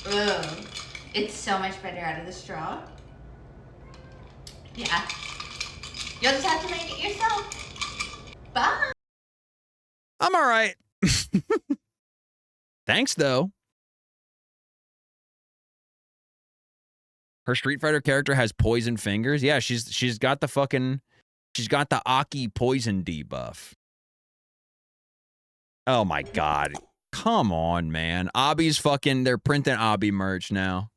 Ugh. It's so much better out of the straw. Yeah. You'll just have to make it yourself. Bye. I'm all right. Thanks, though. Her Street Fighter character has poison fingers. Yeah, she's got the Aki poison debuff. Oh my god. Come on, man. Obby's they're printing Obby merch now.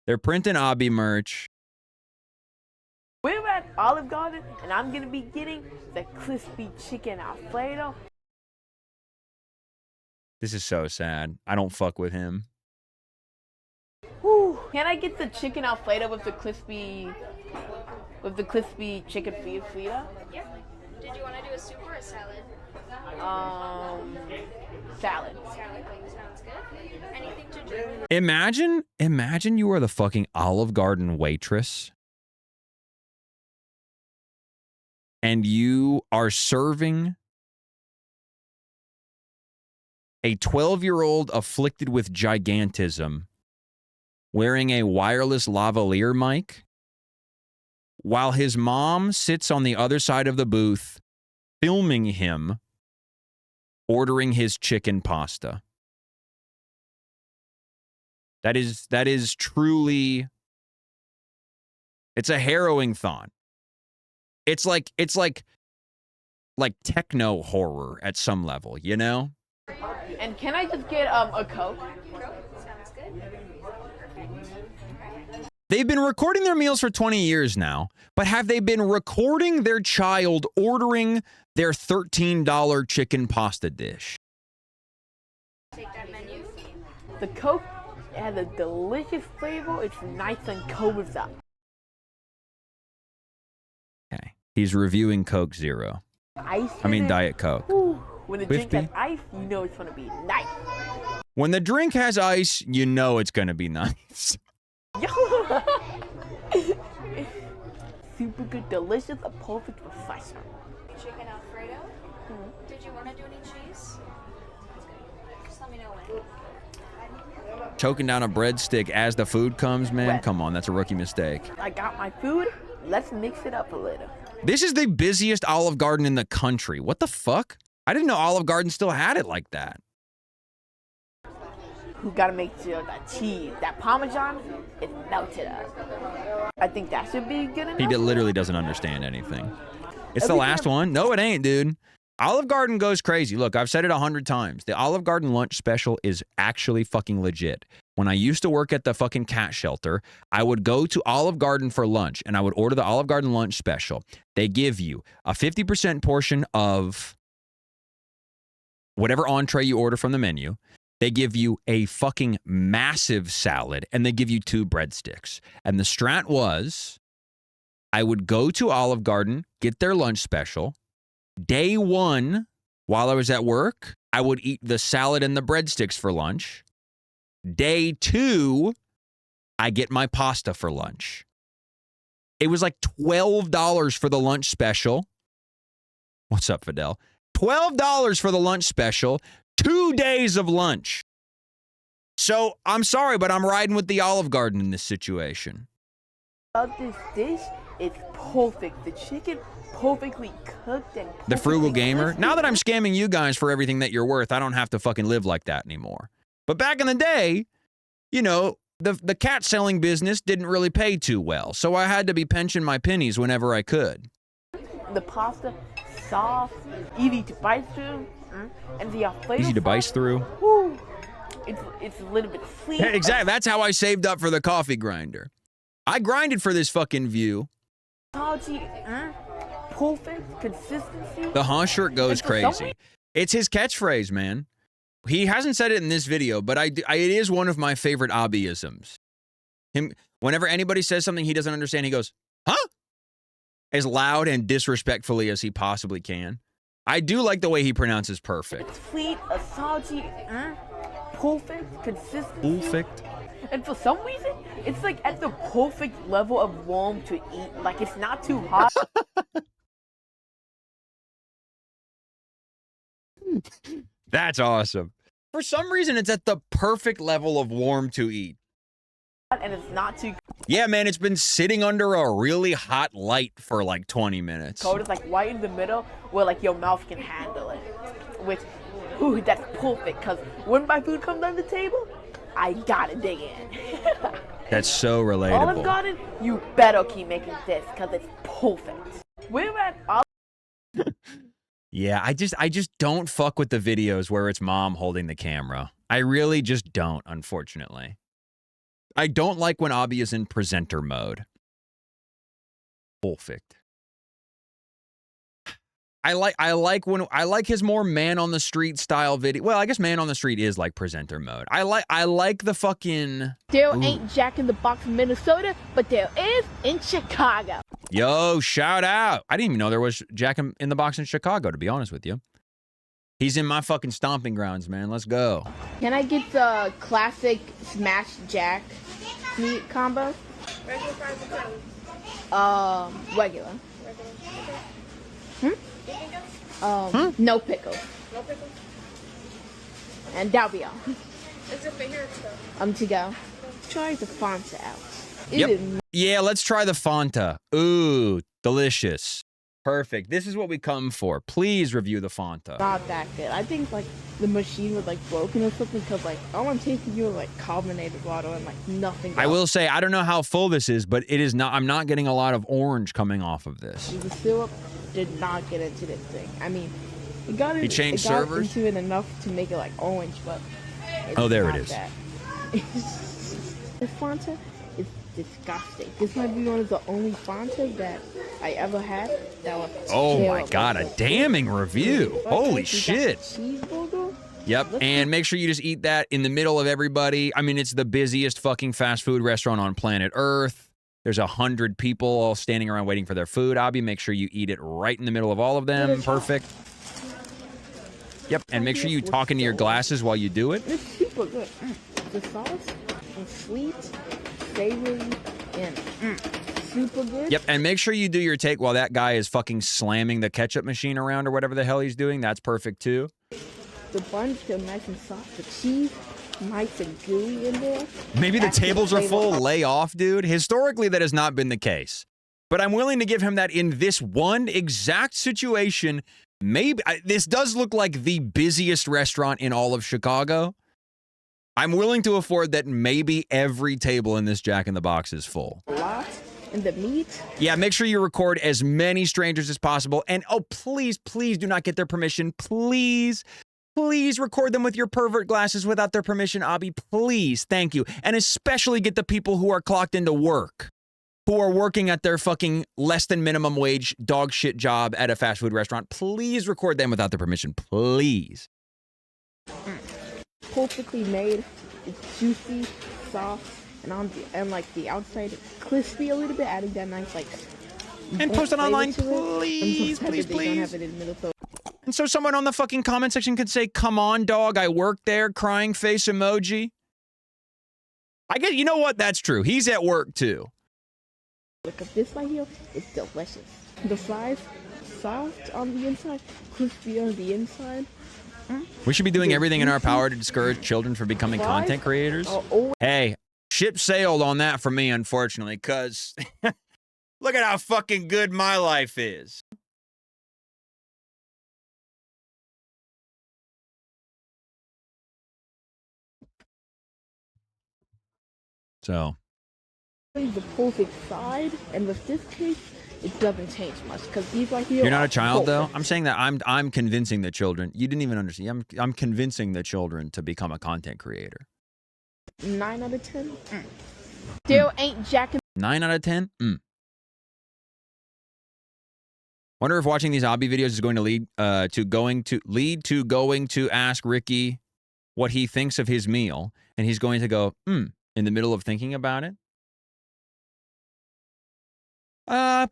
They're printing Obby merch. We're at Olive Garden, and I'm gonna be getting the crispy chicken Alfredo. This is so sad. I don't fuck with him. Whew. Can I get the chicken Alfredo with the crispy chicken fajita? Yep. Did you want to do a soup or a salad? Salad. Salad. Sounds good. Anything to drink? Imagine you are the fucking Olive Garden waitress. And you are serving a 12-year-old afflicted with gigantism wearing a wireless lavalier mic while his mom sits on the other side of the booth filming him ordering his chicken pasta. That is truly, it's a harrowing thought. It's like techno horror at some level, you know? And can I just get a Coke? Sounds good. Perfect. They've been recording their meals for 20 years now, but have they been recording their child ordering their $13 chicken pasta dish? Take that menu. The Coke has a delicious flavor. It's nice and covers up. Okay. He's reviewing Coke Zero. Diet Coke. Ooh, when the drink Whiskey? has ice, you know it's gonna be nice. When the drink has ice, you know it's going to be nice. Super good, delicious, a perfect refresher. Chicken Alfredo. Did you want to do any cheese? Sounds good. Just let me know when. Choking down a breadstick as the food comes, man. Come on, that's a rookie mistake. I got my food. Let's mix it up a little. This is the busiest Olive Garden in the country. What the fuck? I didn't know Olive Garden still had it like that. You gotta make sure that cheese, that Parmesan, is melted up. I think that should be good enough. He literally doesn't understand anything. It's the last one? No, it ain't, dude. Olive Garden goes crazy. Look, I've said it 100 times. The Olive Garden lunch special is actually fucking legit. When I used to work at the fucking cat shelter, I would go to Olive Garden for lunch, and I would order the Olive Garden lunch special. They give you a 50% portion of whatever entree you order from the menu. They give you a fucking massive salad, and they give you 2 breadsticks. And the strat was, I would go to Olive Garden, get their lunch special. Day 1, while I was at work, I would eat the salad and the breadsticks for lunch. Day 2, I get my pasta for lunch. It was like $12 for the lunch special. What's up, Fidel? $12 for the lunch special. 2 days of lunch. So I'm sorry, but I'm riding with the Olive Garden in this situation. This dish is perfect. The chicken perfectly cooked and The frugal gamer. Now that I'm scamming you guys for everything that you're worth, I don't have to fucking live like that anymore. But back in the day, you know, the cat selling business didn't really pay too well, so I had to be pinching my pennies whenever I could. The pasta, soft, easy to bite through, and the Alfredo Easy to bite through. Woo, it's a little bit sweet. Yeah, exactly. That's how I saved up for the coffee grinder. I grinded for this fucking view. Salty, perfect consistency. The Huh shirt goes crazy. It's his catchphrase, man. He hasn't said it in this video, but it is one of my favorite obbyisms. Whenever anybody says something he doesn't understand, he goes, huh? As loud and disrespectfully as he possibly can. I do like the way he pronounces perfect. It's sweet, a salty, perfect consistency. Perfect. And for some reason, it's like at the perfect level of warm to eat. Like it's not too hot. That's awesome. For some reason, it's at the perfect level of warm to eat. And it's not too Yeah, man, it's been sitting under a really hot light for like 20 minutes. cold. It's like right in the middle where like your mouth can handle it. Which, ooh, that's perfect. Because when my food comes on the table, I gotta dig in. That's so relatable. Olive Garden, you better keep making this because it's perfect. We're at Olive. Yeah, I just don't fuck with the videos where it's mom holding the camera. I really just don't, unfortunately. I don't like when Abby is in presenter mode. Perfect. I like his more man on the street style video. Well, I guess man on the street is like presenter mode. I like the fucking. There ain't Jack in the Box in Minnesota, but there is in Chicago. Yo, shout out. I didn't even know there was Jack in the Box in Chicago, to be honest with you. He's in my fucking stomping grounds, man. Let's go. Can I get the classic Smash Jack meat combo? Regular fries or Coke? Regular. No pickles. No pickles? And that'll be all. Is it bigger or stuff? To go. Try the Fanta out. Yep. Yeah, let's try the Fanta. Ooh, delicious. Perfect. This is what we come for. Please review the Fanta. Not that good. I think like the machine was like broken or something because like all I'm tasting here is like carbonated water and like nothing else. I will say, I don't know how full this is, but it is not. I'm not getting a lot of orange coming off of this. The syrup did not get into this thing. I mean, it got He changed it got servers? into it enough to make it like orange, but Oh, there not it is. that. This Fanta is disgusting. This might be one of the only Fantas that I ever had that was Oh my terrible. God, a damning review. Holy We got shit. cheeseburger. Yep, and make sure you just eat that in the middle of everybody. I mean, it's the busiest fucking fast food restaurant on planet Earth. There's 100 people all standing around waiting for their food. Abby, make sure you eat it right in the middle of all of them. Perfect. Yep, and make sure you talk into your glasses while you do it. It's super good. The sauce is sweet, savory, and super good. Yep, and make sure you do your take while that guy is fucking slamming the ketchup machine around or whatever the hell he's doing. That's perfect too. The buns feel nice and soft. The cheese, nice and gooey in there. Maybe the Actually, tables are flavor- full. Lay off, dude. Historically, that has not been the case. But I'm willing to give him that in this one exact situation. Maybe this does look like the busiest restaurant in all of Chicago. I'm willing to afford that maybe every table in this Jack in the Box is full. A lot. And the meat. Yeah, make sure you record as many strangers as possible. And oh, please, please do not get their permission. Please, please record them with your pervert glasses without their permission, Abby. Please, thank you. And especially get the people who are clocked into work, who are working at their fucking less than minimum wage dog shit job at a fast food restaurant. Please record them without their permission. Please. Perfectly made. It's juicy, soft, and like the outside is crispy a little bit, adding that nice like. And post it flavor online, to it. please, I'm so please, sad that they don't have please. it in Minnesota. And so someone on the fucking comment section could say, "Come on, dog, I work there," crying face emoji. I guess, you know what? That's true. He's at work too. Look at this right here. It's delicious. The fries, soft on the inside, crispy on the inside. We should be doing everything in our power to discourage children from becoming content creators. Hey, ship sailed on that for me, unfortunately, because look at how fucking good my life is. So. The perfect side, and with this case, it doesn't change much because these right here. You're not are a child, though? perfect. I'm saying that I'm convincing the children. You didn't even understand. I'm convincing the children to become a content creator. 9 out of 10. Still ain't Jack in 9 out of 10? Wonder if watching these Obby videos is going to lead to going to ask Ricky what he thinks of his meal, and he's going to go, in the middle of thinking about it.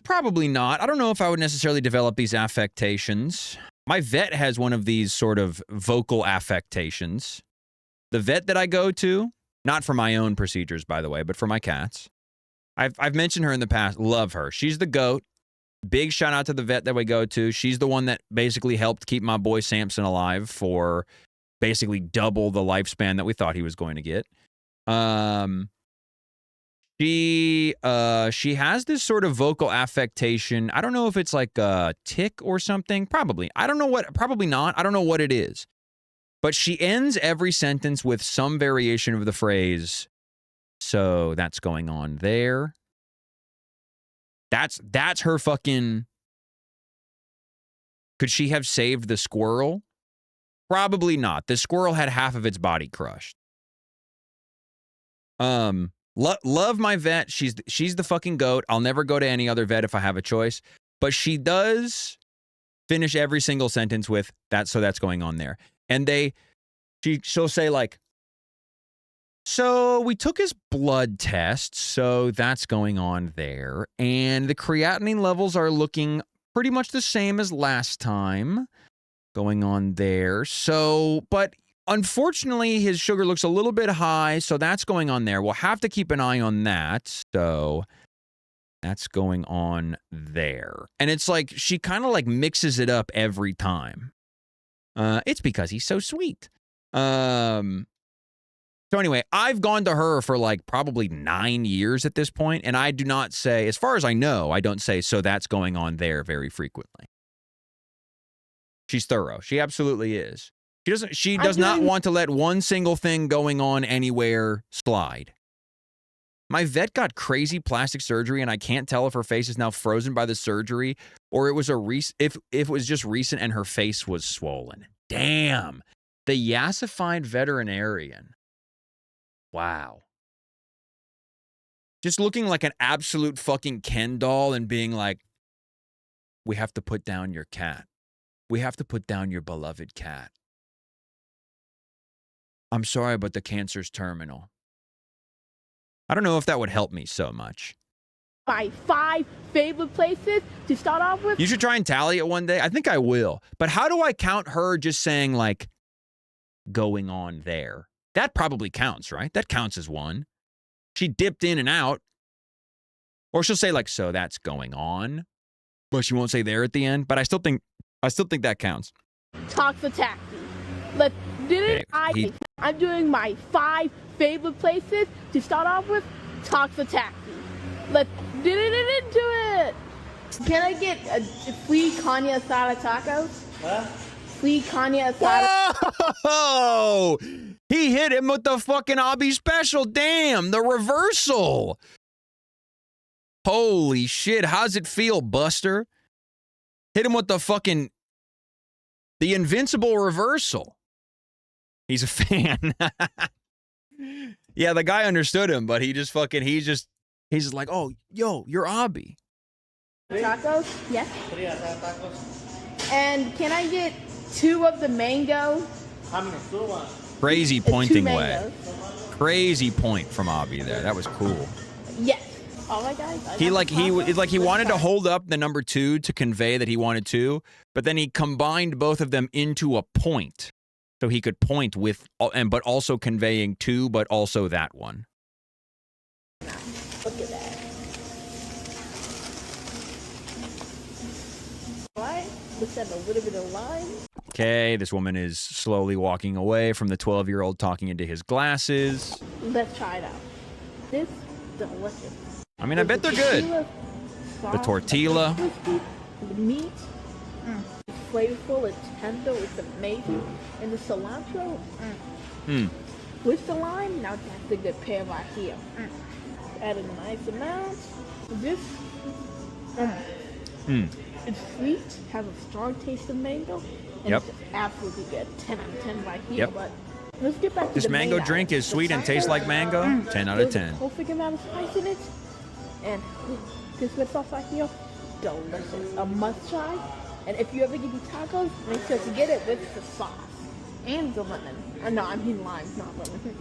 Probably not. I don't know if I would necessarily develop these affectations. My vet has one of these sort of vocal affectations. The vet that I go to, not for my own procedures, by the way, but for my cats. I've mentioned her in the past. Love her. She's the GOAT. Big shout out to the vet that we go to. She's the one that basically helped keep my boy Samson alive for basically double the lifespan that we thought he was going to get. She has this sort of vocal affectation. I don't know if it's like a tic or something. Probably. I don't know what. Probably not. I don't know what it is. But she ends every sentence with some variation of the phrase, so that's going on there. That's her fucking... Could she have saved the squirrel? Probably not. The squirrel had half of its body crushed. Love my vet. She's the fucking goat. I'll never go to any other vet if I have a choice. But she does finish every single sentence with that, so that's going on there. And she'll say like, so we took his blood test, so that's going on there. And the creatinine levels are looking pretty much the same as last time, going on there. So, but unfortunately, his sugar looks a little bit high, so that's going on there. We'll have to keep an eye on that. So that's going on there. And it's like she kind of like mixes it up every time. It's because he's so sweet. So anyway, I've gone to her for like probably 9 years at this point, and I do not say, as far as I know, I don't say, so that's going on there very frequently. She's thorough. She absolutely is. She does not want to let one single thing going on anywhere slide. My vet got crazy plastic surgery, and I can't tell if her face is now frozen by the surgery or it was if it was just recent and her face was swollen. Damn. The yassified veterinarian. Wow. Just looking like an absolute fucking Ken doll and being like, we have to put down your cat. We have to put down your beloved cat. I'm sorry, but the cancer's terminal. I don't know if that would help me so much. My 5 favorite places to start off with. You should try and tally it one day. I think I will. But how do I count her just saying like, going on there? That probably counts, right? That counts as one. She dipped in and out. Or she'll say like, so that's going on. But she won't say there at the end. But I still think that counts. Talk for taxi. I'm doing my 5 favorite places to start off with. Talk for taxi. Let's get into it. Can I get a free carne asada tacos? What? Free carne asada. Whoa! He hit him with the fucking Abby special. Damn, the reversal. Holy shit, how's it feel, Buster? Hit him with the invincible reversal. He's a fan. Yeah, the guy understood him, but he's just like, oh, yo, you're Abby. Tacos? Yes. And can I get 2 of the mango? Crazy pointing way. Crazy point from Abby there. That was cool. Yes. All right, guys. He wanted to hold up the number 2 to convey that he wanted 2, but then he combined both of them into a point. So he could point with, but also conveying 2, but also that one. Look at that. Alright, let's have a little bit of lime. Okay, this woman is slowly walking away from the 12-year-old talking into his glasses. Let's try it out. This is delicious. I mean, I bet they're good. The tortilla. The meat. It's flavorful, it's tender, it's amazing. And the cilantro. With the lime, now that's a good pair right here. Add a nice amount. This, it's sweet, has a strong taste of mango, and it's just absolutely good. 10 out of 10 right here. But let's get back to this mango drink is sweet and tastes like mango. 10 out of 10. There's a perfect amount of spice in it, and this red sauce right here, delicious. A must try. And if you ever get these tacos, make sure to get it with the sauce and the lemon. No, I mean lime, not lemon.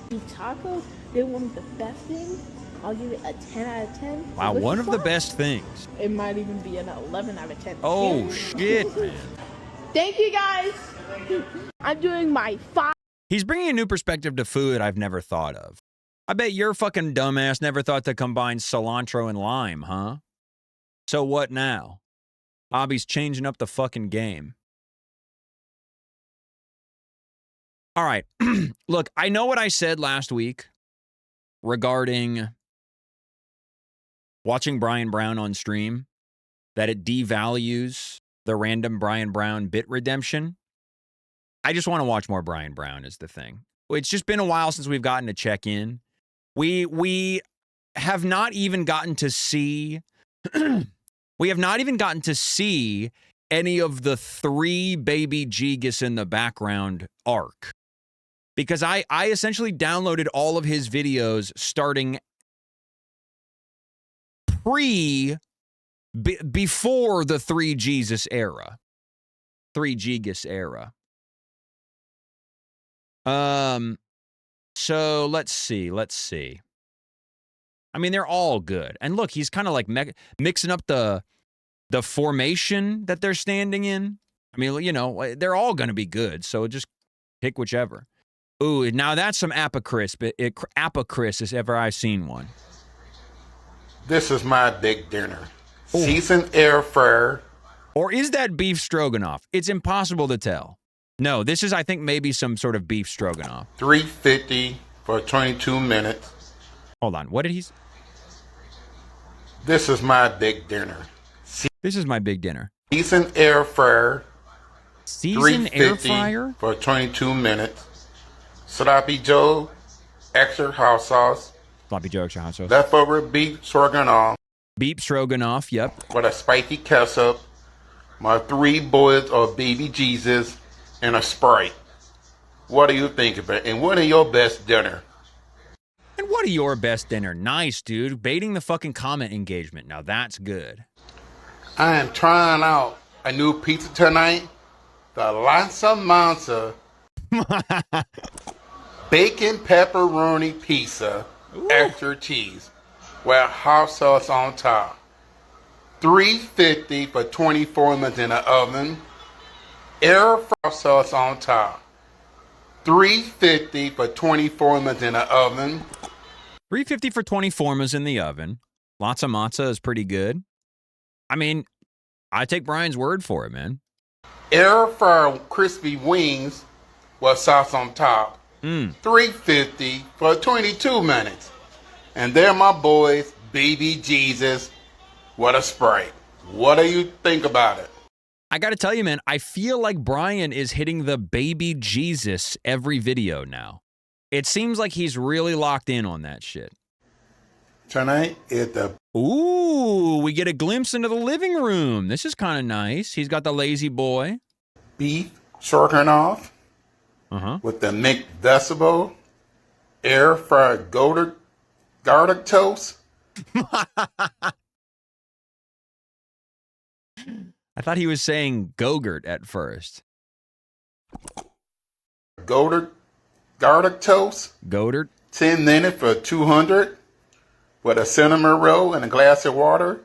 These tacos, they're one of the best things. I'll give it a 10 out of 10. Wow, one of the best things. It might even be an 11 out of 10. Oh, shit, man. Thank you, guys. I'm doing my 5. He's bringing a new perspective to food I've never thought of. I bet your fucking dumbass never thought to combine cilantro and lime, huh? So what now? Bobby's changing up the fucking game. All right. Look, I know what I said last week regarding watching Brian Brown on stream, that it devalues the random Brian Brown bit redemption. I just want to watch more Brian Brown is the thing. It's just been a while since we've gotten to check in. We have not even gotten to see we have not even gotten to see any of the 3 baby Jesus in the background arc. Because I essentially downloaded all of his videos starting before the 3 Jesus era. 3 Jesus era. So let's see. I mean, they're all good. And look, he's kind of like mixing up the formation that they're standing in. I mean, you know, they're all going to be good. So just pick whichever. Ooh, now that's some Apocris, Apocris if ever I've seen one. This is my big dinner. Ooh. Seasoned air fryer. Or is that beef stroganoff? It's impossible to tell. No, this is, I think, maybe some sort of beef stroganoff. $3.50 for 22 minutes. Hold on, what did he say? This is my big dinner. This is my big dinner. Seasoned air fryer. Seasoned air fryer? For 22 minutes. Sloppy Joe, extra hot sauce. Sloppy Joe, extra hot sauce. Leftover beef stroganoff. Beef stroganoff, yep. With a spicy ketchup. My 3 boys of baby Jesus. And a Sprite. What do you think of it? And what are your best dinner? And what are your best dinner? Nice, dude. Baiting the fucking comment engagement. Now that's good. I am trying out a new pizza tonight. The Lanza Manza bacon pepperoni pizza. Ooh. Extra cheese. With hot sauce on top. $3.50 for 24 minutes in the oven. Air fry sauce on top. $3.50 for 24 minutes in the oven. $3.50 for 24 minutes in the oven. Lots of matzah is pretty good. I mean, I take Brian's word for it, man. Air fry crispy wings with sauce on top. $3.50 for 22 minutes. And they're my boys, baby Jesus. What a Sprite. What do you think about it? I got to tell you, man, I feel like Brian is hitting the baby Jesus every video now. It seems like he's really locked in on that shit. Tonight is the... Ooh, we get a glimpse into the living room. This is kind of nice. He's got the lazy boy. Beef stroganoff. With the McVegetable. Air fried garlic toast. I thought he was saying Gogurt at first. Garlic toast. Gotard. 10 minutes for 200 with a cinnamon roll and a glass of water.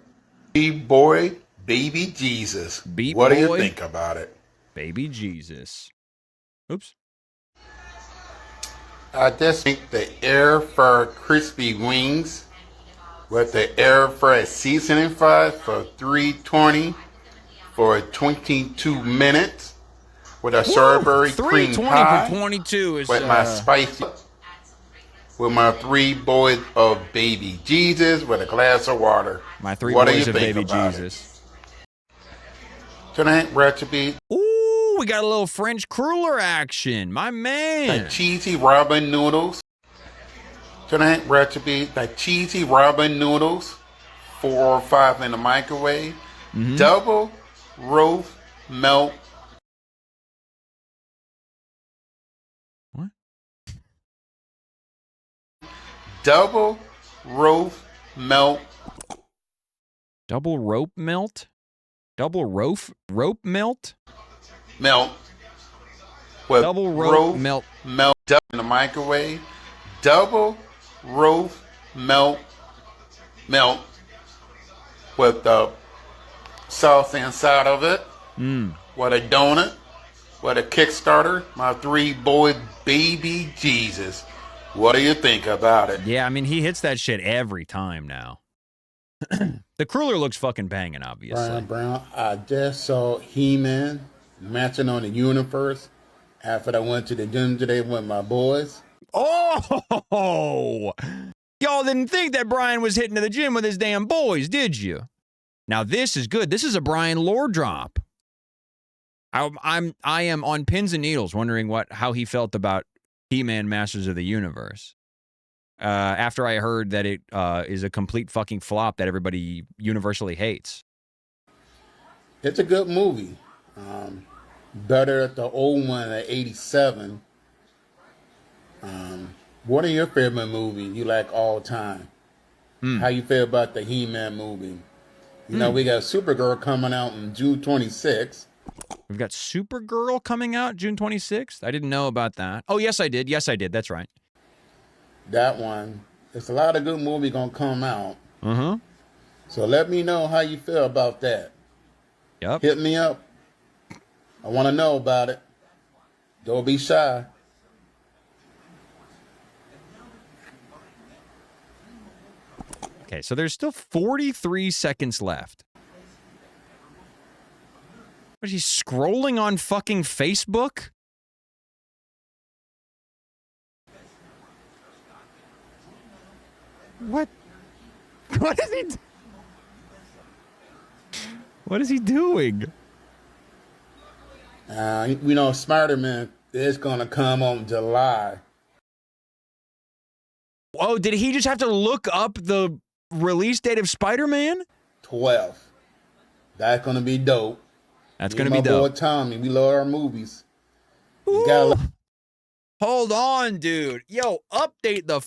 Boy, baby Jesus. What do you think about it? Baby Jesus. Oops. I just think the air fried crispy wings with the air fried seasoning fry for $3.20 for 22 minutes with a strawberry cream pie. For 22 is with my spicy, with my 3 boys of baby Jesus with a glass of water. My 3 boys of baby Jesus. Tonight recipe. Ooh, we got a little French cruller action, my man. The cheesy ramen noodles. Tonight recipe: the cheesy ramen noodles, 4 or 5 in the microwave. Double roast melt. What? Double roast melt. Double rope melt? Double rope melt? Melt. With double rope melt. Melt in the microwave. Double roast melt. With the sauce inside of it. With a donut. With a Kickstarter. My 3 boys, baby Jesus. What do you think about it? Yeah, I mean, he hits that shit every time now. The Cruller looks fucking banging, obviously. Brian Brown, I just saw He-Man matching on the universe after I went to the gym today with my boys. Oh! Y'all didn't think that Brian was hitting to the gym with his damn boys, did you? Now this is good. This is a Brian lore drop. I am on pins and needles wondering how he felt about He-Man Masters of the Universe. After I heard that it is a complete fucking flop that everybody universally hates. It's a good movie. Better at the old one at 87. What are your favorite movies you like all time? How you feel about the He-Man movie? You know, we got Supergirl coming out on June 26th. We've got Supergirl coming out June 26th? I didn't know about that. Oh, yes, I did. Yes, I did. That's right. That one. There's a lot of good movies going to come out. Uh-huh. So let me know how you feel about that. Yep. Hit me up. I want to know about it. Don't be shy. Okay, so there's still 43 seconds left. Was he scrolling on fucking Facebook? What? What is he? What is he doing? You know, Spider-Man is going to come on July. Oh, did he just have to look up the release date of Spider-Man? 12. That's going to be dope. That's going to be dope. My boy Tommy, we love our movies. Hold on, dude. Yo, update the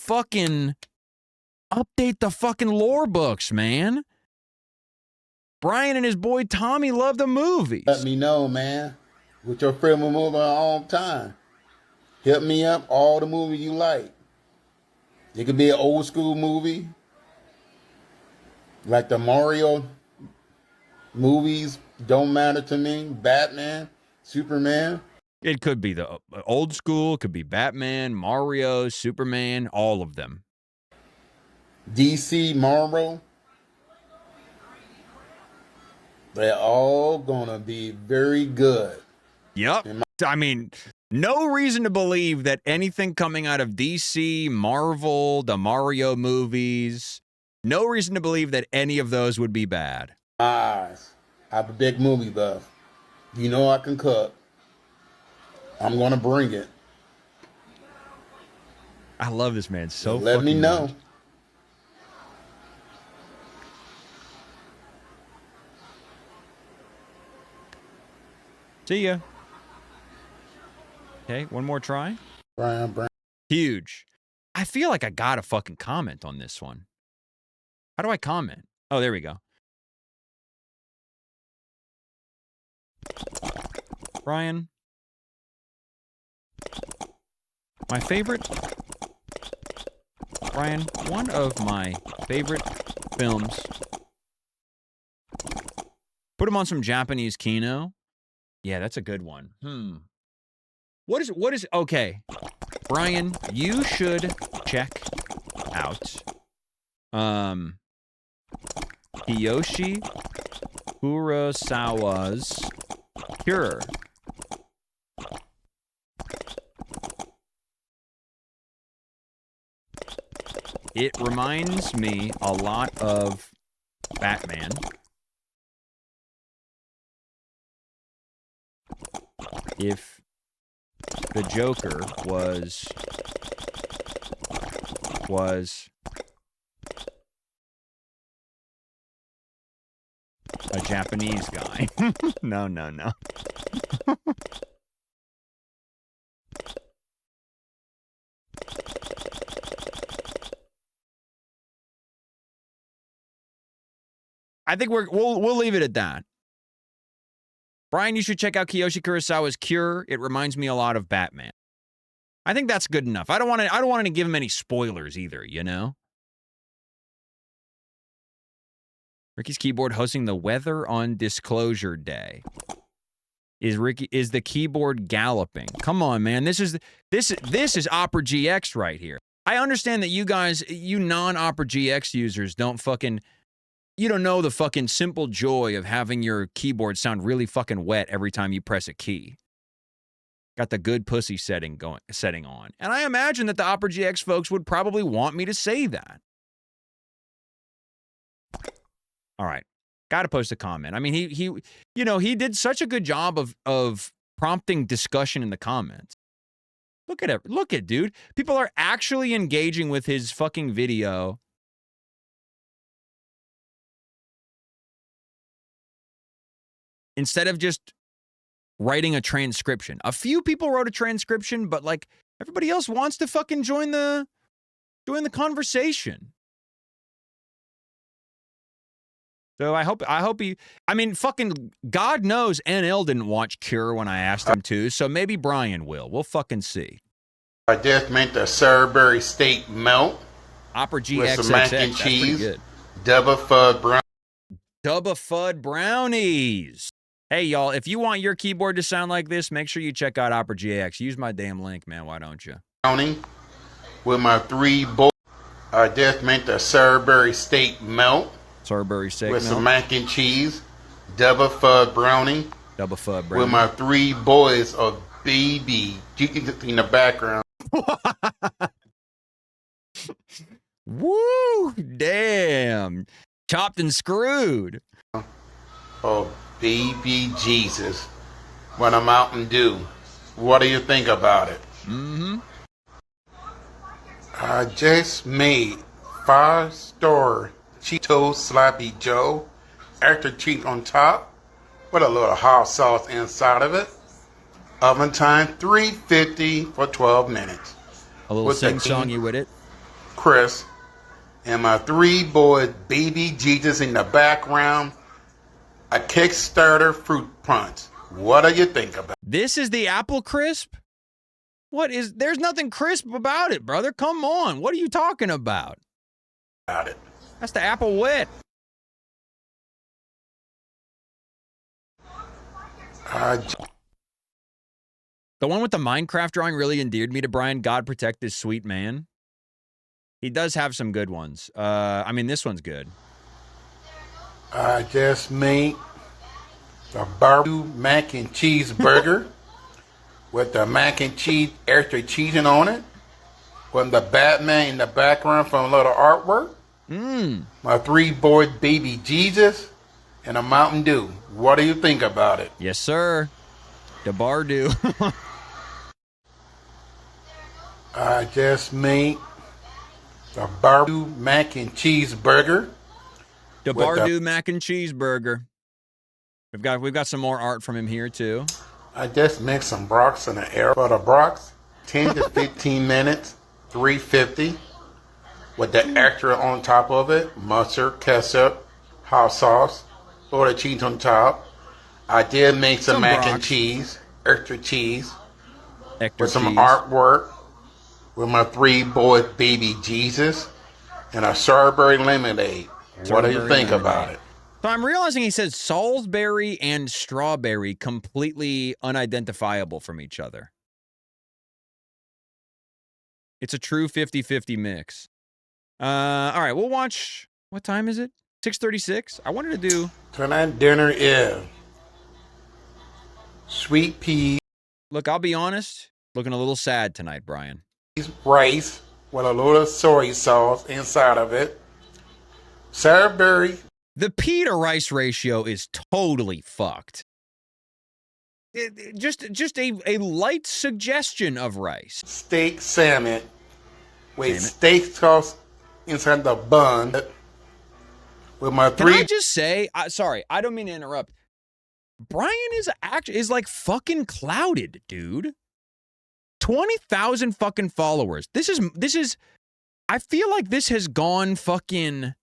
fucking lore books, man. Brian and his boy Tommy love the movies. Let me know, man. With your favorite movie on time. Hit me up, all the movies you like. It could be an old school movie. Like the Mario movies, don't matter to me. Batman, Superman. It could be the old school, it could be Batman, Mario, Superman, all of them. DC, Marvel. They're all gonna be very good. Yep. I mean, no reason to believe that anything coming out of DC, Marvel, the Mario movies, no reason to believe that any of those would be bad. I'm a big movie buff. You know I can cook. I'm gonna bring it. I love this man so fucking Let me know. much. See ya. Okay, one more try. Brian. Huge. I feel like I got a fucking comment on this one. How do I comment? Oh, there we go. Brian. My favorite. Brian, one of my favorite films. Put him on some Japanese kino. Yeah, that's a good one. What is, okay. Brian, you should check out, Kiyoshi Kurosawa's Cure. It reminds me a lot of Batman. If the Joker was a Japanese guy. No. I think we'll leave it at that. Brian, you should check out Kiyoshi Kurosawa's Cure. It reminds me a lot of Batman. I think that's good enough. I don't want to give him any spoilers either, you know? Ricky's Keyboard hosting the weather on Disclosure Day. Is the keyboard galloping? Come on, man. This is Opera GX right here. I understand that you guys, you non-Opera GX users don't fucking you don't know the fucking simple joy of having your keyboard sound really fucking wet every time you press a key. Got the good pussy setting on. And I imagine that the Opera GX folks would probably want me to say that. All right. Got to post a comment. I mean, he did such a good job of prompting discussion in the comments. Look at it. Look at, dude. People are actually engaging with his fucking video. Instead of just writing a transcription. A few people wrote a transcription, but like everybody else wants to fucking join the conversation. So I hope I mean, fucking God knows NL didn't watch Cure when I asked him to, so maybe Brian will. We'll fucking see. I just made the Salisbury steak melt. Opera GX with some mac and cheese. Double Fud brownies. Hey, y'all, if you want your keyboard to sound like this, make sure you check out Opera GX. Use my damn link, man. Why don't you? Brownie with my 3 boys. I just made the Salisbury steak melt. Salisbury steak with melt. some mac and cheese. Double Fud brownie. Double Fud brownie. With my 3 boys of baby. You can in the background. Woo! Damn. Chopped and screwed. Oh, baby Jesus. What a Mountain Dew. What do you think about it? Mm-hmm. I just made 5-star Cheeto Sloppy Joe. Extra cheese on top. With a little hot sauce inside of it. Oven time 350 for 12 minutes. A little sing-songy with it. Chris and my 3 boys, baby Jesus in the background. A Kickstarter fruit punch. What do you think about it? This is the apple crisp? There's nothing crisp about it, brother. Come on. What are you talking about? That's the apple wet. The one with the Minecraft drawing really endeared me to Brian. God protect this sweet man. He does have some good ones. I mean, this one's good. I just made the barbecue mac and cheese burger with the mac and cheese, extra cheesing on it. With the Batman in the background from a little artwork. My 3 boys, baby Jesus, and a Mountain Dew. What do you think about it? Yes, sir. The Bardew. I just made the barbecue mac and cheese burger. The Bardew mac and cheese burger. We've got some more art from him here too. I just mixed some brocks in the air for the brocks. 10 to 15 minutes, 350. With the extra on top of it, mustard, ketchup, hot sauce, or the cheese on top. I did make some mac and cheese, extra cheese, with some artwork, with my 3 boys, baby Jesus, and a strawberry lemonade. What do you think about it? So I'm realizing he says Salisbury and strawberry completely unidentifiable from each other. It's a true 50-50 mix. All right, we'll watch. What time is it? 6:36. I wanted to do. Tonight dinner is sweet peas. Look, I'll be honest. Looking a little sad tonight, Brian. Rice with a little soy sauce inside of it. Salisbury. The pea to rice ratio is totally fucked. Just a light suggestion of rice. Steak salmon with steak sauce inside the bun. With my 3. Can I just say, sorry, I don't mean to interrupt. Brian is like fucking clouded, dude. 20,000 fucking followers. This is. I feel like this has gone fucking.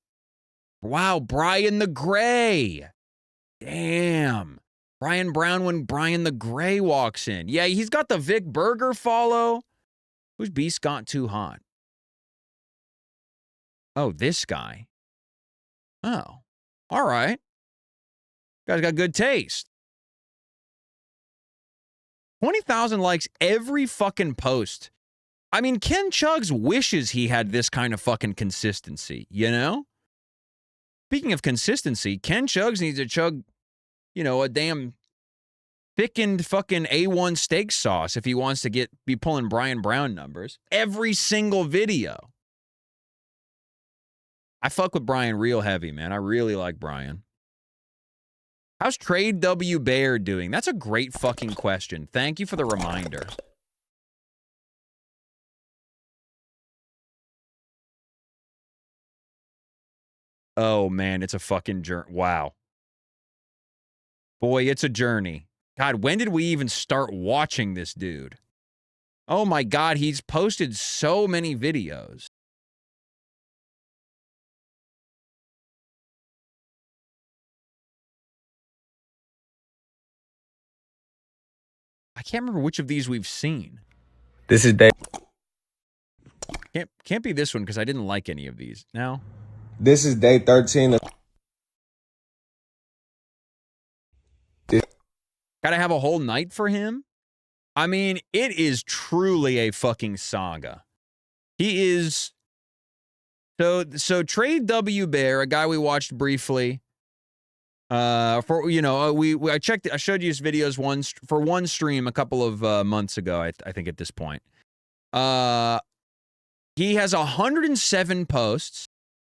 Wow, Brian the Gray. Damn. Brian Brown when Brian the Gray walks in. Yeah, he's got the Vic Berger follow. Who's B. Scott Too Hot? Oh, this guy. Oh, all right. Guy's got good taste. 20,000 likes every fucking post. I mean, Ken Chugs wishes he had this kind of fucking consistency, you know? Speaking of consistency, Ken Chugs needs to chug, a damn thickened fucking A1 steak sauce if he wants to be pulling Brian Brown numbers. Every single video. I fuck with Brian real heavy, man. I really like Brian. How's Trade W Bear doing? That's a great fucking question. Thank you for the reminder. Oh, man, it's a fucking journey. Wow. Boy, it's a journey. God, when did we even start watching this dude? Oh, my God, he's posted so many videos. I can't remember which of these we've seen. This is Dave. Can't be this one because I didn't like any of these. Now, this is day 13. Gotta have a whole night for him? I mean, it is truly a fucking saga. He is... So Trade W Bear, a guy we watched briefly... I showed you his videos for one stream a couple of months ago, I think at this point. He has 107 posts.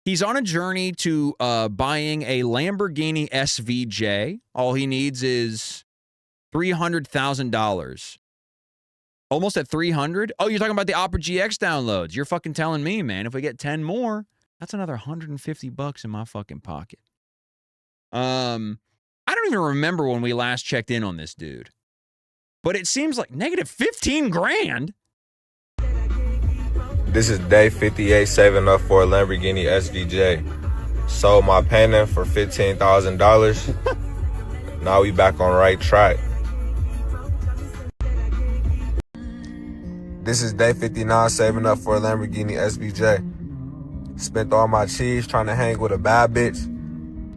He's on a journey to buying a Lamborghini SVJ. All he needs is $300,000. Almost at 300. Oh, you're talking about the Opera GX downloads. You're fucking telling me, man. If we get 10 more, that's another $150 in my fucking pocket. I don't even remember when we last checked in on this dude. But it seems like negative 15 grand. This is day 58 saving up for a Lamborghini SVJ. Sold my painting for $15,000. Now we back on right track. This is day 59 saving up for a Lamborghini SVJ. Spent all my cheese trying to hang with a bad bitch.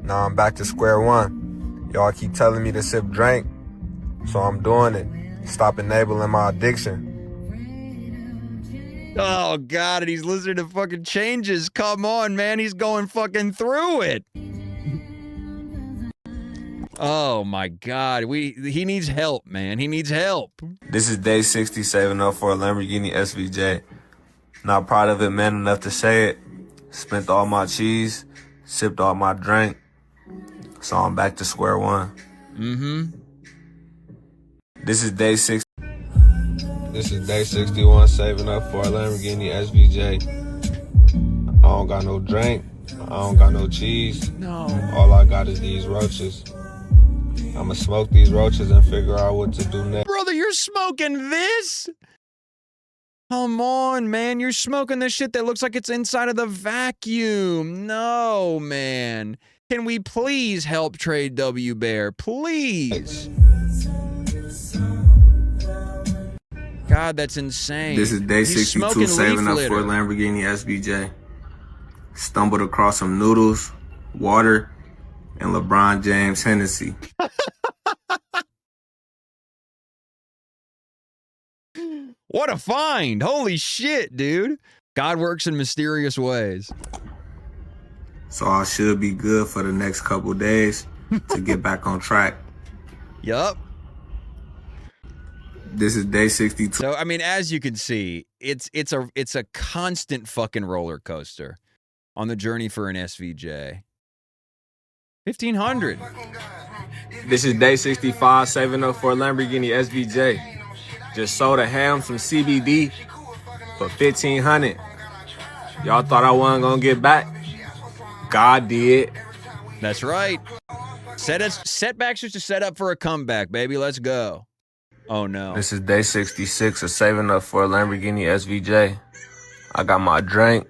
Now I'm back to square one. Y'all keep telling me to sip drink, so I'm doing it. Stop enabling my addiction. Oh, God, and he's listening to fucking changes. Come on, man. He's going fucking through it. Oh, my God. He needs help, man. He needs help. This is day 60 saving up for a Lamborghini SVJ. Not proud of it, man enough to say it. Spent all my cheese, sipped all my drink. So I'm back to square one. Mm-hmm. This is day 60. This is day 61 saving up for a Lamborghini SVJ. I don't got no drink. I don't got no cheese. No. All I got is these roaches. I'ma smoke these roaches and figure out what to do next. Brother, you're smoking this? Come on, man. You're smoking this shit that looks like it's inside of the vacuum. No, man. Can we please help Trade W Bear? Please. God, that's insane. This is day 62 saving up for a Lamborghini SVJ. Stumbled across some noodles, water, and LeBron James Hennessy. What a find. Holy shit, dude. God works in mysterious ways. So I should be good for the next couple days to get back on track. Yup. This is day 62. So, I mean, as you can see, it's a constant fucking roller coaster on the journey for an SVJ. 1,500. This is day 65, saving up for a Lamborghini SVJ. Just sold a ham, some CBD for $1,500. Y'all thought I wasn't gonna get back? God did. That's right. Setbacks just to set up for a comeback, baby. Let's go. Oh, no. This is day 66 of saving up for a Lamborghini SVJ. I got my drink,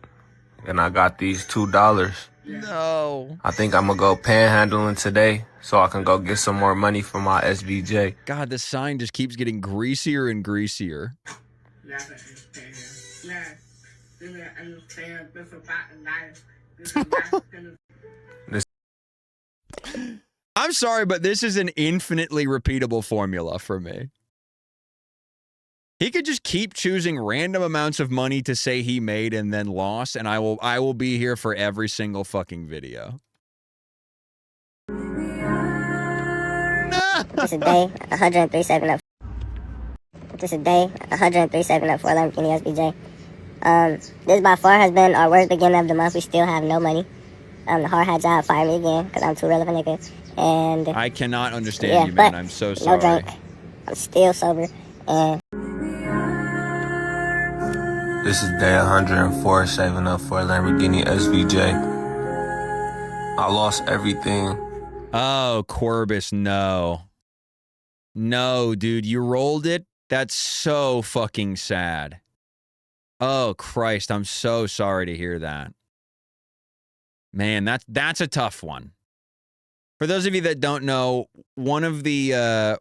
and I got these $2. No. I think I'm gonna go panhandling today so I can go get some more money for my SVJ. God, this sign just keeps getting greasier and greasier. I'm sorry, but this is an infinitely repeatable formula for me. He could just keep choosing random amounts of money to say he made and then lost, and I will be here for every single fucking video. This is day 103 saving up. This is day 103 saving up for Lamborghini SBJ. This by far has been our worst beginning of the month. We still have no money. The hard hat job fired me again because I'm too relevant nigga. And I cannot understand you, man. I'm so sorry. No drink. I'm still sober. And This is day 104 saving up for a Lamborghini SVJ. I lost everything. Oh, Corbus, no. No, dude, you rolled it? That's so fucking sad. Oh, Christ, I'm so sorry to hear that. Man, that's a tough one. For those of you that don't know, one of the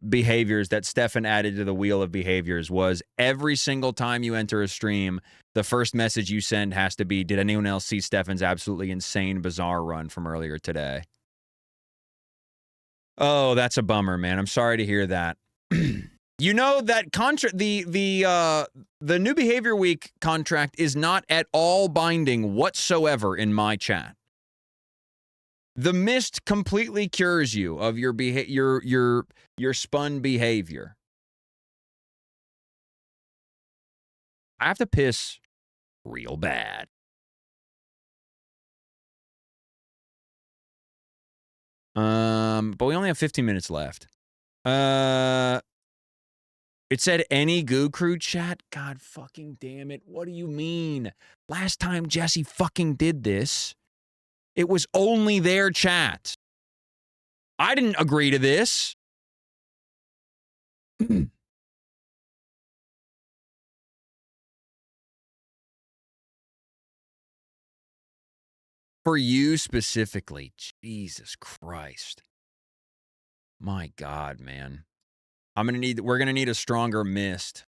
behaviors that Stefan added to the wheel of behaviors was every single time you enter a stream, the first message you send has to be, did anyone else see Stefan's absolutely insane bizarre run from earlier today? Oh, that's a bummer, man. I'm sorry to hear that. You know that the New Behavior Week contract is not at all binding whatsoever in my chat. The mist completely cures you of your spun behavior. I have to piss real bad. But we only have 15 minutes left. It said any Goo Crew chat? God fucking damn it. What do you mean? Last time Jesse fucking did this, it was only their chat. I didn't agree to this. For you specifically. Jesus Christ. My God, man. We're gonna need a stronger mist.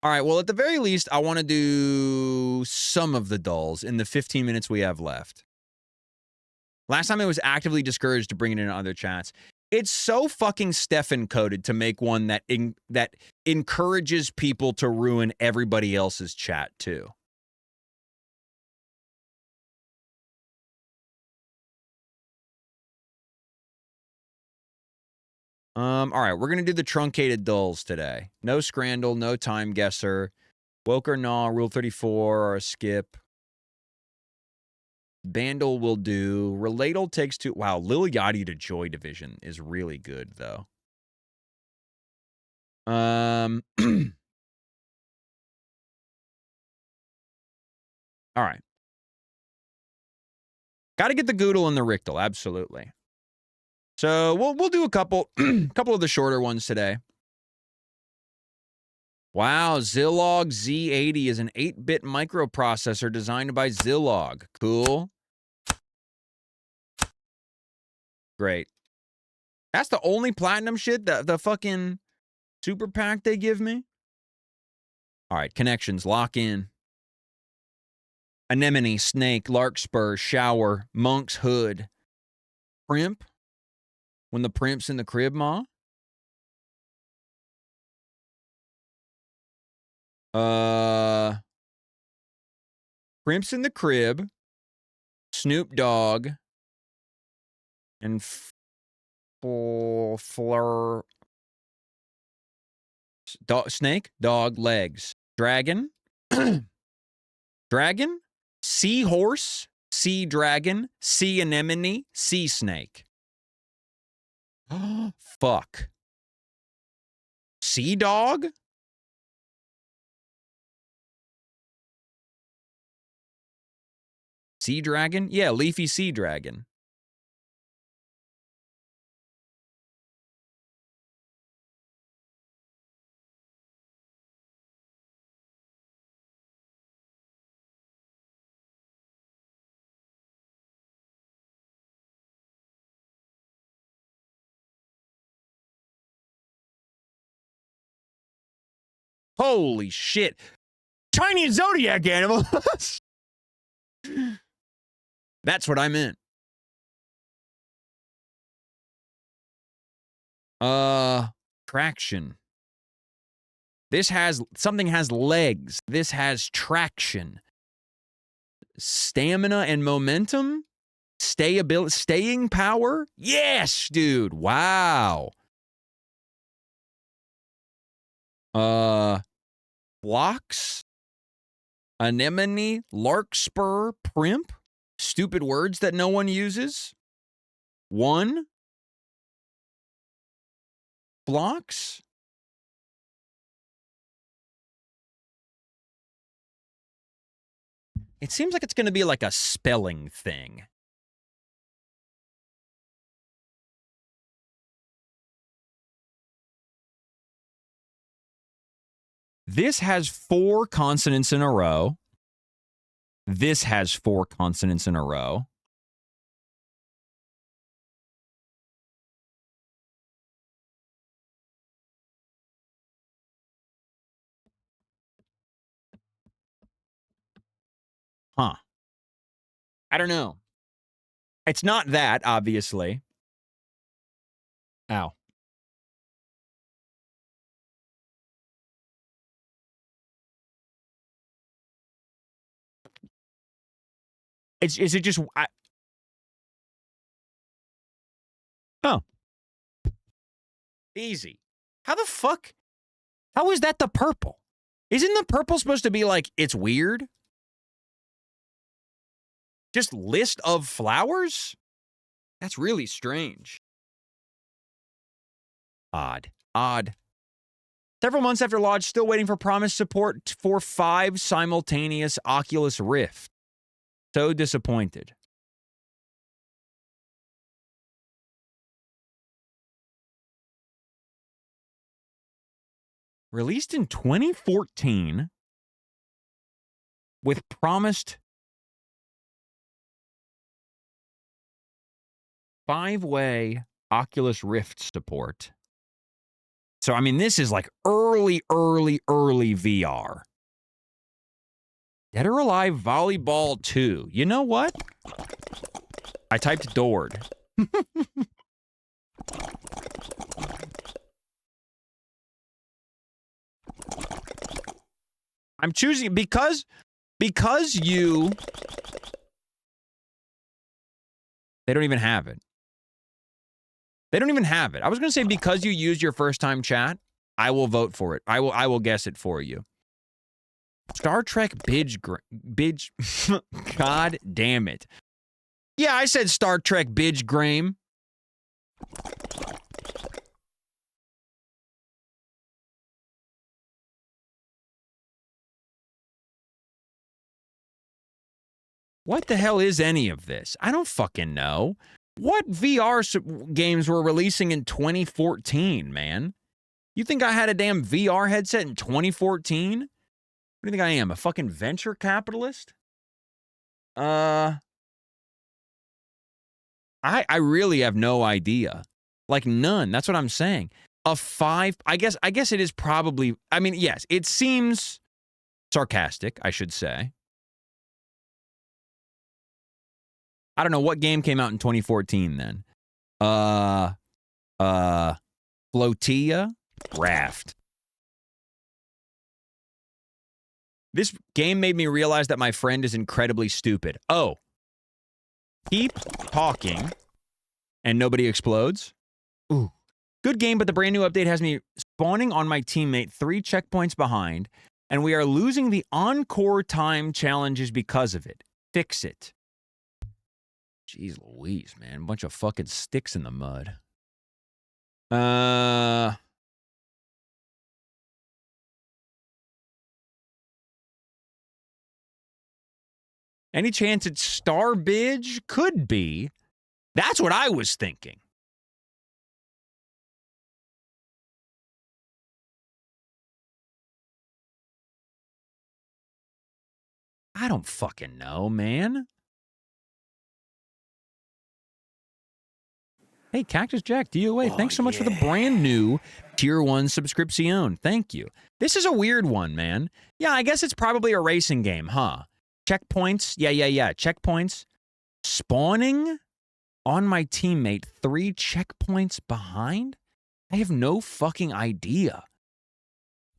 All right, well, at the very least, I want to do some of the dulls in the 15 minutes we have left. Last time I was actively discouraged to bring it in other chats. It's so fucking Stefan coded to make one that encourages people to ruin everybody else's chat too. All right, we're gonna do the truncated dulls today. No Scrandle, no Time Guesser, Woke or Gnaw, Rule 34, or a skip. Bandle will do. Reladle takes two. Wow, Lil Yachty to Joy Division is really good, though. All right. Got to get the Goodle and the Richtel, absolutely. So we'll do a couple of the shorter ones today. Wow, Zilog Z80 is an 8-bit microprocessor designed by Zilog. Cool. Great. That's the only platinum shit, the fucking super pack they give me? All right, connections, lock in. Anemone, Snake, Larkspur, Shower, Monk's Hood. Primp? When the primp's in the crib, ma? Primp's in the crib. Snoop Dogg. And Fleur. Snake, dog, legs. Dragon. Dragon. Seahorse. Sea dragon. Sea anemone. Sea snake. Fuck. Sea dog? Sea dragon? Yeah, leafy sea dragon. Holy shit. Chinese zodiac animals. That's what I meant. Traction. Something has legs. This has traction. Stamina and momentum? Staying power? Yes, dude. Wow. Blocks? Anemone? Larkspur? Primp? Stupid words that no one uses? 1? Blocks? It seems like it's going to be like a spelling thing. This has 4 consonants in a row. This has 4 consonants in a row. Huh. I don't know. It's not that, obviously. Ow. Is it just... Oh. Easy. How the fuck? How is that the purple? Isn't the purple supposed to be like, it's weird? Just list of flowers? That's really strange. Odd. Several months after launch, still waiting for promised support for 5 simultaneous Oculus Rift. So disappointed. Released in 2014 with promised 5-way Oculus Rift support. So, I mean, this is like early VR. Dead or Alive Volleyball 2. You know what? I typed Dord. I'm choosing because you... They don't even have it. They don't even have it. I was going to say because you used your first time chat, I will vote for it. I will guess it for you. Star Trek Bidge... God damn it. Yeah, I said Star Trek Bidge Graham. What the hell is any of this? I don't fucking know. What VR games were releasing in 2014, man? You think I had a damn VR headset in 2014? What do you think I am, a fucking venture capitalist? I really have no idea. Like none. That's what I'm saying. A 5, I guess it is probably, I mean, yes, it seems sarcastic, I should say. I don't know what game came out in 2014 then. Flotilla Raft. This game made me realize that my friend is incredibly stupid. Oh. Keep talking and nobody explodes. Ooh. Good game, but the brand new update has me spawning on my teammate 3 checkpoints behind, and we are losing the encore time challenges because of it. Fix it. Jeez Louise, man. A bunch of fucking sticks in the mud. Any chance it's Starbidge? Could be. That's what I was thinking. I don't fucking know, man. Hey, Cactus Jack, DOA, thanks so much for the brand new Tier 1 subscription. Thank you. This is a weird one, man. Yeah, I guess it's probably a racing game, huh? Checkpoints. Yeah. Checkpoints. Spawning on my teammate 3 checkpoints behind? I have no fucking idea.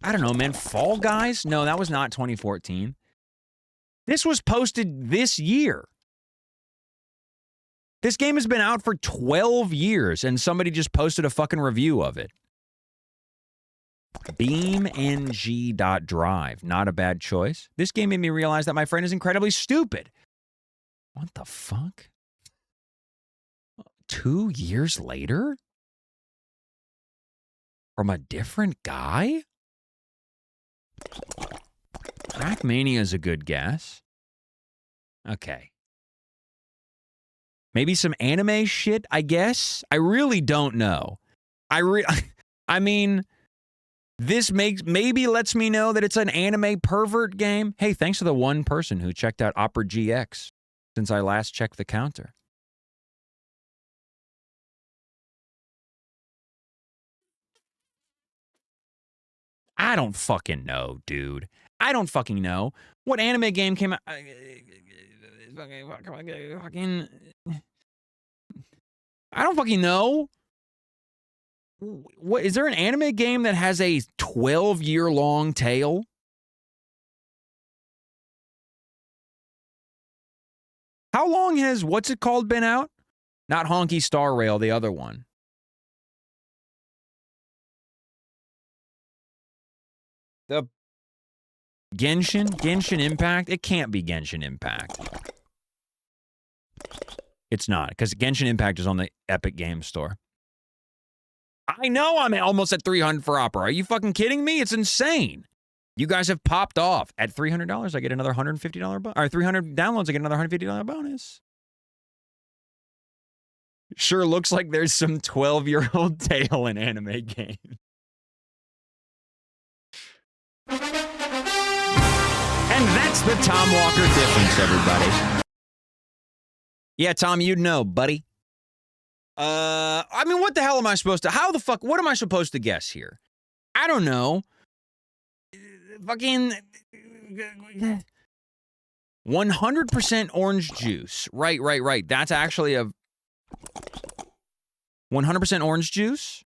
I don't know, man. Fall Guys? No, that was not 2014. This was posted this year. This game has been out for 12 years, and somebody just posted a fucking review of it. BeamNG.drive. Not a bad choice. This game made me realize that my friend is incredibly stupid. What the fuck? 2 years later? From a different guy? Trackmania is a good guess. Okay. Maybe some anime shit, I guess? I really don't know. I mean, this maybe lets me know that it's an anime pervert game. Hey, thanks to the one person who checked out Opera GX since I last checked the counter. I don't fucking know, dude. I don't fucking know. What anime game came out? Fucking. I don't fucking know. What is there an anime game that has a 12-year-long tail? How long has what's it called been out? Not Honky Star Rail, the other one. The Genshin Impact? It can't be Genshin Impact. It's not, because Genshin Impact is on the Epic Games Store. I know I'm almost at 300 for Opera. Are you fucking kidding me? It's insane. You guys have popped off. At $300, I get another $150 bonus. Or 300 downloads, I get another $150 bonus. Sure looks like there's some 12-year-old tail in anime games. And that's the Tom Walker difference, everybody. Yeah, Tom, you'd know, buddy. I mean, what the hell am I supposed to... what am I supposed to guess here? I don't know. Fucking... 100% orange juice. Right. That's actually a... 100% orange juice?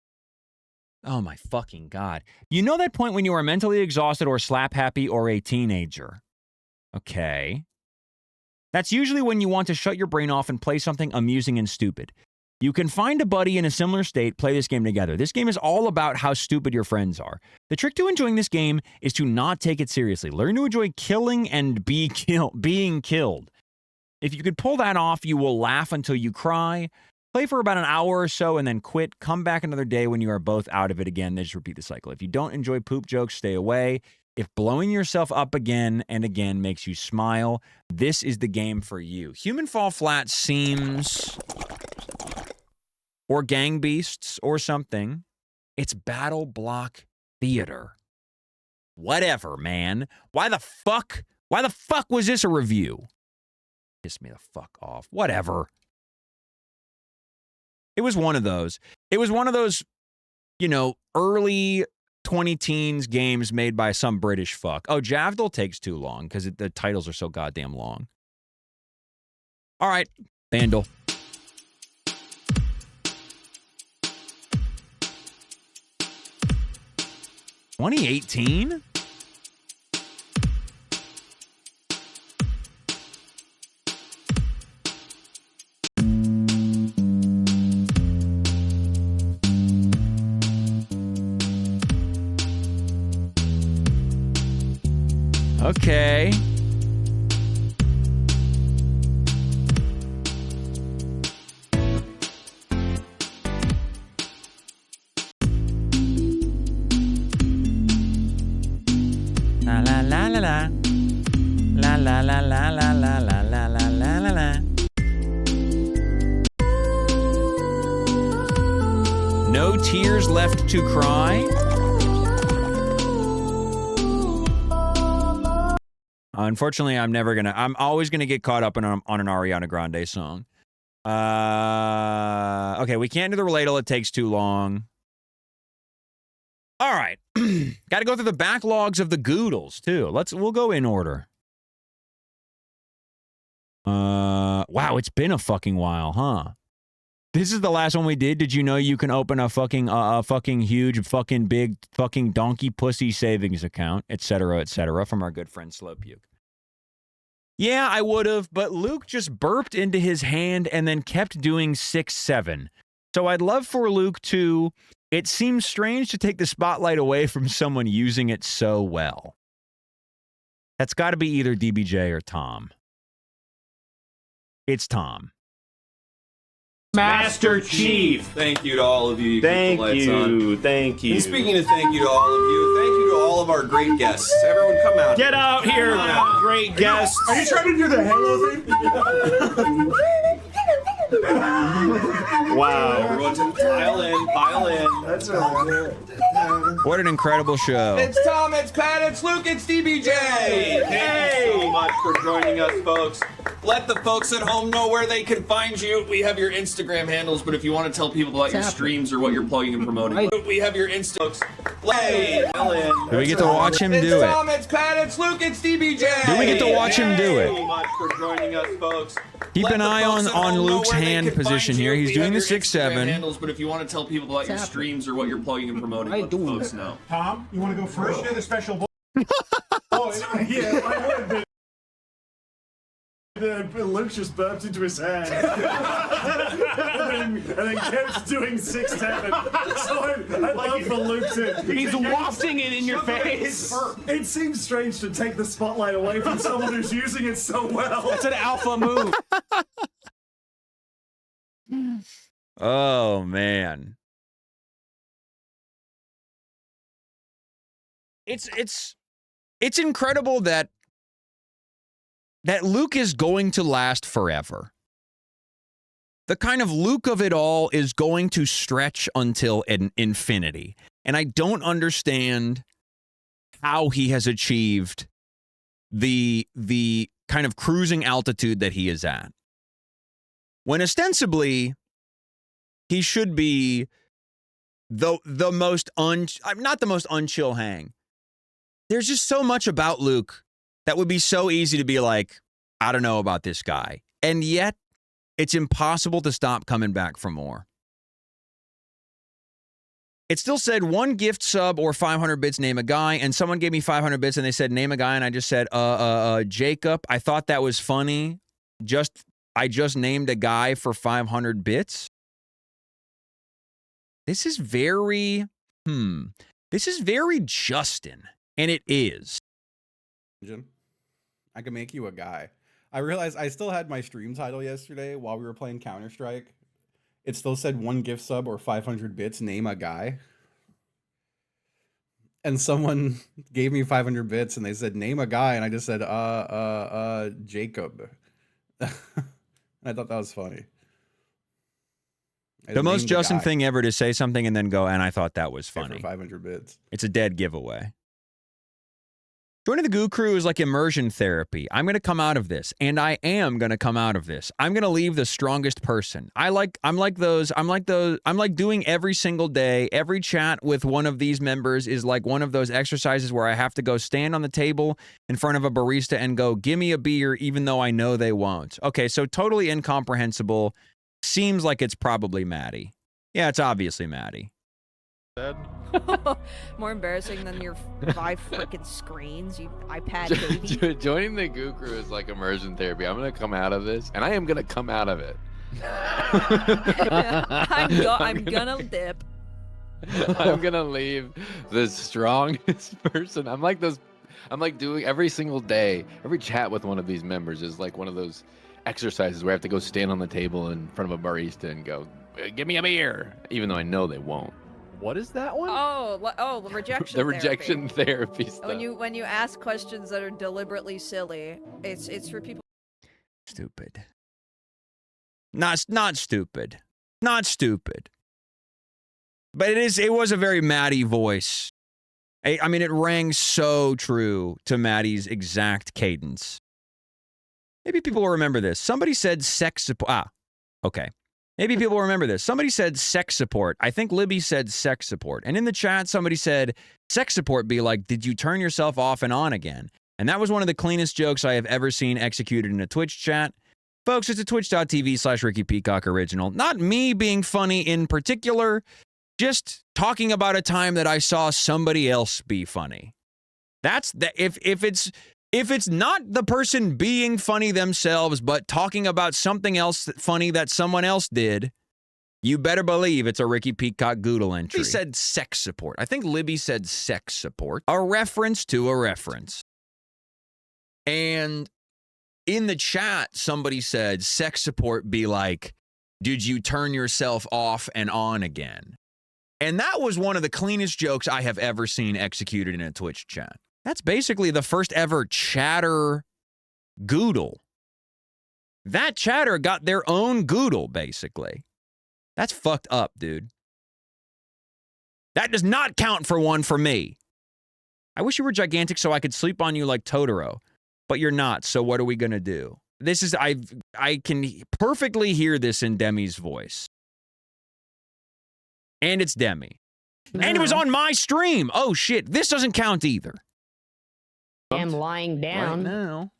Oh my fucking God. You know that point when you are mentally exhausted or slap happy or a teenager? Okay. That's usually when you want to shut your brain off and play something amusing and stupid. You can find a buddy in a similar state, play this game together. This game is all about how stupid your friends are. The trick to enjoying this game is to not take it seriously. Learn to enjoy killing and being killed. If you could pull that off, you will laugh until you cry. Play for about an hour or so and then quit. Come back another day when you are both out of it again. Then just repeat the cycle. If you don't enjoy poop jokes, stay away. If blowing yourself up again and again makes you smile, this is the game for you. Human Fall Flat seems... or Gang Beasts or something. It's Battle Block Theater. Whatever, man. Why the fuck was this a review? Piss me the fuck off. Whatever. It was one of those. It was one of those, early 20-teens games made by some British fuck. Oh, Javdal takes too long because the titles are so goddamn long. All right, Bandle. $2018? Okay. La la la la la. La la la la la la la la la la la la. No tears left to cry. Unfortunately, I'm always gonna get caught up on an Ariana Grande song. Okay, we can't do the relatable, it takes too long. All right. Gotta go through the backlogs of the Goodles, too. We'll go in order. Wow, it's been a fucking while, huh? This is the last one we did. Did you know you can open a fucking huge, fucking big, fucking donkey pussy savings account, etc., from our good friend Slopeuk? Yeah, I would have, but Luke just burped into his hand and then kept doing 6-7. So I'd love for Luke to... It seems strange to take the spotlight away from someone using it so well. That's got to be either DBJ or Tom. It's Tom. Master Chief. Thank you to all of you. Thank you. Thank you. And speaking of thank you to all of you, thank you to all of our great guests. Everyone come out. Get out here, great guests. Are you trying to do the Halo thing? Wow. Everyone to pile in. That's right. What an incredible show. It's Tom, it's Pat, it's Luke, it's DBJ. Thank you so much for joining us, folks. Let the folks at home know where they can find you. We have your Instagram handles, but if you want to tell people about your streams or what you're plugging and promoting, we have your Insta. Do we get to watch him do It's it? Tom, it's Pat, it's Luke, it's DBJ. Do we get to watch him do it? Thank you so much for joining us, folks. Keep an eye on Luke's hand position here. He's doing the 6-7. Handles, but if you want to tell people about your streams or what you're plugging and promoting, let the folks know. Tom, you want to go first? You're the special boy. Yeah, I would. Luke just burped into his hand. and then kept doing 6-7. So I'd love for Luke to... He's wafting it in your face. It seems strange to take the spotlight away from someone who's using it so well. That's an alpha move. Oh, man. It's incredible that Luke is going to last forever. The kind of Luke of it all is going to stretch until infinity. And I don't understand how he has achieved the kind of cruising altitude that he is at. When ostensibly he should be the most not the most unchill hang. There's just so much about Luke that would be so easy to be like, I don't know about this guy. And yet, it's impossible to stop coming back for more. It still said 1 gift sub or 500 bits, name a guy. And someone gave me 500 bits and they said, name a guy. And I just said, Jacob. I thought that was funny. I just named a guy for 500 bits. This is very, this is very Justin. And it is. I can make you a guy. I realized I still had my stream title yesterday while we were playing Counter-Strike. It still said 1 gift sub or 500 bits, name a guy. And someone gave me 500 bits and they said, name a guy. And I just said, Jacob. I thought that was funny. The most Justin thing ever to say something and then go, and I thought that was funny. For 500 bits. It's a dead giveaway. Joining the Goo Crew is like immersion therapy. I'm going to come out of this, and I am going to come out of this. I'm going to leave the strongest person. I'm like doing every single day. Every chat with one of these members is like one of those exercises where I have to go stand on the table in front of a barista and go, give me a beer, even though I know they won't. Okay, so totally incomprehensible. Seems like it's probably Maddie. Yeah, it's obviously Maddie. More embarrassing than your 5 freaking screens, you iPad baby. Joining the Goo Crew is like immersion therapy. I'm gonna come out of this, and I am gonna come out of it. I'm gonna dip. I'm gonna leave the strongest person. I'm like doing every single day. Every chat with one of these members is like one of those exercises where I have to go stand on the table in front of a barista and go, give me a beer, even though I know they won't. What is that one? Oh, rejection. The rejection therapy stuff. When you ask questions that are deliberately silly, it's for people. Stupid. Not stupid. Not stupid. But it was a very Maddie voice. I mean, it rang so true to Maddie's exact cadence. Maybe people will remember this. Somebody said sex support. Okay. Maybe people remember this. Somebody said sex support. I think Libby said sex support. And in the chat, somebody said sex support be like, did you turn yourself off and on again? And that was one of the cleanest jokes I have ever seen executed in a Twitch chat. Folks, it's a twitch.tv/Ricky Peacock original. Not me being funny in particular, just talking about a time that I saw somebody else be funny. That's if it's If it's not the person being funny themselves, but talking about something else funny that someone else did, you better believe it's a Ricky Peacock Goodle entry. He said sex support. I think Libby said sex support. A reference to a reference. And in the chat, somebody said sex support be like, did you turn yourself off and on again? And that was one of the cleanest jokes I have ever seen executed in a Twitch chat. That's basically the first ever chatter Goodle. That chatter got their own Goodle, basically. That's fucked up, dude. That does not count for one for me. I wish you were gigantic so I could sleep on you like Totoro, but you're not, so what are we gonna do? This is, I can perfectly hear this in Demi's voice. And it's Demi. And it was on my stream. Oh shit, this doesn't count either. Damn lying down. Right now.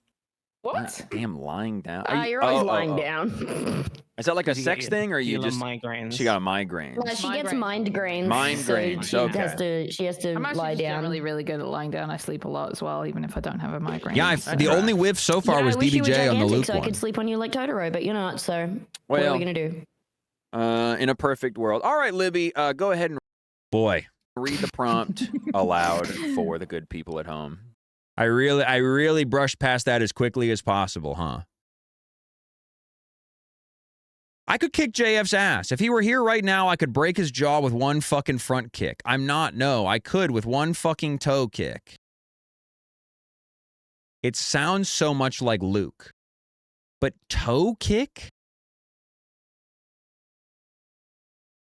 What? Damn lying down. You're always lying down. Is that like a sex thing, or you just migraines? She got a migraine. Well, she gets migraines. Migraines. So Okay. she has to I'm actually lie down. generally really good at lying down. I sleep a lot as well, even if I don't have a migraine. Yeah, the only whiff so far was I wish you were DBJ on the gigantic Luke so I one. could sleep on you like Totoro, but you're not. So what are Well, we gonna do? In a perfect world. All right, Libby, go ahead and read the prompt aloud for the good people at home. I really brushed past that as quickly as possible, huh? I could kick JF's ass. If he were here right now, I could break his jaw with one fucking front kick. I'm not. No, I could with one fucking toe kick. It sounds so much like Luke. But toe kick?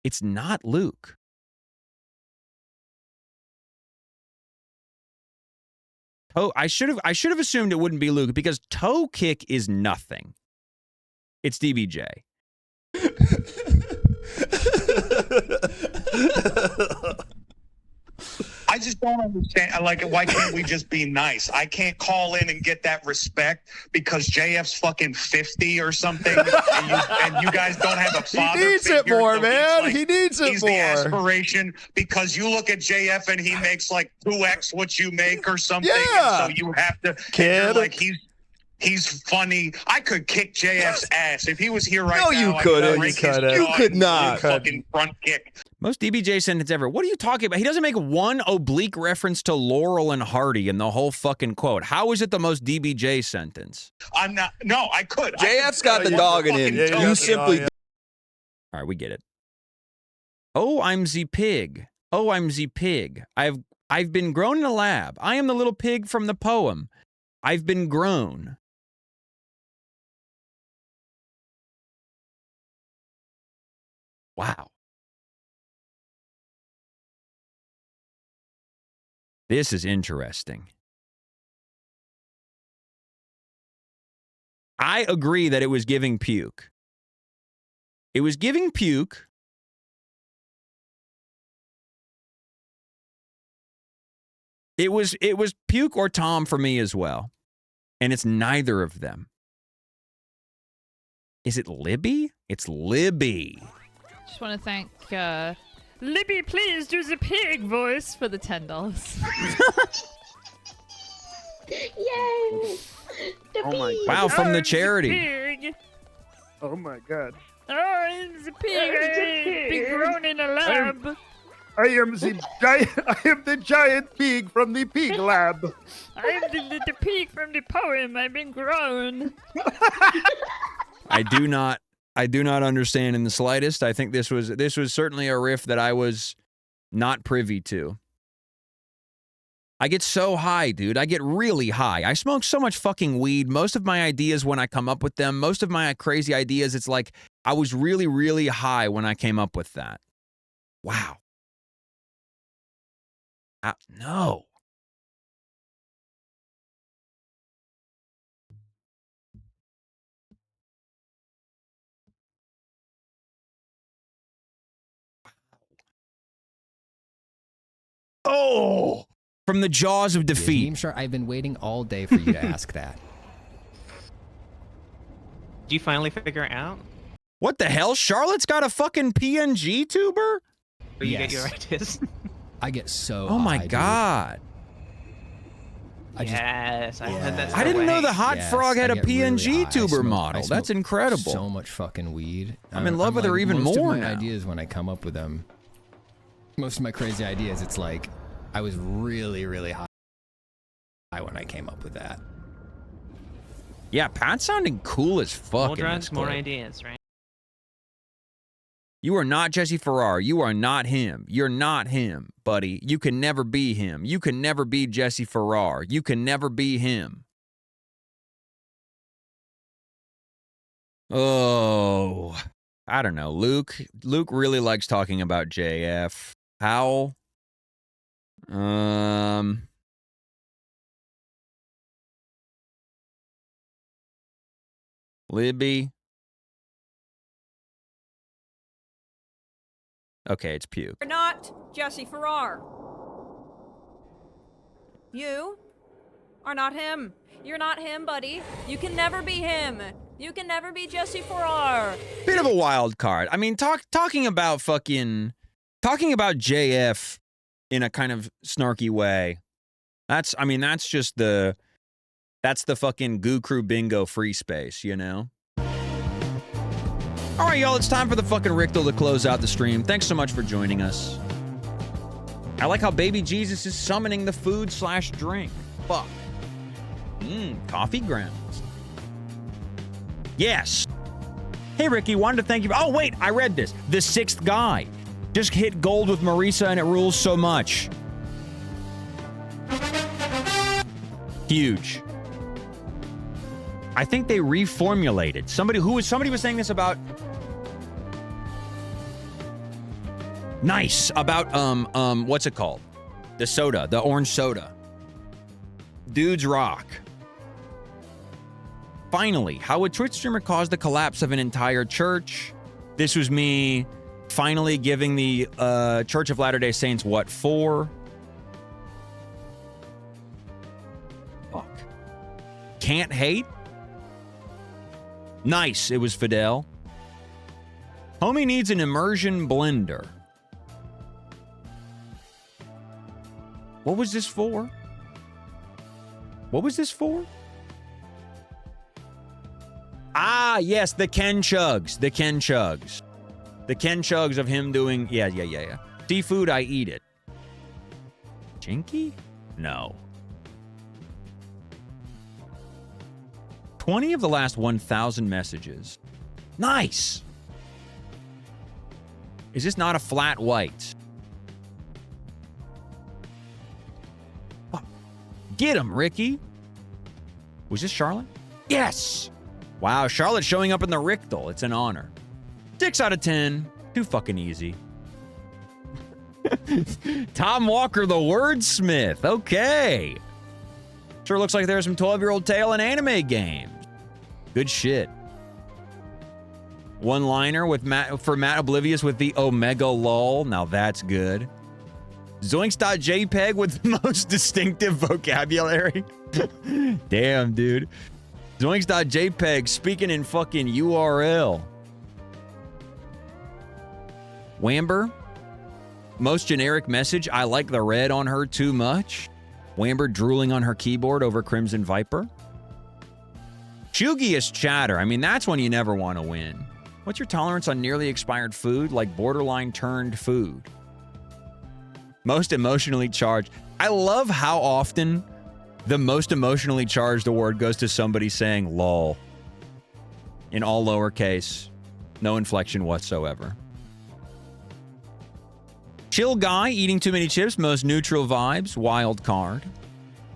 It's not Luke. I should have assumed it wouldn't be Luke because toe kick is nothing. It's DBJ. I just don't understand. Like, why can't we just be nice? I can't call in and get that respect because JF's fucking 50 or something, and you guys don't have a father. He needs it more, man. He needs it more. He's the aspiration because you look at JF and he makes like 2x what you make or something. Yeah. And so you have to. Kid. Like he's funny. I could kick JF's ass if he was here right now. No, you couldn't. You could not. Fucking front kick. Most DBJ sentence ever. What are you talking about? He doesn't make one oblique reference to Laurel and Hardy in the whole fucking quote. How is it the most DBJ sentence? I'm not. No, I could. JF's got the dog in him. You simply. All right, we get it. Oh, I'm the pig. Oh, I'm the pig. I've been grown in a lab. I am the little pig from the poem. I've been grown. Wow. This is interesting. I agree that it was giving puke. It was giving puke. It was puke or Tom for me as well. And it's neither of them. Is it Libby? It's Libby. Just want to thank Libby, please do the pig voice for the $10. Yay! Oh my God. Wow, from the charity. Pig. Oh my God. Oh, I'm the pig. I've been grown in a lab. I am the giant pig from the pig lab. I'm the pig from the poem. I've been grown. I do not understand in the slightest. I think this was certainly a riff that I was not privy to. I get so high, dude. I get really high. I smoke so much fucking weed. Most of my ideas when I come up with them, most of my crazy ideas, it's like I was really, really high when I came up with that. Wow. No. Oh! From the jaws of defeat. I'm sure I've been waiting all day for you to ask that. Did you finally figure it out? What the hell? Charlotte's got a fucking PNG tuber? Where you get your ideas? I get so Oh my high, dude. God. Yes, I heard that's I didn't know the Hot Yes, Frog had I a get really PNG high. tuber I model. That's smoke incredible. So much fucking weed. I'm in love with her even most more of my now. ideas when I come up with them, most of my crazy ideas, it's like I was really, really high when I came up with that. Yeah, Pat's sounding cool as fuck. More in this drugs, more clip. ideas, right? You are not Jesse Farrar. You are not him. You're not him, buddy. You can never be him. You can never be Jesse Farrar. You can never be him. Oh, I don't know. Luke really likes talking about JF. How? Libby. Okay, it's puke. You're not Jesse Farrar. You are not him. You're not him, buddy. You can never be him. You can never be Jesse Farrar. Bit of a wild card. I mean, talking about JF in a kind of snarky way. That's the fucking Goo Crew bingo free space, you know? All right, y'all, it's time for the fucking Richtel to close out the stream. Thanks so much for joining us. I like how Baby Jesus is summoning the food/drink. Fuck. Coffee grounds. Yes. Hey, Ricky, wanted to thank you. Oh, wait, I read this. The sixth guy just hit gold with Marisa, and it rules so much. Huge. I think they reformulated. Somebody was saying this about what's it called? The soda, the orange soda. Dudes rock. Finally, how would Twitch streamer cause the collapse of an entire church? This was me finally giving the Church of Latter-day Saints what for? Fuck. Can't hate? Nice, it was Fidel. Homie needs an immersion blender. What was this for? What was this for? Ah, yes, the Ken Chugs. The Ken Chugs. The Ken Chugs of him doing... Yeah. Seafood, I eat it. Jinky? No. 20 of the last 1,000 messages. Nice! Is this not a flat white? Oh, get him, Ricky. Was this Charlotte? Yes! Wow, Charlotte showing up in the Richtel. It's an honor. 6 out of 10. Too fucking easy. Tom Walker, the wordsmith. Okay. Sure looks like there's some 12-year-old tale in anime games. Good shit. One-liner for Matt Oblivious with the Omega lol. Now that's good. Zoinks.jpg with the most distinctive vocabulary. Damn, dude. Zoinks.jpg speaking in fucking URL. Wamber. Most generic message. I like the red on her too much. Wamber drooling on her keyboard over Crimson Viper. Chugiest chatter. I mean, that's when you never want to win. What's your tolerance on nearly expired food? Like borderline turned food. Most emotionally charged. I love how often the most emotionally charged award goes to somebody saying lol. In all lowercase. No inflection whatsoever. Chill guy, eating too many chips, most neutral vibes, wild card.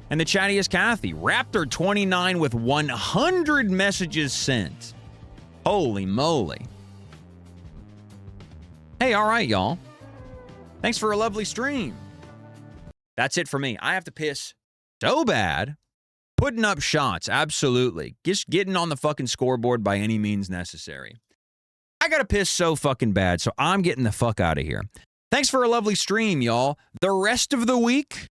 And the chattiest Kathy, Raptor 29 with 100 messages sent. Holy moly. Hey, all right, y'all. Thanks for a lovely stream. That's it for me. I have to piss so bad. Putting up shots, absolutely. Just getting on the fucking scoreboard by any means necessary. I gotta piss so fucking bad, so I'm getting the fuck out of here. Thanks for a lovely stream, y'all. The rest of the week,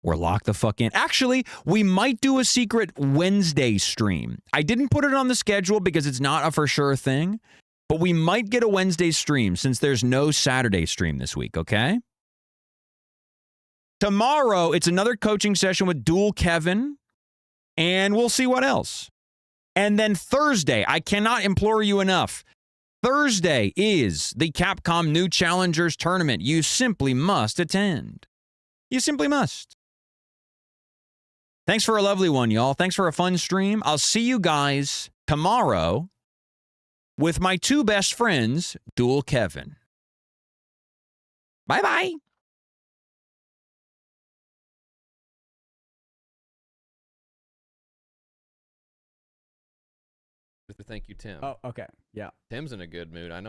we're locked the fuck in. Actually, we might do a secret Wednesday stream. I didn't put it on the schedule because it's not a for sure thing, but we might get a Wednesday stream since there's no Saturday stream this week, okay? Tomorrow, it's another coaching session with Dual Kevin, and we'll see what else. And then Thursday, I cannot implore you enough. Thursday is the Capcom New Challengers Tournament. You simply must attend. You simply must. Thanks for a lovely one, y'all. Thanks for a fun stream. I'll see you guys tomorrow with my two best friends, Dual Kevin. Bye-bye. Thank you, Tim. Oh, okay. Yeah. Tim's in a good mood. I know.